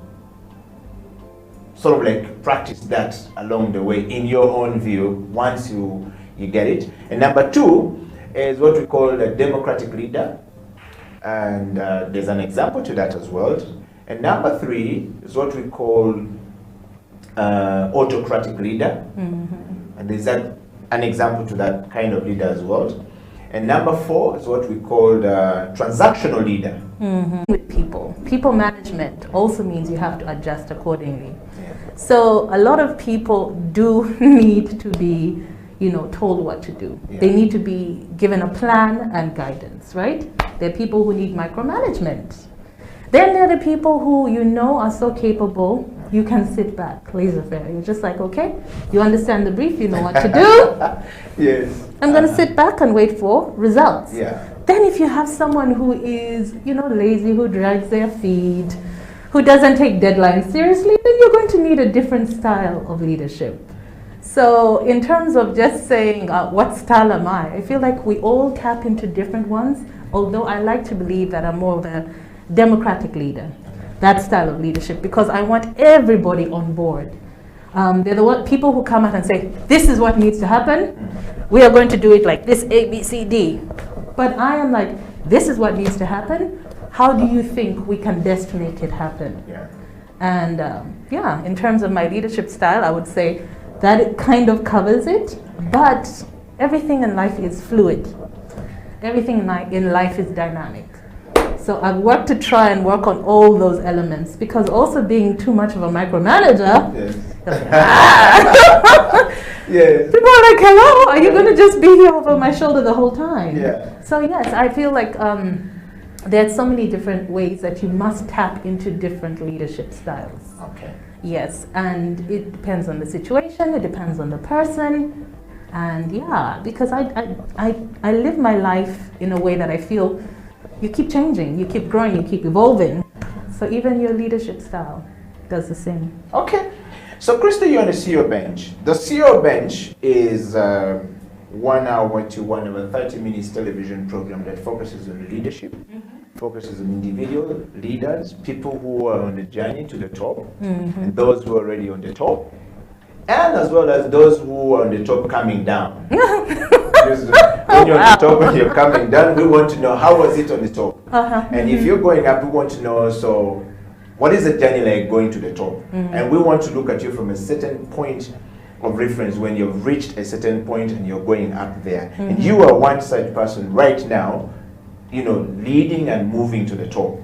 Sort of like practice that along the way in your own view once you get it. And number 2 is what we call a democratic leader. And there's an example to that as well. And number 3 is what we call autocratic leader. And there's an example to that kind of leader as well. And number 4 is what we call transactional leader.
With people management also means you have to adjust accordingly. So a lot of people do need to be, you know, told what to do. They need to be given a plan and guidance, right? There are people who need micromanagement. Then there are the people who you know are so capable, you can sit back, laissez-faire. You're just like, okay, you understand the brief, you know what to do.
Yes.
I'm going to sit back and wait for results.
Yeah.
Then if you have someone who is, you know, lazy, who drags their feet, who doesn't take deadlines seriously, then you're going to need a different style of leadership. So in terms of just saying, what style am I feel like we all tap into different ones, although I like to believe that I'm more of a democratic leader, that style of leadership, because I want everybody on board. They're the people who come out and say, this is what needs to happen. We are going to do it like this, A, B, C, D. But I am like, this is what needs to happen. How do you think we can best make it happen? And yeah, in terms of my leadership style, I would say that it kind of covers it, but everything in life is fluid. Everything in life is dynamic. So I've worked to try and work on all those elements, because also being too much of a micromanager, people are like, hello, are you going to just be here over my shoulder the whole time? So yes, I feel like there's so many different ways that you must tap into different leadership styles. Yes, and it depends on the situation, it depends on the person, and yeah, because I live my life in a way that I feel you keep changing, you keep growing, you keep evolving. So even your leadership style does the same.
Okay. So Crystal, you're on the CEO bench. The CEO bench is 1 hour to 1 hour, 30 minutes television program that focuses on leadership, focuses on individual leaders, people who are on the journey to the top, and those who are already on the top, and as well as those who are on the top coming down. When you're on the top and you're coming down, we want to know, how was it on the top? And if you're going up, we want to know, so what is the journey like going to the top? And we want to look at you from a certain point of reference when you've reached a certain point and you're going up there. And you are one such person right now you know, leading and moving to the top.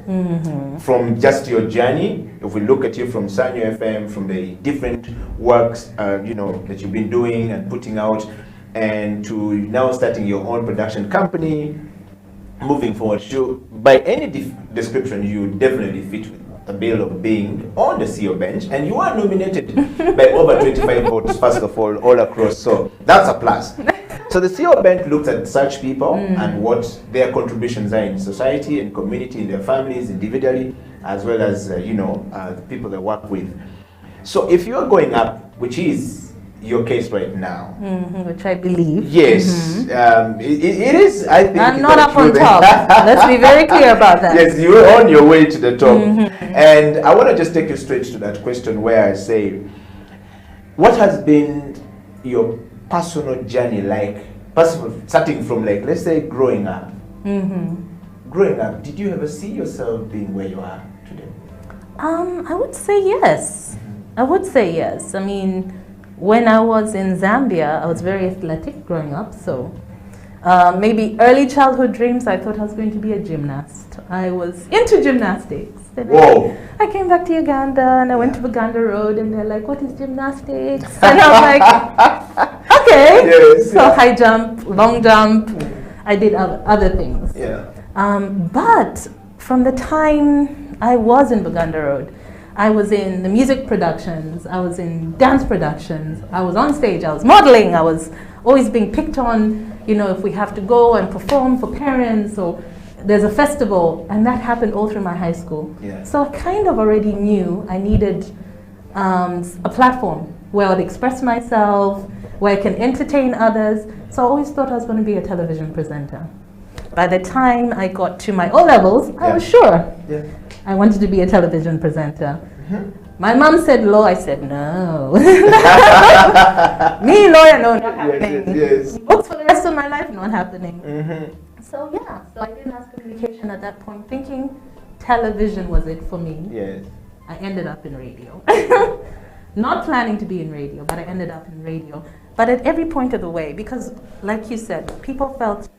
From just your journey, if we look at you from Sanyo FM, from the different works, you know, that you've been doing and putting out, and to now starting your own production company, moving forward, by any description, you definitely fit the bill of being on the CEO bench, and you are nominated by over 25 votes, first of all across, so that's a plus. So the CEO bench looks at such people and what their contributions are in society and community, in their families, individually, as well as, you know, the people they work with. So if you're going up, which is your case right now,
which I believe.
Yes, it is, I think.
I'm not up on top. Let's be very clear about that.
Yes, you're on your way to the top. And I want to just take you straight to that question where I say, what has been your personal journey like, starting from, like, let's say growing up? Growing up, did you ever see yourself being where you are today?
I would say yes. I would say yes. I mean, when I was in Zambia, I was very athletic growing up, so maybe early childhood dreams, I thought I was going to be a gymnast. I was into gymnastics. Then I came back to Uganda and I went to Buganda Road and they're like, what is gymnastics? And I was like, okay.
Yes,
so high jump, long jump, I did other things. But from the time I was in Buganda Road, I was in the music productions, I was in dance productions, I was on stage, I was modeling, I was always being picked on, you know, if we have to go and perform for parents or there's a festival, and that happened all through my high school. So I kind of already knew I needed a platform where I'd express myself, where I can entertain others, so I always thought I was going to be a television presenter. By the time I got to my O-levels, I was sure I wanted to be a television presenter. My mom said law, I said no. Me, lawyer, no, not happening. Books for the rest of my life, not happening. So yeah, so I did mass communication at that point, thinking television was it for me. I ended up in radio. Not planning to be in radio, but I ended up in radio. But at every point of the way, because like you said, people felt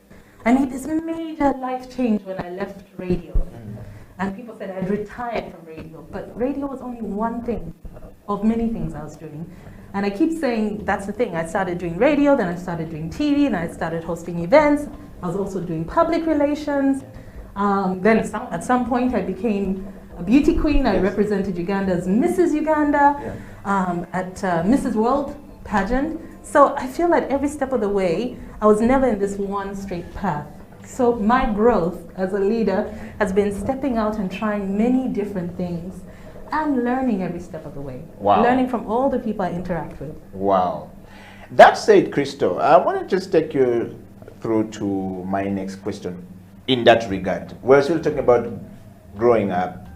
I made this major life change when I left radio. And people said I'd retired from radio, but radio was only one thing of many things I was doing. And I keep saying that's the thing. I started doing radio, then I started doing TV, and I started hosting events. I was also doing public relations. Then at some point I became a beauty queen. I represented Uganda as Mrs. Uganda at Mrs. World pageant. So I feel like every step of the way, I was never in this one straight path. So my growth as a leader has been stepping out and trying many different things and learning every step of the way. Learning from all the people I interact with.
That said, Crystal, I want to just take you through to my next question in that regard. We're still talking about growing up.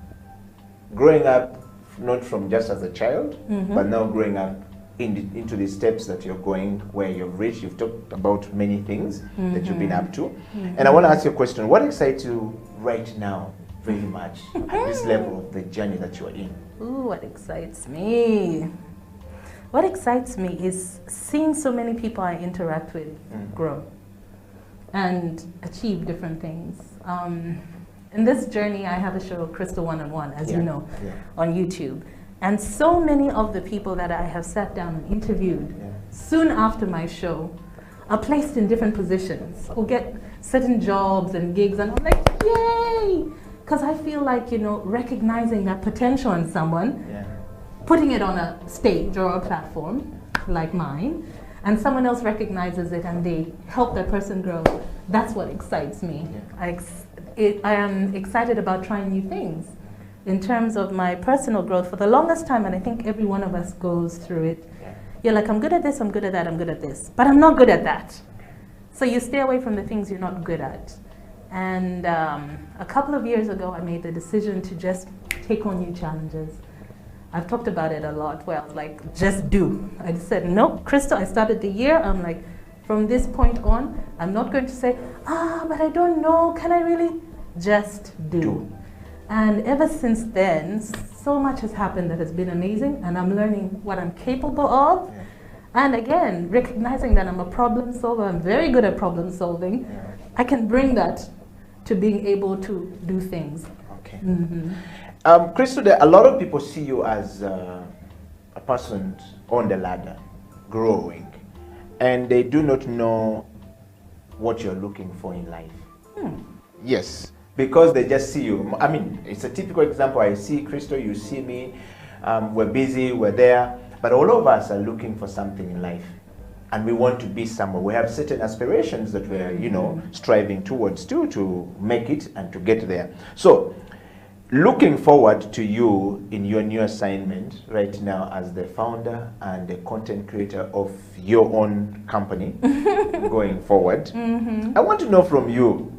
Growing up not from just as a child, but now growing up into the steps that you're going, where you've reached. You've talked about many things that you've been up to. And I want to ask you a question. What excites you right now very much at this level of the journey that you're in?
Ooh, what excites me? What excites me is seeing so many people I interact with grow and achieve different things. In this journey, I have a show, Crystal One-on-One, as you know, on YouTube. And so many of the people that I have sat down and interviewed soon after my show are placed in different positions or get certain jobs and gigs, and I'm like, yay! Because I feel like, you know, recognizing that potential in someone, putting it on a stage or a platform like mine, and someone else recognizes it and they help that person grow, that's what excites me. I am excited about trying new things. In terms of my personal growth, for the longest time, and I think every one of us goes through it, you're like, I'm good at this, I'm good at that, I'm good at this, but I'm not good at that. So you stay away from the things you're not good at. And a couple of years ago, I made the decision to just take on new challenges. I've talked about it a lot, where I was like, just do. I just said, no, Crystal, I started the year, I'm like, from this point on, I'm not going to say, but I don't know, can I really? Just do. And ever since then, so much has happened that has been amazing, and I'm learning what I'm capable of. And again, recognizing that I'm a problem solver, I'm very good at problem solving. I can bring that to being able to do things.
Okay.
Mm-hmm.
Crystal, a lot of people see you as a person on the ladder, growing, and they do not know what you're looking for in life. Yes, because they just see you. I mean, it's a typical example. I see Crystal, you see me, we're busy, we're there, but all of us are looking for something in life. And we want to be somewhere. We have certain aspirations that we're, you know, striving towards to make it and to get there. So, looking forward to you in your new assignment right now as the founder and the content creator of your own company going forward. I want to know from you,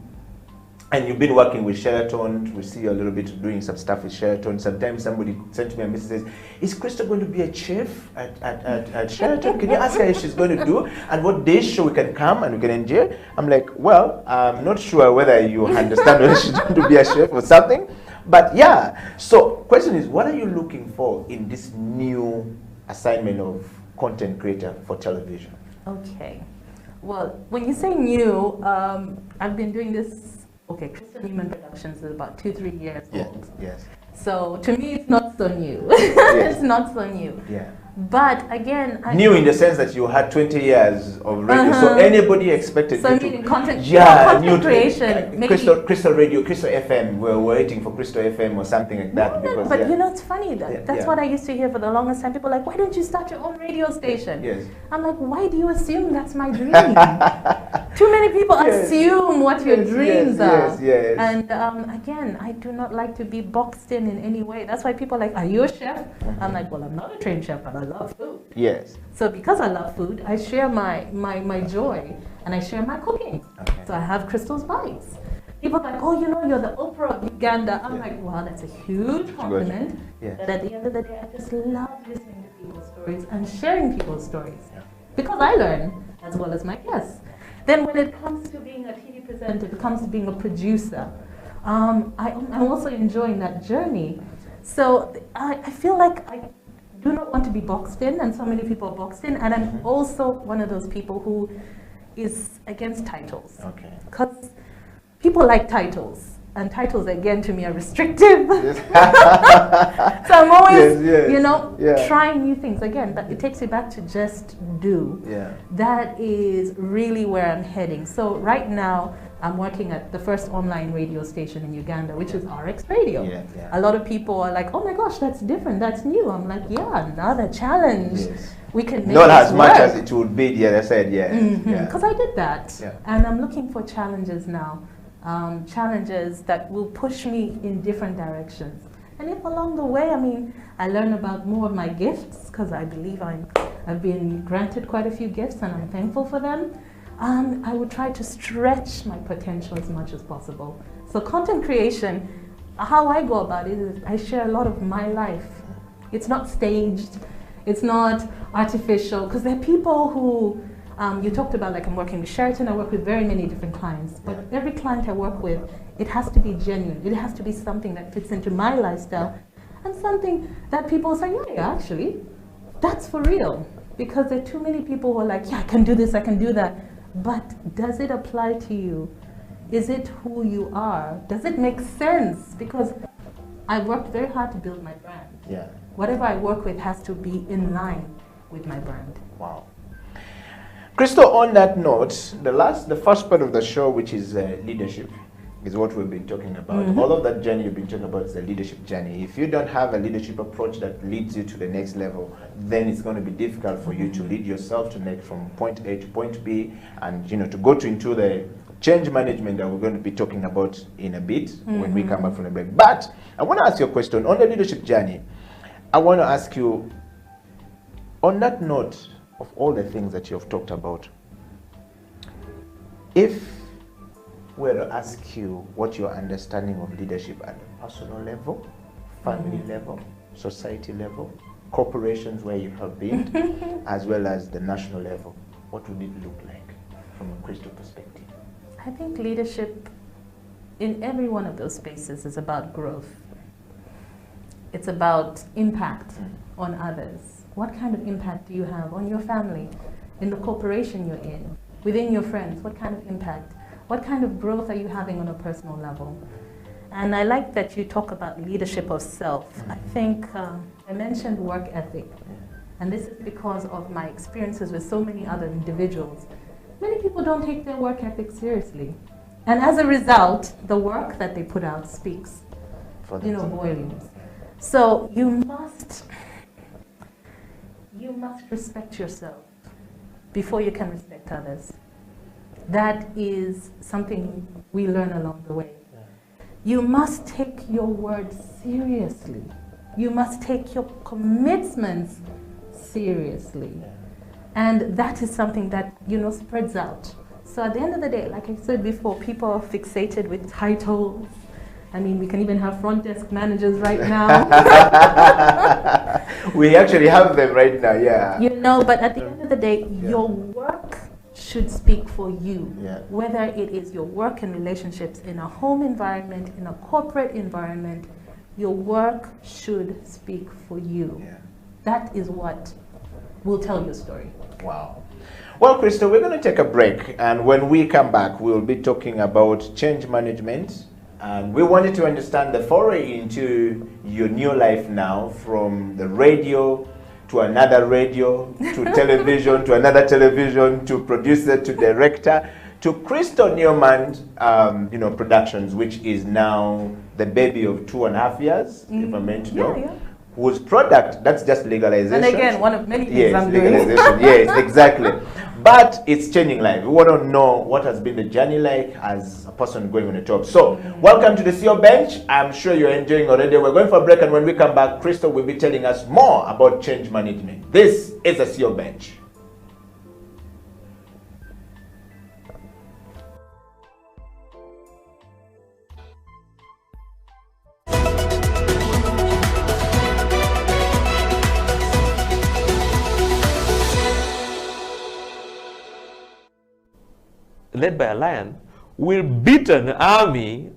and you've been working with Sheraton, we see you a little bit doing some stuff with Sheraton. Sometimes somebody sent me a message says, is Crystal going to be a chef at Sheraton? Can you ask her if she's going to do? And what dish so we can come and we can enjoy? I'm like, well, I'm not sure whether you understand whether she's going to be a chef or something. But yeah, so question is, what are you looking for in this new assignment of content creator for television?
Okay. Well, when you say new, I've been doing this. Okay, Crystal Newman Productions is about 2-3 years old.
Yes.
So to me, it's not so new. It's not so new.
Yeah.
But again,
new in the sense that you had 20 years of radio, so anybody expected you to
content,
content creation, Crystal Radio, Crystal FM. We're waiting for Crystal FM or something like that.
No, but you know, it's funny that's what I used to hear for the longest time. People are like, why don't you start your own radio station?
Yes.
I'm like, why do you assume that's my dream? Too many people assume what your dreams are.
Yes.
And again, I do not like to be boxed in any way. That's why people are like, are you a chef? I'm like, well, I'm not a trained chef, but I love food.
Yes.
So because I love food, I share my joy and I share my cooking.
Okay.
So I have Crystal's Bites. People are like, oh, you know, you're the Oprah of Uganda. I'm like, wow, that's a huge compliment.
Yes.
But at the end of the day, I just love listening to people's stories and sharing people's stories. Because I learn as well as my guests. Then when it comes to being a TV presenter, it comes to being a producer, I'm also enjoying that journey. So I feel like I do not want to be boxed in, and so many people are boxed in, and I'm also one of those people who is against titles.
Okay.
Because people like titles, and titles again to me are restrictive. So I'm always, you know, trying new things again, but it takes me back to just do.
Yeah.
That is really where I'm heading. So right now, I'm working at the first online radio station in Uganda, which is RX Radio. A lot of people are like, oh my gosh, that's different, that's new. I'm like, yeah, another challenge.
Yes.
We can make
not as much
work.
as it would be, I said,
Because I did that. And I'm looking for challenges now. Challenges that will push me in different directions. And if along the way, I mean, I learn about more of my gifts, because I believe I've been granted quite a few gifts and I'm thankful for them. I would try to stretch my potential as much as possible. So content creation, how I go about it is I share a lot of my life. It's not staged, it's not artificial, because there are people who, you talked about, like I'm working with Sheraton, I work with very many different clients, but every client I work with, it has to be genuine. It has to be something that fits into my lifestyle and something that people say, yeah, actually, that's for real. Because there are too many people who are like, yeah, I can do this, I can do that. But does it apply to you? Is it who you are? Does it make sense? Because I worked very hard to build my brand.
Yeah.
Whatever I work with has to be in line with my brand.
Wow. Crystal, on that note, the first part of the show, which is leadership, is what we've been talking about. All of that journey you've been talking about is the leadership journey. If you don't have a leadership approach that leads you to the next level, then it's going to be difficult for you to lead yourself to make from point A to point B, and to go into the change management that we're going to be talking about in a bit when we come back from the break. But I want to ask you a question on the leadership journey. I want to ask you, on that note of all the things that you have talked about, if we're to ask you what your understanding of leadership at the personal level, family level, society level, corporations where you have been, as well as the national level, what would it look like from a Crystal perspective?
I think leadership in every one of those spaces is about growth. It's about impact on others. What kind of impact do you have on your family, in the corporation you're in, within your friends? What kind of impact? What kind of growth are you having on a personal level? And I like that you talk about leadership of self. I think I mentioned work ethic. And this is because of my experiences with so many other individuals. Many people don't take their work ethic seriously. And as a result, the work that they put out speaks, volumes. So you must respect yourself before you can respect others. That is something we learn along the way. You must take your word seriously. You must take your commitments seriously. And that is something that, spreads out. So at the end of the day, like I said before, people are fixated with titles. I mean, we can even have front desk managers right now.
We actually have them right now, yeah.
But at the end of the day, your work should speak for you.
Yeah.
Whether it is your work and relationships in a home environment, in a corporate environment, your work should speak for you.
Yeah.
That is what will tell your story.
Wow. Well, Crystal, we're going to take a break, and when we come back, we'll be talking about change management. And we wanted to understand the foray into your new life now, from the radio to another radio, to television, to another television, to producer, to director, to Crystal Newman, Productions, which is now the baby of 2.5 years, if I meant to know. Yeah. Whose product, that's just legalization.
And again, one of many things I'm doing.
Yes, exactly. But it's changing life. We want to know what has been the journey like as a person going on the top. So, welcome to the CEO Bench. I'm sure you're enjoying already. We're going for a break, and when we come back, Crystal will be telling us more about change management. This is the CEO Bench.
Led by a lion, will beat an army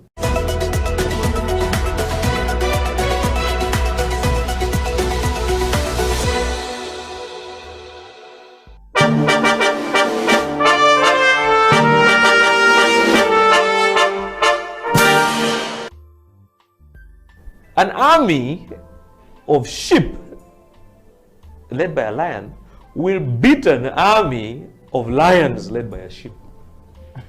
of sheep led by a lion will beat an army of lions led by a sheep.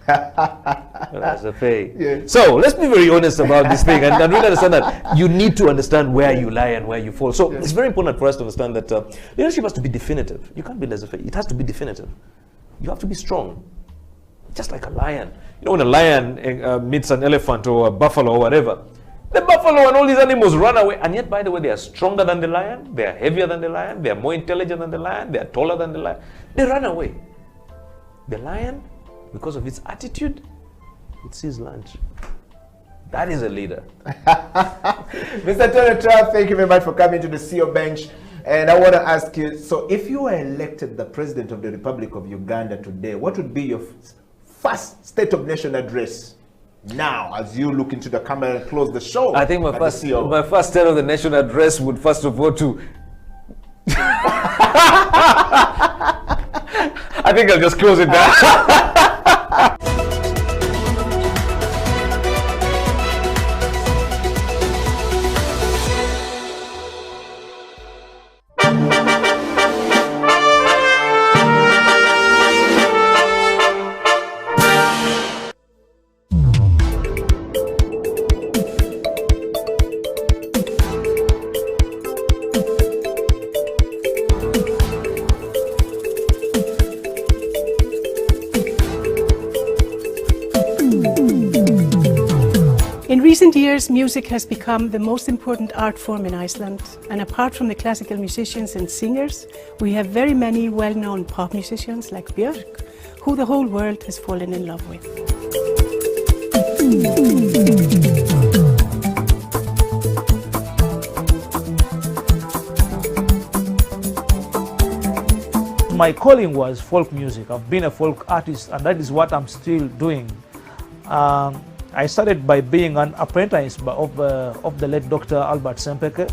That's a fake. Yeah. So let's be very honest about this thing, and really understand that you need to understand where you lie and where you fall. So it's very important for us to understand that leadership has to be definitive. You can't be laissez-faire. It has to be definitive. You have to be strong, just like a lion. When a lion meets an elephant or a buffalo or whatever, the buffalo and all these animals run away. And yet, by the way, they are stronger than the lion. They are heavier than the lion. They are more intelligent than the lion. They are taller than the lion. They run away. The lion, because of its attitude, it sees lunch. That is a leader.
Mr. Tony Trump, thank you very much for coming to the CEO Bench. And I want to ask you, so if you were elected the President of the Republic of Uganda today, what would be your first State of Nation address now, as you look into the camera and close the show?
I think my first State of the Nation address would first of all to... I think I'll just close it down.
In recent years, music has become the most important art form in Iceland, and apart from the classical musicians and singers, we have very many well-known pop musicians like Björk, who the whole world has fallen in love with.
My calling was folk music. I've been a folk artist, and that is what I'm still doing. I started by being an apprentice of the late Dr. Albert Sempeke.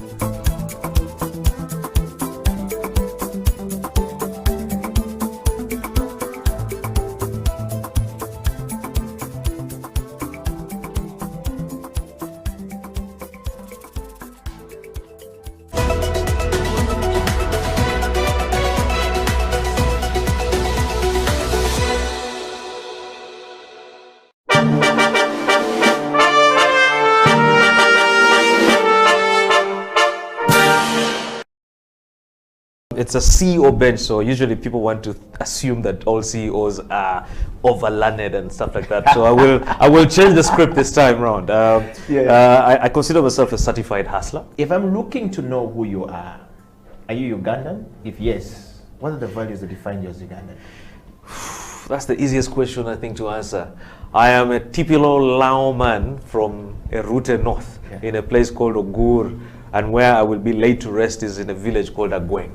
it's a CEO bench, so usually people want to assume that all CEOs are overlearned and stuff like that. So I will change the script this time around. I consider myself a certified hustler.
If I'm looking to know who you are you Ugandan? If yes, what are the values that define you as Ugandan?
That's the easiest question, I think, to answer. I am a typical Lao man from Erute North, in a place called Ogur, and where I will be laid to rest is in a village called Agweng.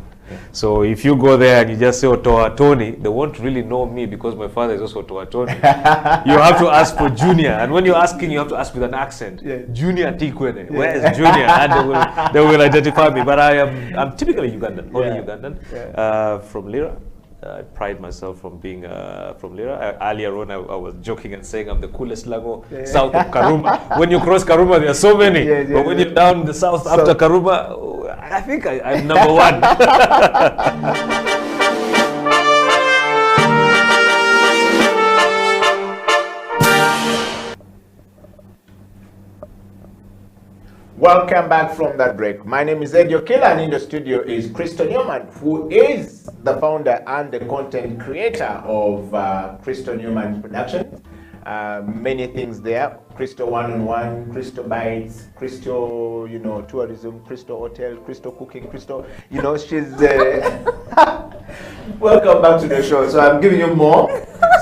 So if you go there and you just say Otoa Tony, they won't really know me because my father is also Otoa Tony. You have to ask for Junior, and when you're asking, you have to ask with an accent. Junior Tikwene, where is Junior? And they will identify me. But I'm typically Ugandan, only Ugandan, from Lira. I pride myself from being from Lira. Earlier on, I was joking and saying I'm the coolest Lago south of Karuma. When you cross Karuma, there are so many. But when you're down the south after Karuma, I think I'm number one.
Welcome back from that break. My name is Ed Yokela, and in the studio is Christo Newman, who is the founder and the content creator of Christo Newman Production. Many things there. Christo One-on-One, Christo Bites, Christo, tourism, Christo Hotel, Christo Cooking, Christo, she's... Welcome back to the show. So I'm giving you more,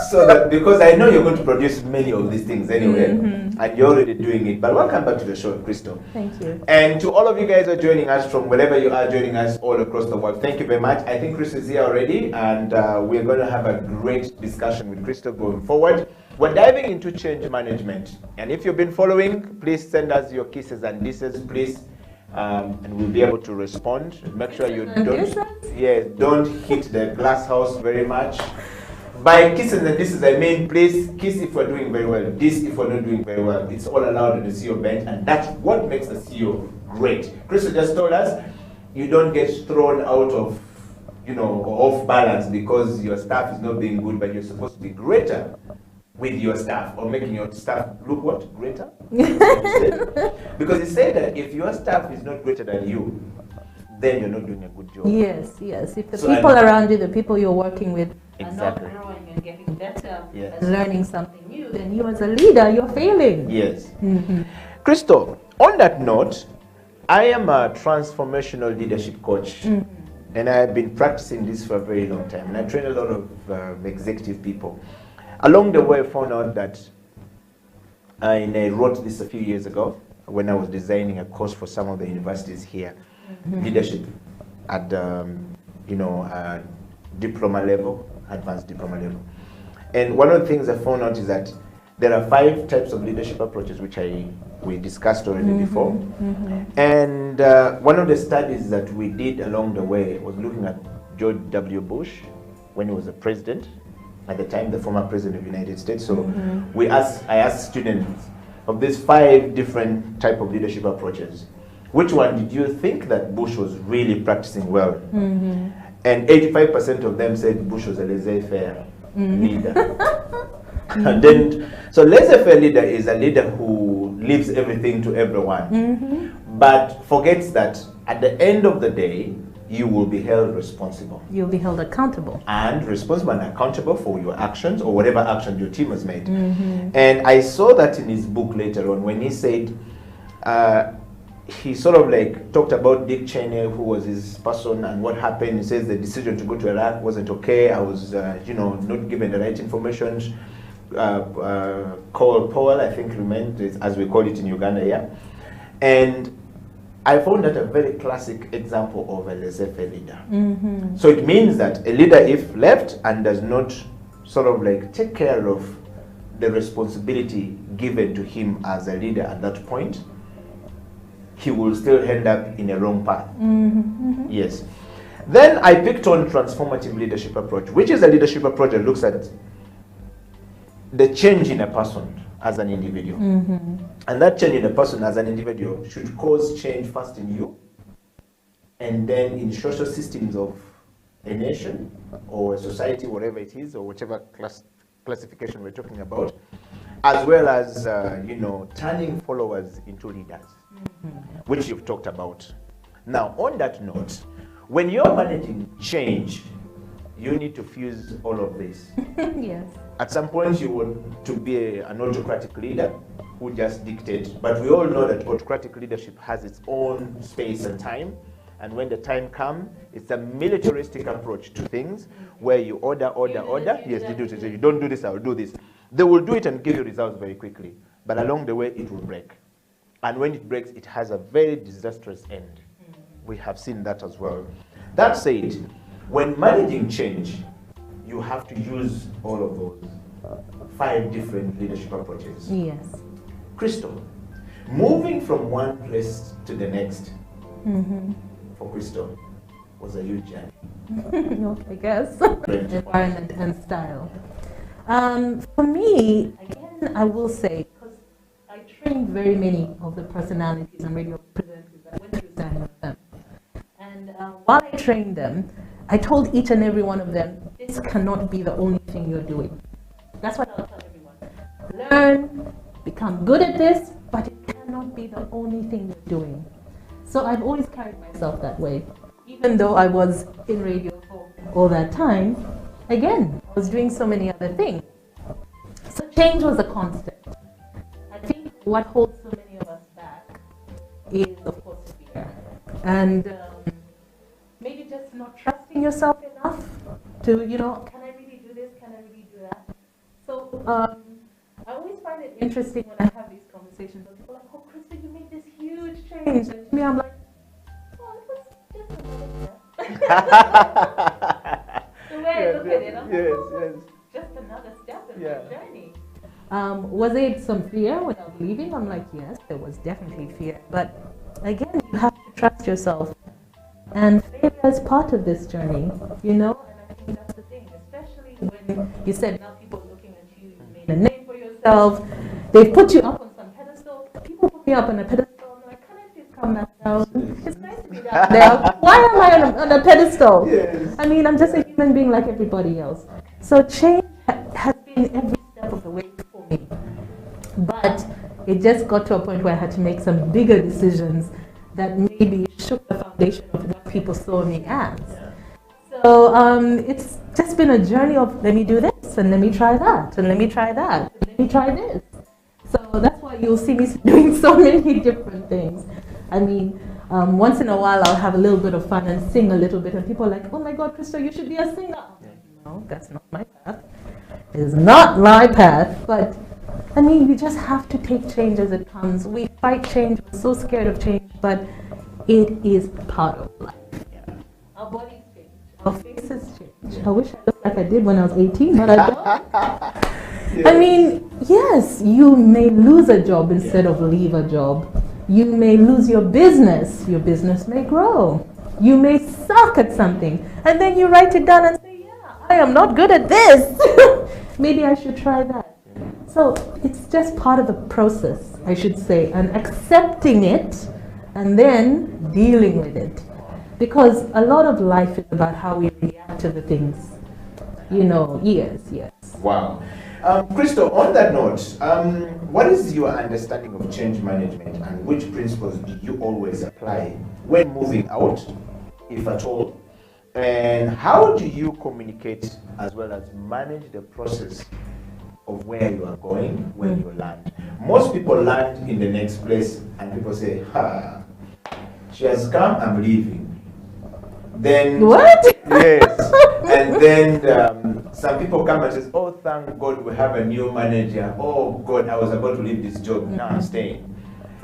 so that because I know you're going to produce many of these things anyway, and you're already doing it. But welcome back to the show, Christo.
Thank you.
And to all of you guys who are joining us from wherever you are joining us all across the world, thank you very much. I think Christo is here already, and we're going to have a great discussion with Christo going forward. We're diving into change management, and if you've been following, please send us your kisses and disses, please, and we'll be able to respond. Make sure you don't hit the glass house very much. By kisses and disses, I mean please kiss if we're doing very well, diss if we're not doing very well. It's all allowed on the CEO bench, and that's what makes the CEO great. Chris just told us you don't get thrown out of, off balance because your staff is not being good, but you're supposed to be greater with your staff, or making your staff look what? Greater? Because he said that if your staff is not greater than you, then you're not doing a good job.
Yes. If the people around you, the people you're working with, are not
Exactly.
growing and getting better and learning something new, then you as a leader, you're failing.
Yes. Christo, on that note, I am a transformational leadership coach, and I've been practicing this for a very long time, and I train a lot of executive people. Along the way, I found out that I wrote this a few years ago when I was designing a course for some of the universities here, leadership at diploma level, advanced diploma level. And one of the things I found out is that there are 5 types of leadership approaches, which we discussed already before. And one of the studies that we did along the way was looking at George W. Bush when he was the president. At the time, the former president of the United States. So I asked students of these 5 different type of leadership approaches, which one did you think that Bush was really practicing well? And 85% of them said Bush was a laissez-faire leader. And then, so laissez-faire leader is a leader who leaves everything to everyone, but forgets that at the end of the day, you will be held responsible.
You'll be held accountable.
And responsible and accountable for your actions or whatever action your team has made. And I saw that in his book later on when he said, he sort of like talked about Dick Cheney, who was his person, and what happened. He says the decision to go to Iraq wasn't okay. I was, not given the right information. Cole Powell, I think, remained, as we call it in Uganda, And I found that a very classic example of a laissez-faire leader. So it means that a leader, if left and does not sort of like take care of the responsibility given to him as a leader at that point, he will still end up in a wrong path. Yes. Then I picked on transformative leadership approach, which is a leadership approach that looks at the change in a person as an individual. And that change in a person as an individual should cause change first in you, and then in social systems of a nation or a society, whatever it is, or whichever classification we're talking about, as well as, turning followers into leaders, which you've talked about. Now, on that note, When you're managing change, you need to fuse all of this.
Yes.
At some point, you want to be an autocratic leader who just dictates. But we all know that autocratic leadership has its own space and time. And when the time comes, it's a militaristic approach to things where you order. Yes, you do it. You don't do this, I will do this. They will do it and give you results very quickly. But along the way, it will break. And when it breaks, it has a very disastrous end. We have seen that as well. That said, when managing change, you have to use all of those 5 different leadership approaches.
Yes.
Crystal, moving from one place to the next, for Crystal, was a huge journey.
I guess. Environment and style. For me, again, I will say, because I trained very many of the personalities and radio presenters that went through Stand with them. And while I trained them, I told each and every one of them, this cannot be the only thing you're doing. That's what I'll tell everyone. Learn, become good at this, but it cannot be the only thing you're doing. So I've always carried myself that way. Even though I was in radio for all that time, again, I was doing so many other things. So change was a constant. I think what holds so many of us back is, of course, fear. And maybe just not trusting yourself enough to, can I really do this? Can I really do that? So I always find it interesting when I have these conversations with people like, oh, Krista, you made this huge change. And to me, I'm like, oh, it was just another step. The way I look at it, I'm like, oh, just another step in my journey. Was there some fear when I was leaving? I'm like, yes, there was definitely fear. But again, you have to trust yourself. And failure is part of this journey, And I think that's the thing, especially when you said now people are looking at you, you made a name for yourself, they've put you up on some pedestal. People put me up on a pedestal, I'm like, can I please come back down? It's nice to be down there. Why am I on a pedestal? Yes. I mean, I'm just a human being like everybody else. So change has been every step of the way for me. But it just got to a point where I had to make some bigger decisions that maybe shook the foundation of what people saw me as. So it's just been a journey of let me do this, and let me try that, and let me try that, and let me try this. So that's why you'll see me doing so many different things. I mean, once in a while I'll have a little bit of fun and sing a little bit, and people are like, oh my God, Krista, you should be a singer. No, that's not my path. It is not my path, but I mean, you just have to take change as it comes. We fight change, we're so scared of change, but it is part of life. Our bodies change, our faces change. I wish I looked like I did when I was 18, but I don't. I mean, yes, you may lose a job instead of leave a job. You may lose your business may grow. You may suck at something, and then you write it down and say, yeah, I am not good at this. Maybe I should try that. So it's just part of the process, I should say, and accepting it and then dealing with it. Because a lot of life is about how we react to the things. Yes.
Wow. Crystal, on that note, what is your understanding of change management, and which principles do you always apply when moving out, if at all? And how do you communicate as well as manage the process of where you are going when you land? Most people land in the next place and people say, she has come, I'm leaving. Then
what?
Yes. And then some people come and say, oh, thank God we have a new manager. Oh God, I was about to leave this job, now I'm staying.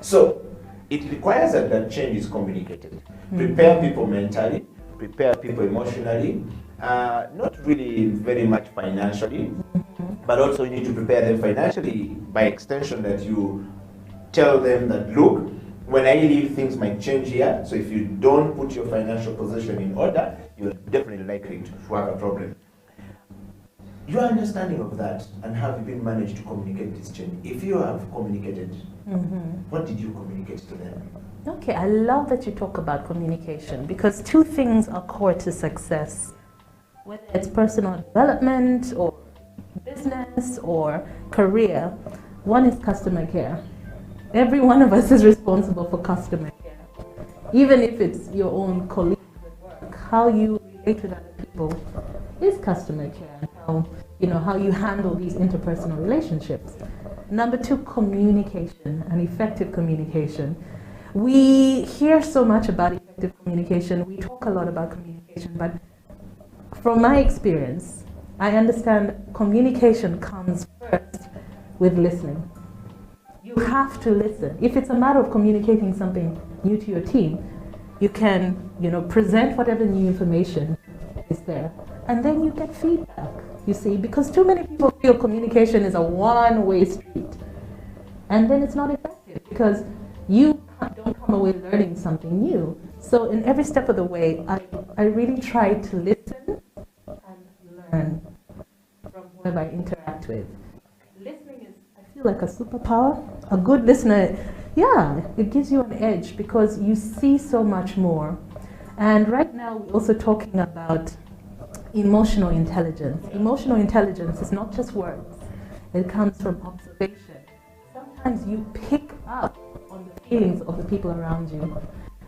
So it requires that change is communicated. Prepare people mentally, prepare people emotionally, not really very much financially, but also you need to prepare them financially by extension, that you tell them that, look, when I leave, things might change here. So if you don't put your financial position in order, you're definitely likely to have a problem. Your understanding of that, and have you been managed to communicate this change? If you have communicated, what did you communicate to them?
Okay, I love that you talk about communication, because 2 things are core to success. Whether it's personal development or business or career, one is customer care. Every one of us is responsible for customer care. Even if it's your own colleagues at work, how you relate with other people is customer care, and how, you know, how you handle these interpersonal relationships. Number 2, communication and effective communication. We hear so much about effective communication. We talk a lot about communication, but from my experience, I understand communication comes first with listening. You have to listen. If it's a matter of communicating something new to your team, you can, you know, present whatever new information is there, and then you get feedback, you see, because too many people feel communication is a one-way street, and then it's not effective because you don't come away learning something new. So in every step of the way, I really try to listen and learn from whoever I interact with. Listening is, I feel like a superpower. A good listener, yeah, it gives you an edge because you see so much more. And right now we're also talking about emotional intelligence. Emotional intelligence is not just words. It comes from observation. Sometimes you pick up on the feelings of the people around you.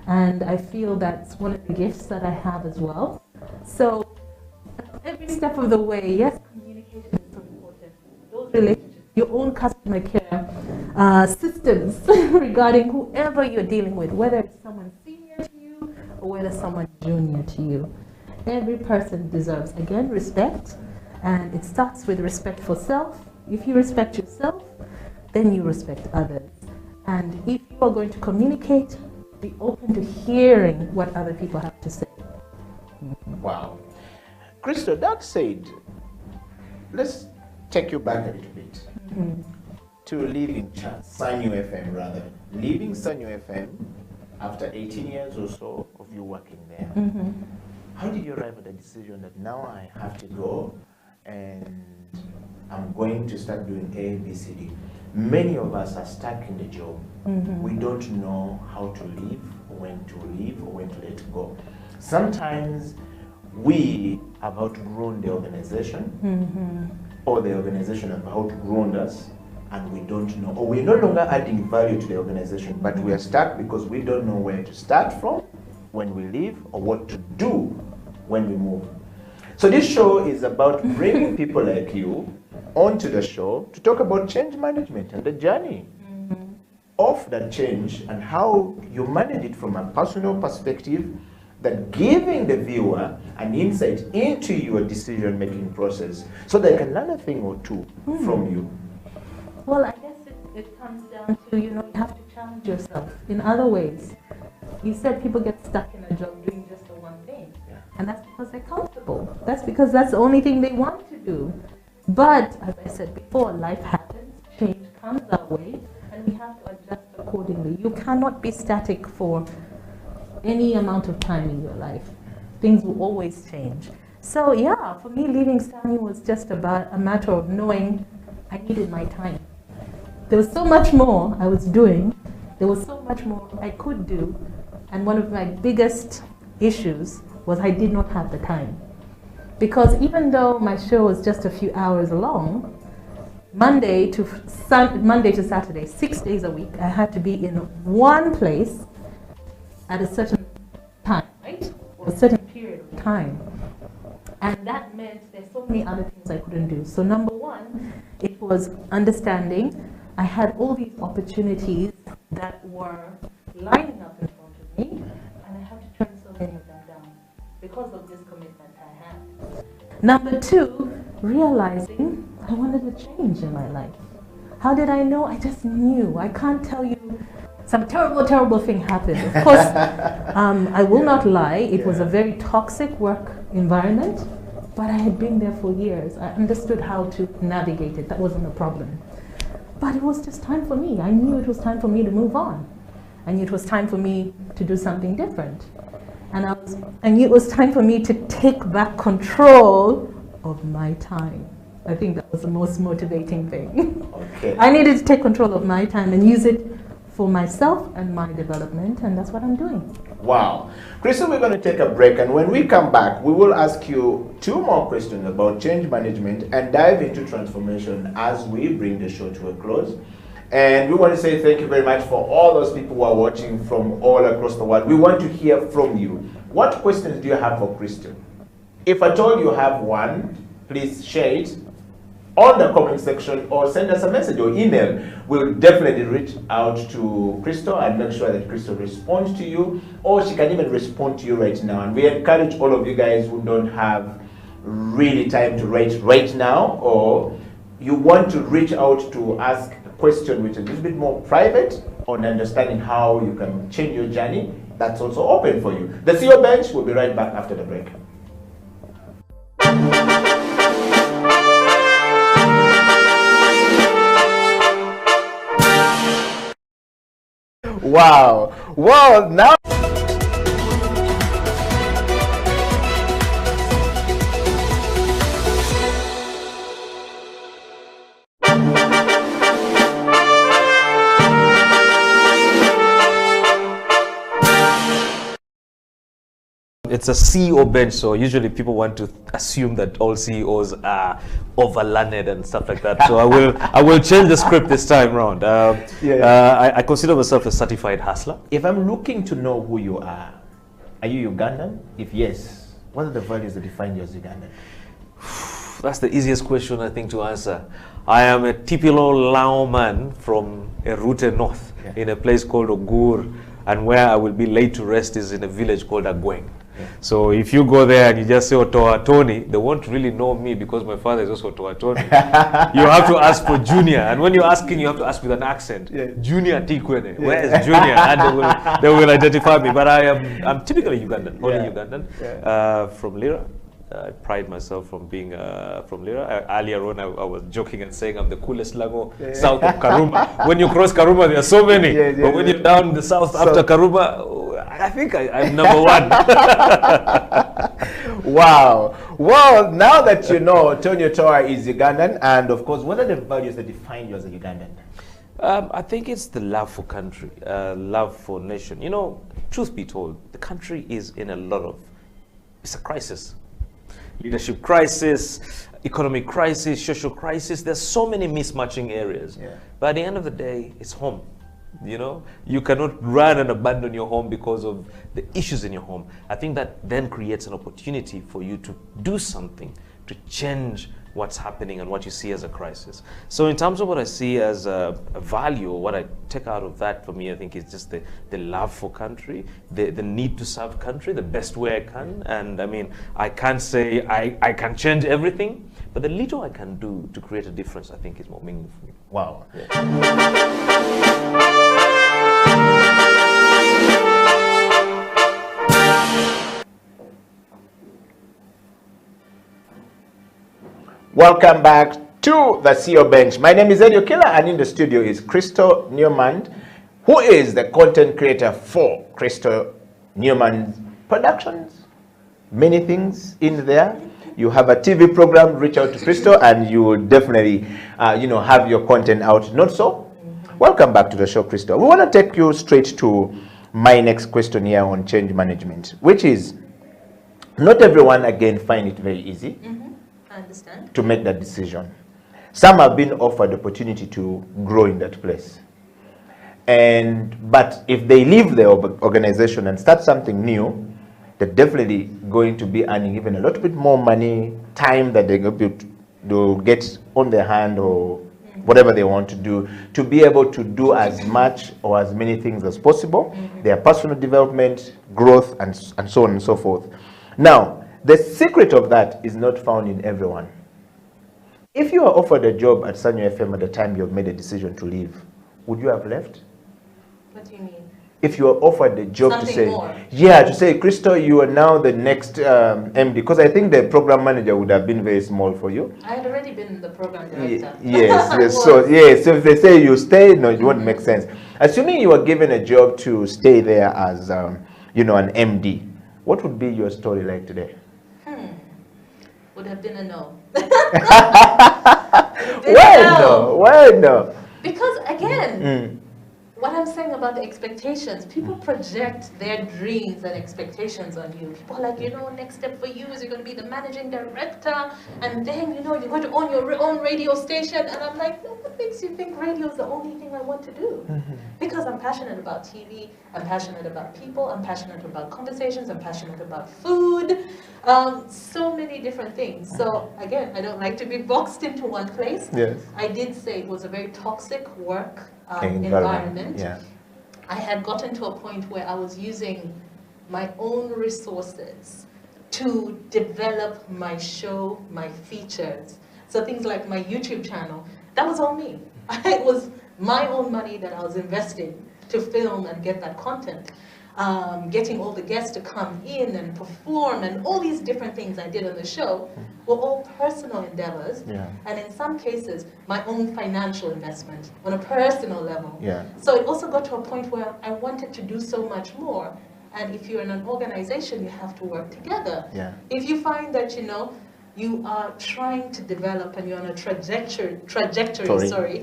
And I feel that's one of the gifts that I have as well. So every step of the way, yes, communication is so important. Those relationships, your own customer care systems regarding whoever you're dealing with, whether it's someone senior to you or whether someone junior to you. Every person deserves, again, respect, and it starts with respect for self. If you respect yourself, then you respect others. And if you are going to communicate, be open to hearing what other people have to say.
Wow. Crystal, that said, let's take you back a little bit to leaving Sanyu FM, rather. Leaving Sanyu FM after 18 years or so of you working there. How did you arrive at the decision that now I have to go and I'm going to start doing A, B, C, D? Many of us are stuck in the job. We don't know how to leave, when to leave, or when to let go. Sometimes we have outgrown the organization, or the organization have outgrown us, and we don't know, or we're no longer adding value to the organization, but we are stuck because we don't know where to start from when we leave, or what to do when we move. So this show is about bringing people like you onto the show to talk about change management and the journey of that change and how you manage it from a personal perspective, that giving the viewer an insight into your decision-making process so they can learn a thing or two from you.
Well, I guess it comes down to, you know, you have to challenge yourself in other ways. You said people get stuck in a job doing just the one thing, and that's because they're comfortable. That's because that's the only thing they want to do. But, as I said before, life happens, change comes our way, and we have to adjust accordingly. You cannot be static for any amount of time in your life. Things will always change. So yeah, for me, leaving Sanyu was just about a matter of knowing I needed my time. There was so much more I was doing. There was so much more I could do. And one of my biggest issues was I did not have the time. Because even though my show was just a few hours long, Monday to Saturday, 6 days a week, I had to be in one place at a certain time, right? Or a certain period of time. And that meant there's so many other things I couldn't do. So number one, it was understanding I had all these opportunities that were lining up in front of me, and I had to turn so many of them down because of this commitment I had. Number two, realizing I wanted a change in my life. How did I know? I just knew. I can't tell you. Some terrible, terrible thing happened. Of course, I will not lie, it was a very toxic work environment, but I had been there for years. I understood how to navigate it. That wasn't a problem. But it was just time for me. I knew it was time for me to move on. I knew it was time for me to do something different. And I knew it was time for me to take back control of my time. I think that was the most motivating thing.
Okay.
I needed to take control of my time and use it for myself and my development, and that's what I'm doing.
Wow. Crystal, we're going to take a break, and when we come back, we will ask you 2 more questions about change management and dive into transformation as we bring the show to a close. And we want to say thank you very much for all those people who are watching from all across the world. We want to hear from you. what questions do you have for Crystal? If at all you have one, please share it on the comment section or send us a message or email. We'll definitely reach out to Crystal and make sure that Crystal responds to you, or she can even respond to you right now. And we encourage all of you guys who don't have really time to write right now, or you want to reach out to ask a question which is a little bit more private on understanding how you can change your journey, that's also open for you. The CEO Bench will be right back after the break. Wow. Well, now
it's a CEO bench, so usually people want to assume that all CEOs are overlearned and stuff like that. So I will change the script this time around. I consider myself a certified hustler.
if I'm looking to know who you are you Ugandan? If yes, what are the values that define you as Ugandan?
That's the easiest question I think to answer. I am a typical Lao man from Erute North, in a place called Ogur, and where I will be laid to rest is in a village called Agweng. So if you go there and you just say Otoa Tony, they won't really know me because my father is also Otoa Tony. You have to ask for Junior, and when you're asking, you have to ask with an accent. Junior Tikwene, where is Junior? And they will identify me. But I'm typically Ugandan, only Ugandan, from Lira. I pride myself from being from Lira. Earlier on, I was joking and saying I'm the coolest Lango south of Karuma. When you cross Karuma, there are so many. But when you're down in the south after Karuma, I think I'm number one.
Wow. Well, now that you know Tony Otoa is Ugandan, and of course, what are the values that define you as a Ugandan?
I think it's the love for country, love for nation. You know, truth be told, the country is in a lot of, it's a crisis. Leadership crisis, economic crisis, social crisis. There's so many mismatching areas. But at the end of the day, it's home. You know, you cannot run and abandon your home because of the issues in your home. I think that then creates an opportunity for you to do something to change what's happening and what you see as a crisis. So in terms of what I see as a value, or what I take out of that for me, I think is just the love for country, the need to serve country the best way I can. And I mean, I can't say I can change everything, but the little I can do to create a difference, I think is more meaningful.
Wow. Welcome back to the CEO Bench. My name is Eddie Okila, and in the studio is Crystal Newman, who is the content creator for Crystal Newman Productions. Many things in there. You have a TV program, reach out to Crystal, and you will definitely, have your content out. Not so? Welcome back to the show, Crystal. We want to take you straight to my next question here on change management, which is, not everyone, again, find it very easy.
I understand.
To make that decision. Some have been offered the opportunity to grow in that place. But if they leave the organization and start something new, they're definitely going to be earning even a little bit more money, time that they'll get on their hand, or whatever they want to do, to be able to do as much or as many things as possible, their personal development, growth, and so on and so forth. Now, the secret of that is not found in everyone. If you are offered a job at Sanyo FM at the time you have made a decision to leave, would you have left?
What do you mean?
If you are offered the job
Something
to say,
more.
to say, Crystal, you are now the next MD, because I think the program manager would have been very small for you.
I had already been the program director.
Yes. So if they say you stay, no, it won't make sense. Assuming you are given a job to stay there as, an MD, what would be your story like today?
Would have been a no.
Why no?
Because again, what I'm saying about the expectations, people project their dreams and expectations on you. People are like, you know, next step for you is you're going to be the managing director, and then, you know, you're going to own your own radio station. And I'm like, no, what makes you think radio is the only thing I want to do? Because I'm passionate about TV, I'm passionate about people, I'm passionate about conversations, I'm passionate about food, so many different things. So again, I don't like to be boxed into one place.
Yes.
I did say it was a very toxic work
environment. Yeah.
I had gotten to a point where I was using my own resources to develop my show, my features. So things like my YouTube channel, that was all me. It was my own money that I was investing to film and get that content. Getting all the guests to come in and perform and all these different things I did on the show were all personal endeavors.
Yeah.
And in some cases, my own financial investment on a personal level.
Yeah.
So it also got to a point where I wanted to do so much more. And if you're in an organization, you have to work together.
Yeah.
If you find that, you know, you are trying to develop and you're on a trajectory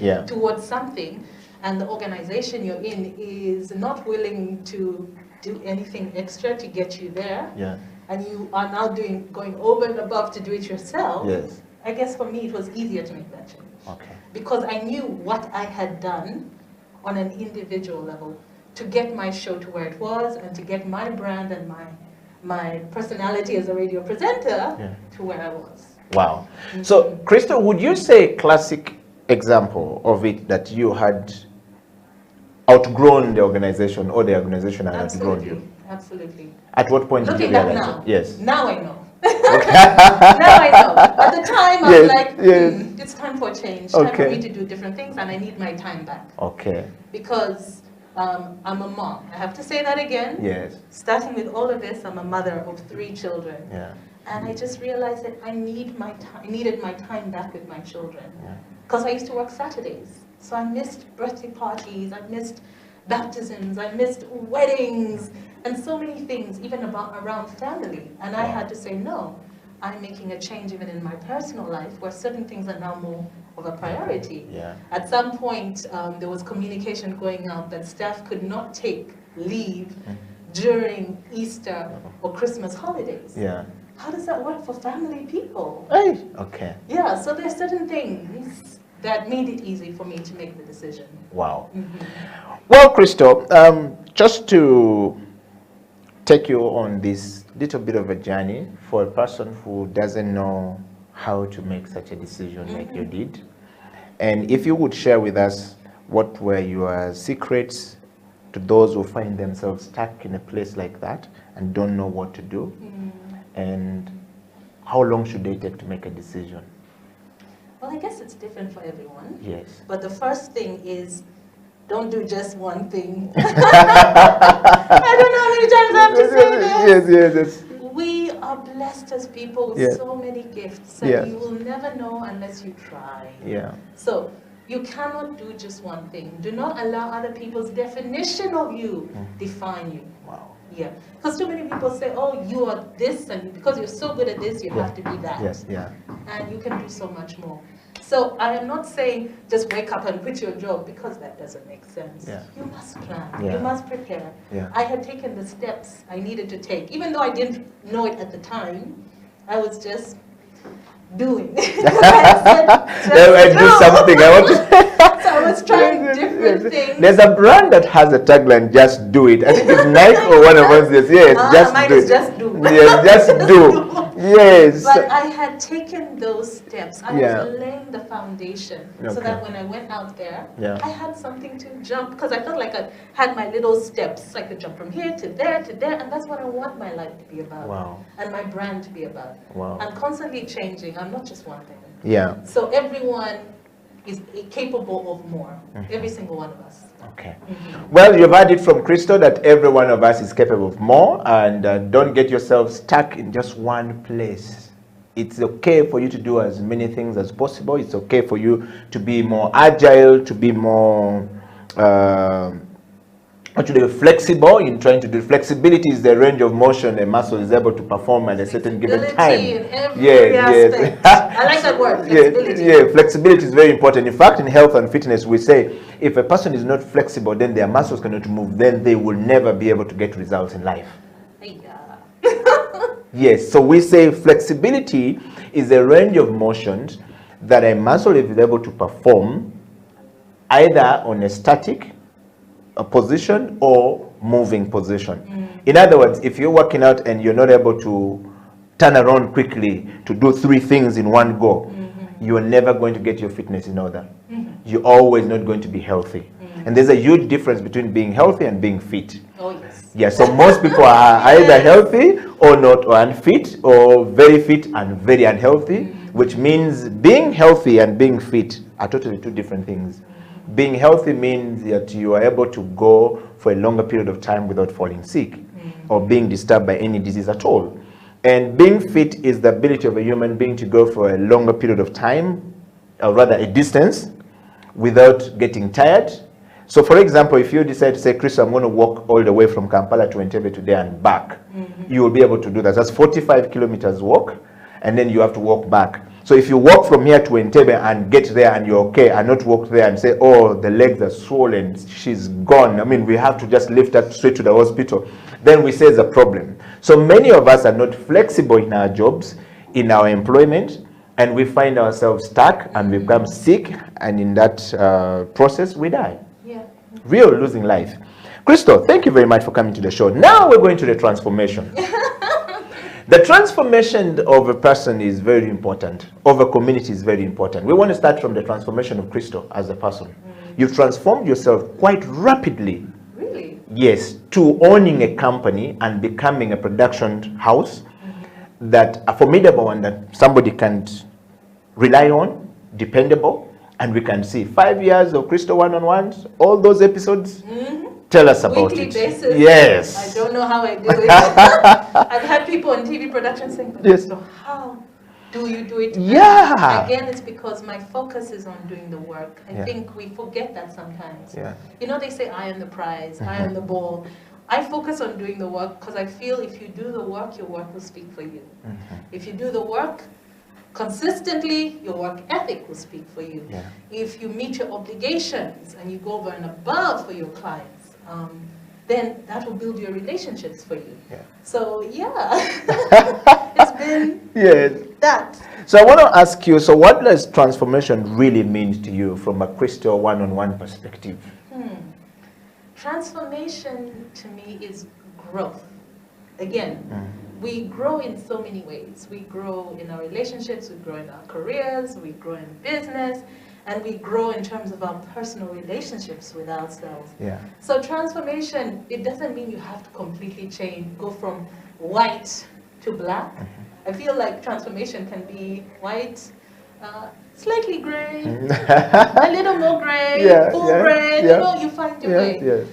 Yeah.
towards something, and the organization you're in is not willing to do anything extra to get you there,
Yeah.
and you are now going over and above to do it yourself,
Yes.
I guess for me it was easier to make that change.
Okay.
Because I knew what I had done on an individual level to get my show to where it was and to get my brand and my personality as a radio presenter to where I was.
Wow. So, Crystal, would you say classic example of it that you had outgrown the organization or the organization had outgrown you?
Absolutely.
At what point did you
Looking back
realize
now,
it? Yes.
now I know. Now I know. At the time, I was like, it's time for a change. Time for me to do different things, and I need my time back.
Okay.
Because I'm a mom. I have to say that again.
Yes.
Starting with all of this, I'm a mother of 3 children.
Yeah.
And I just realized that I needed my time back with my children. Because I used to work Saturdays. So I missed birthday parties, I missed baptisms, I missed weddings, and so many things, even around family. And I had to say, no, I'm making a change even in my personal life where certain things are now more of a priority.
Yeah.
At some point, there was communication going out that staff could not take leave during Easter or Christmas holidays.
Yeah.
How does that work for family people?
Hey. Okay.
Yeah, so there's certain things that made it easy for me to make the decision.
Wow. Well, Crystal, just to take you on this little bit of a journey for a person who doesn't know how to make such a decision like you did, and if you would share with us what were your secrets to those who find themselves stuck in a place like that and don't know what to do, and how long should they take to make a decision?
Well, I guess it's different for everyone.
Yes.
But the first thing is, don't do just one thing. I don't know how many times I have to say this.
Yes.
We are blessed as people with so many gifts, and you will never know unless you try.
Yeah.
So you cannot do just one thing. Do not allow other people's definition of you define you.
Wow.
Yeah. Because too many people say, oh, you are this, and because you're so good at this, you have to be that.
Yes, yeah.
And you can do so much more. So I am not saying just wake up and quit your job, because that doesn't make sense.
Yeah.
You must plan.
Yeah.
You must prepare.
Yeah.
I had taken the steps I needed to take. Even though I didn't know it at the time, I was just doing.
I do something. I want to.
So I was trying different things.
There's a brand that has a tagline, just do it. I think it's Nike or one of us says, yes, just
mine
do
is
it.
just do.
Yes, just do. Yes.
But I had taken those steps. I
Yeah.
was laying the foundation so
Okay.
that when I went out there,
Yeah.
I had something to jump, because I felt like I had my little steps. I could jump from here to there, and that's what I want my life to be about.
Wow.
And my brand to be about.
Wow.
I'm constantly changing. I'm not just one thing.
Yeah.
So everyone is capable of more. Every single one of us.
Okay. Well, you've heard it from Crystal that every one of us is capable of more, and don't get yourself stuck in just one place. It's okay for you to do as many things as possible. It's okay for you to be more agile, to be more actually flexible in trying to do. Flexibility is the range of motion a muscle is able to perform at a certain given time.
In every aspect. I like that word, flexibility.
Yeah, flexibility is very important. In fact, in health and fitness, we say if a person is not flexible, then their muscles cannot move, then they will never be able to get results in life. Yes, so we say flexibility is a range of motions that a muscle is able to perform either on a static position or moving position. In other words, if you're working out and you're not able to turn around quickly to do 3 things in one go, you are never going to get your fitness in order. You're always not going to be healthy. And there's a huge difference between being healthy and being fit.
Oh, yes.
Yeah, so most people are either healthy or not, or unfit, or very fit and very unhealthy, which means being healthy and being fit are totally 2 different things. Being healthy means that you are able to go for a longer period of time without falling sick or being disturbed by any disease at all. And being fit is the ability of a human being to go for a longer period of time, or rather a distance, without getting tired. So for example, if you decide to say, Chris, I'm going to walk all the way from Kampala to Entebbe today and back, you will be able to do that. That's 45 kilometers walk, and then you have to walk back. So if you walk from here to Entebbe and get there and you're okay, and not walk there and say, oh, the legs are swollen, she's gone, I mean, we have to just lift her straight to the hospital, then we say it's a problem. So many of us are not flexible in our jobs, in our employment, and we find ourselves stuck and we become sick, and in that process, we die. Real losing life. Crystal, thank you very much for coming to the show. Now we're going to the transformation. The transformation of a person is very important. Of a community is very important. We want to start from the transformation of Crystal as a person. You've transformed yourself quite rapidly.
Really?
Yes, to owning a company and becoming a production house that a formidable one that somebody can rely on, dependable. And we can see 5 years of Crystal one-on-ones, all those episodes. Tell us about
Weekly
it.
basis.
Yes.
I don't know how I do it. I've had people on TV production saying,
yes.
So how do you do it?
Yeah.
And again, it's because my focus is on doing the work. I think we forget that sometimes.
Yeah.
You know, they say eye on the prize, eye on the ball. I focus on doing the work because I feel if you do the work, your work will speak for you. If you do the work consistently, your work ethic will speak for you.
Yeah.
If you meet your obligations and you go over and above for your clients, then that will build your relationships for you.
Yeah.
So yeah, it's been that.
So I want to ask you, so what does transformation really mean to you from a Crystal one-on-one perspective?
Transformation to me is growth. Again, we grow in so many ways. We grow in our relationships, we grow in our careers, we grow in business, and we grow in terms of our personal relationships with ourselves.
Yeah.
So transformation, it doesn't mean you have to completely change, go from white to black. I feel like transformation can be white, slightly gray, a little more gray, full gray, you know, you find your way.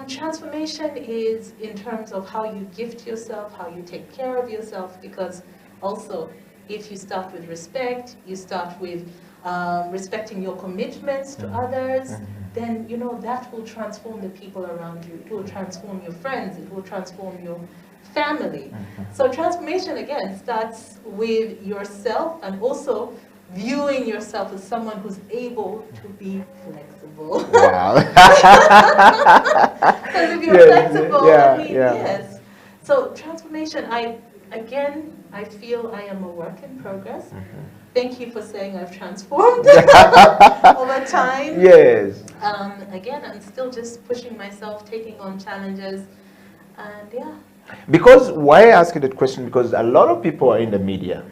Transformation is in terms of how you gift yourself, how you take care of yourself, because also if you start with respect, you start with respecting your commitments to others, then you know that will transform the people around you. It will transform your friends, it will transform your family. So transformation again starts with yourself and also viewing yourself as someone who's able to be flexible.
Wow.
Because if you're flexible, I mean, yes. So transformation, I feel I am a work in progress. Thank you for saying I've transformed over time.
Yes.
Again, I'm still just pushing myself, taking on challenges, and yeah.
Because why I ask you that question? Because a lot of people are in the media.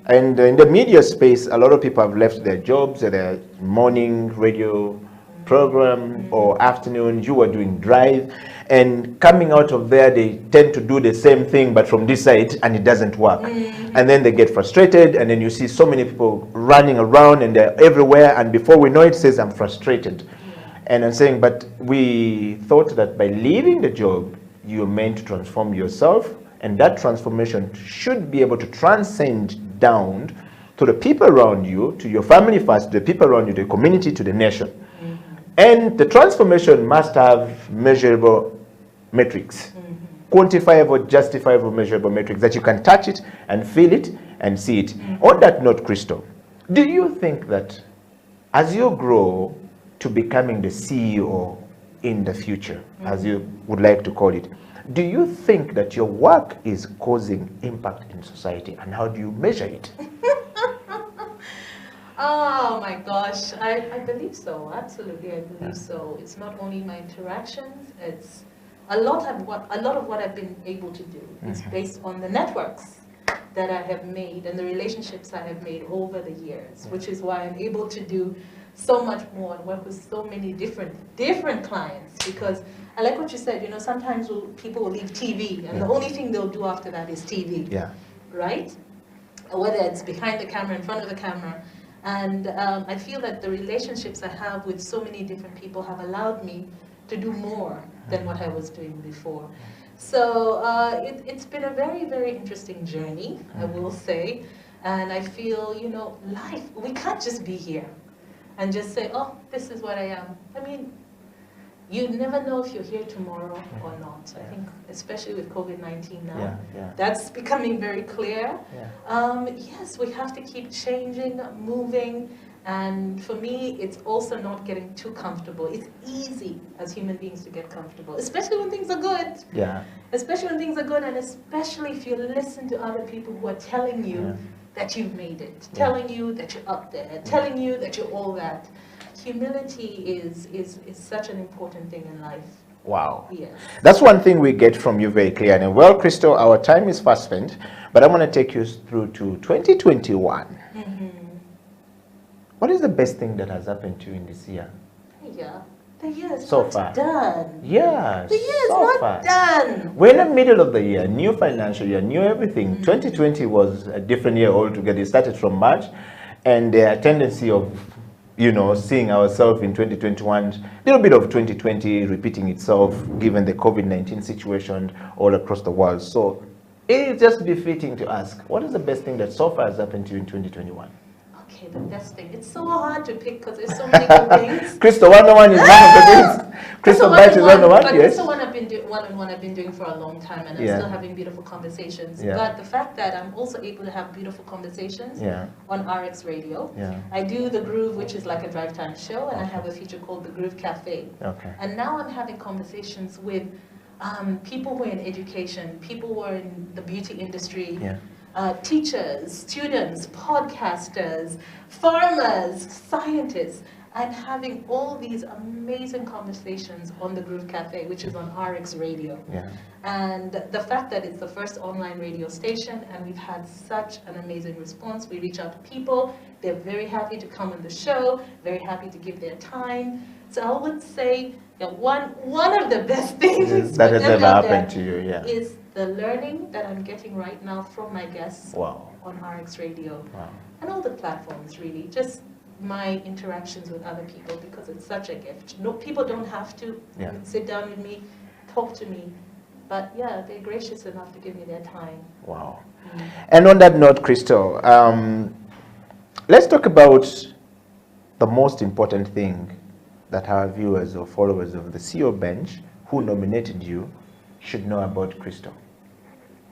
And in the media space, a lot of people have left their jobs at their morning radio program or afternoon. You were doing drive. And coming out of there, they tend to do the same thing, but from this side, and it doesn't work. And then they get frustrated, and then you see so many people running around, and they're everywhere. And before we know it, says, I'm frustrated. And I'm saying, but we thought that by leaving the job, you're meant to transform yourself. And that transformation should be able to transcend down to the people around you, to your family first, to the people around you, to the community, to the nation. And the transformation must have measurable metrics, quantifiable, justifiable, measurable metrics, that you can touch it and feel it and see it. On that note, Crystal, do you think that as you grow to becoming the CEO in the future, as you would like to call it, do you think that your work is causing impact in society, and how do you measure it?
Oh my gosh, I believe so. Absolutely, I believe so. It's not only my interactions, it's a lot of what I've been able to do is based on the networks that I have made and the relationships I have made over the years, which is why I'm able to do so much more and work with so many different clients. Because I like what you said, you know, sometimes people will leave TV and the only thing they'll do after that is TV, right? Whether it's behind the camera, in front of the camera. And I feel that the relationships I have with so many different people have allowed me to do more than what I was doing before. So it's been a very, very interesting journey, I will say. And I feel, you know, life, we can't just be here and just say, oh, this is what I am. I mean, you never know if you're here tomorrow or not. I think, especially with COVID-19 now, that's becoming very clear. Yes, we have to keep changing, moving, and for me, it's also not getting too comfortable. It's easy as human beings to get comfortable, especially when things are good. Especially when things are good, and especially if you listen to other people who are telling you that you've made it, telling you that you're up there, telling you that you're all that. Humility is such an important thing in life.
Wow.
Yes.
That's one thing we get from you very clearly. Well, Crystal, our time is fast spent, but I want to take you through to 2021. What is the best thing that has happened to you in this year?
Yeah. The year is
so
not
far
done.
Yes.
The year is
so
not
far.
done.
We're in the middle of the year, new financial year, new everything. 2020 was a different year altogether. It started from March, and the tendency of, you know, seeing ourselves in 2021, a little bit of 2020 repeating itself, given the COVID-19 situation all across the world. So it's just befitting to ask, what is the best thing that so far has happened to you in 2021?
Okay, the best thing. It's so hard to pick because there's so many good things.
Crystal 101 is one of the things. Crystal Bites is 101, yes.
Crystal one-on-one I've been doing for a long time, and I'm still having beautiful conversations. But the fact that I'm also able to have beautiful conversations on RX Radio. I do The Groove, which is like a drive time show, and I have a feature called The Groove Cafe. And now I'm having conversations with people who are in education, people who are in the beauty industry, teachers, students, podcasters, farmers, scientists, and having all these amazing conversations on the Groove Cafe, which is on RX Radio. And the fact that it's the first online radio station, and we've had such an amazing response. We reach out to people, they're very happy to come on the show, very happy to give their time. So I would say that one of the best things
that has ever happened to you,
is the learning that I'm getting right now from my guests on RX Radio and all the platforms, really. Just my interactions with other people, because it's such a gift. No, people don't have to sit down with me, talk to me, but yeah, they're gracious enough to give me their time.
Wow. And on that note, Crystal, let's talk about the most important thing that our viewers or followers of the CEO Bench who nominated you should know about Crystal.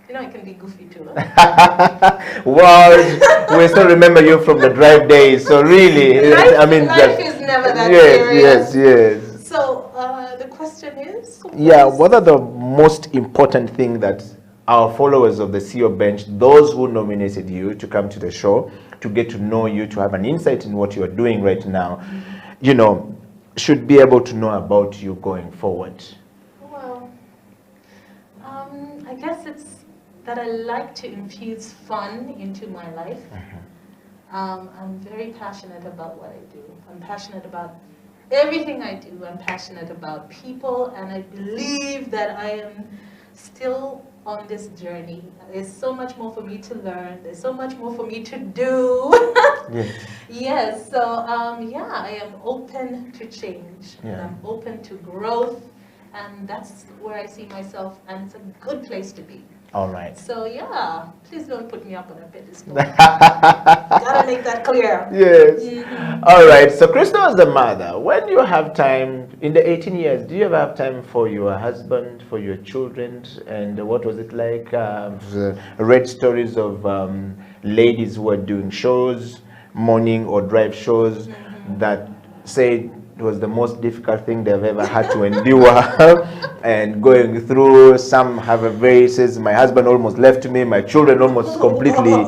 You know, I can be goofy too.
Well, we still remember you from the drive days, so really,
life,
I mean,
life is never that serious.
Yes.
So the question is?
What are the most important thing that our followers of the CEO Bench, those who nominated you to come to the show, to get to know you, to have an insight in what you are doing right now, you know, should be able to know about you going forward?
Well, I guess it's that I like to infuse fun into my life. I'm very passionate about what I do. I'm passionate about everything I do. I'm passionate about people, and I believe that I am still on this journey. There's so much more for me to learn. There's so much more for me to do. Yes, so I am open to change. And I'm open to growth, and that's where I see myself, and it's a good place to be.
All right.
So yeah, please don't put me up on a pedestal. Gotta make that clear.
Yes. All right. So Crystal, as a mother, when you have time in the 18 years, do you ever have time for your husband, for your children? And what was it like? Read stories of ladies who are doing shows, morning or drive shows, that say it was the most difficult thing they've ever had to endure and going through. Some have a very, says my husband almost left me, my children almost completely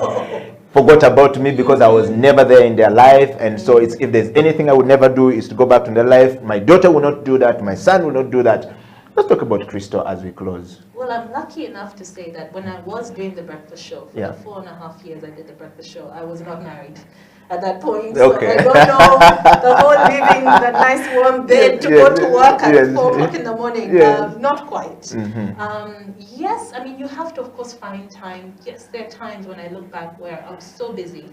forgot about me because I was never there in their life. And so it's, if there's anything I would never do is to go back to their life. My daughter will not do that, my son will not do that. Let's talk about Crystal as we close.
Well, I'm lucky enough to say that when I was doing the breakfast show, for
Yeah.
the 4.5 years I did the breakfast show, I was not married at that point.
Okay.
So I don't know the whole leaving that nice warm bed to go to work at 4 o'clock in the morning.
Yes.
Not quite.
Mhm.
Yes, I mean, you have to, of course, find time. Yes, there are times when I look back where I was so busy.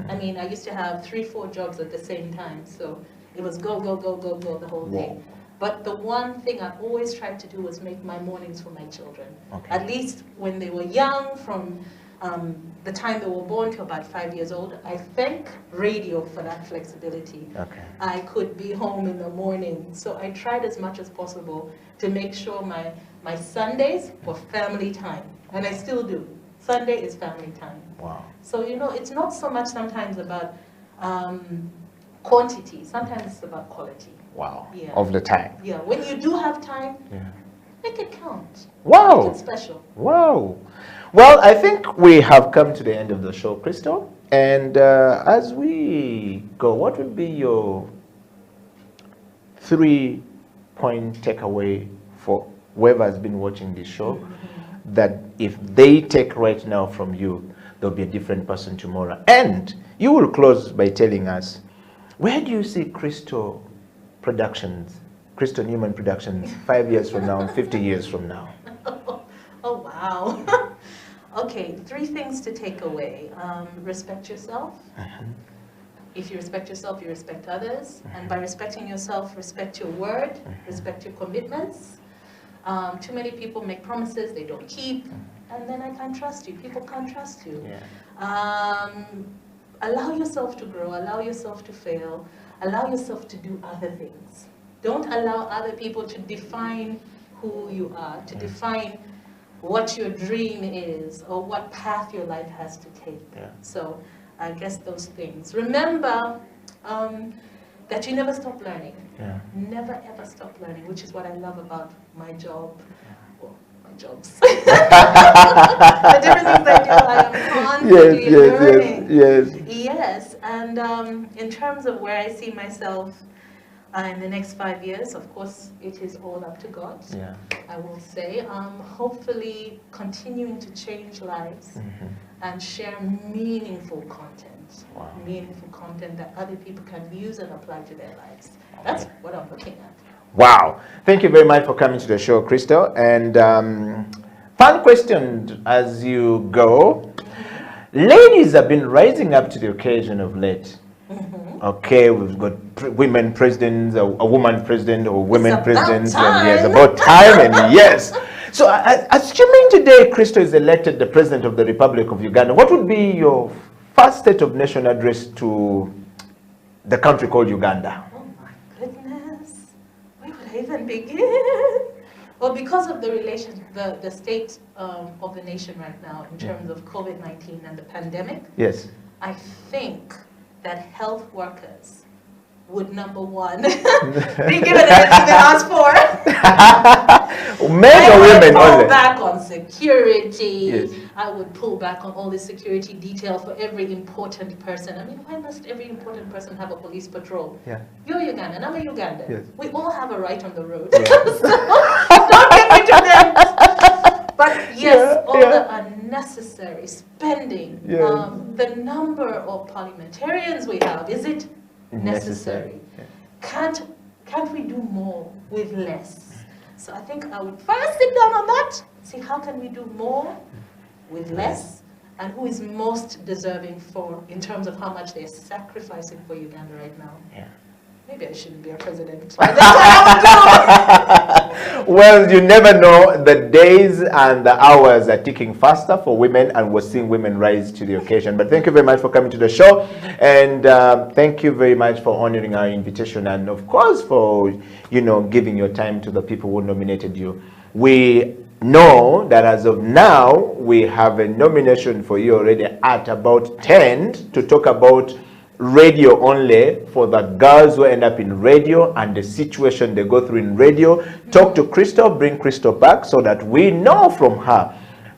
I mean, I used to have 3-4 jobs at the same time. So it was go, go, go, go, go the whole day. But the one thing I always tried to do was make my mornings for my children.
Okay.
At least when they were young, from the time they were born to about 5 years old. I thank radio for that flexibility.
Okay.
I could be home in the morning. So I tried as much as possible to make sure my Sundays were family time. And I still do. Sunday is family time.
Wow.
So, you know, it's not so much sometimes about quantity. Sometimes it's about quality.
Wow.
Yeah.
Of the time.
Yeah. When you do have time,
Yeah.
make it count.
Wow.
Make it special.
Wow. Well, I think we have come to the end of the show, Crystal. And as we go, what would be your 3-point takeaway for whoever has been watching this show, that if they take right now from you, there'll be a different person tomorrow? And you will close by telling us, where do you see Crystal Productions, Crystal Newman Productions, 5 years from now and 50 years from now?
Oh, wow. Okay, 3 things to take away. Respect yourself. If you respect yourself, you respect others. And by respecting yourself, respect your word, respect your commitments. Too many people make promises they don't keep, and then I can't trust you. People can't trust you. Allow yourself to grow, allow yourself to fail, allow yourself to do other things. Don't allow other people to define who you are, to define what your dream is or what path your life has to take. So I guess those things. Remember that you never stop learning. Never ever stop learning, which is what I love about my job. Well, my jobs. The different things I do, I am constantly learning. Yes, and in terms of where I see myself in the next 5 years, of course, it is all up to God. I will say, hopefully continuing to change lives and share meaningful content. Meaningful content that other people can use and apply to their lives. That's what I'm looking at.
Wow. Thank you very much for coming to the show, Crystal. And fun question as you go. Ladies have been rising up to the occasion of late. Okay, we've got women presidents, a woman president, or women presidents, and yes, about time, and yes. So, assuming today Crystal is elected the president of the Republic of Uganda, what would be your first State of Nation address to the country called Uganda?
Oh my goodness, where would I even begin? Well, because of the relation, the state of the nation right now in terms of COVID-19 and the pandemic,
Yes.
I think that health workers would, number one, be given anything they ask for.
Men or women
I would
only?
pull back on security.
Yes.
I would pull back on all the security detail for every important person. I mean, why must every important person have a police patrol? You're Ugandan, I'm a Ugandan.
Yes.
We all have a right on the road. So, don't get me to that. But yes, all the unnecessary spending, the number of parliamentarians we have, is it necessary? Can't we do more with less? So I think I would first sit down on that, see how can we do more with less, and who is most deserving for, in terms of how much they're sacrificing for Uganda right now. Maybe I shouldn't be a president. But that's what I would do.
Well, you never know. The days and the hours are ticking faster for women, and we're seeing women rise to the occasion. But thank you very much for coming to the show, and thank you very much for honoring our invitation, and of course for, you know, giving your time to the people who nominated you. We know that as of now, we have a nomination for you already at about 10 to talk about radio only for the girls who end up in radio and the situation they go through in radio. Talk to Crystal, bring Crystal back so that we know from her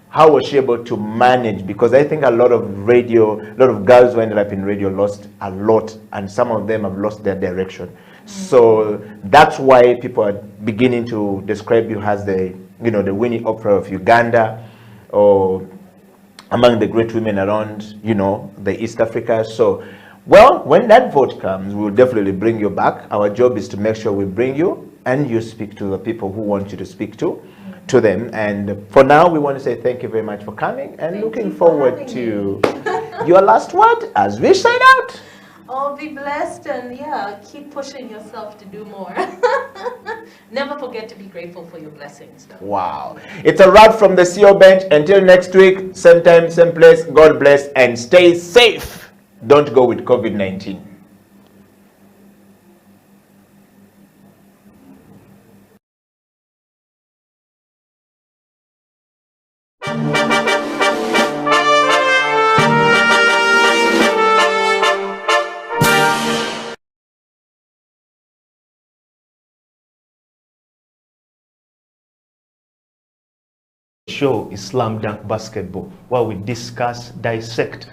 how was she able to manage, because I think a lot of girls who ended up in radio lost a lot, and some of them have lost their direction. So that's why people are beginning to describe you as the, you know, the Winnie Oprah of Uganda, or among the great women around, you know, the East Africa. So, well, when that vote comes, we'll definitely bring you back. Our job is to make sure we bring you and you speak to the people who want you to speak to them. And for now, we want to say thank you very much for coming, and looking forward to your last word as we sign out.
Oh, be blessed, and yeah, keep pushing yourself to do more. Never forget to be grateful for your blessings. Though.
Wow. It's a wrap from the CO Bench. Until next week, same time, same place. God bless and stay safe. Don't go with COVID-19.
Show is Slam Dunk Basketball, where we discuss, dissect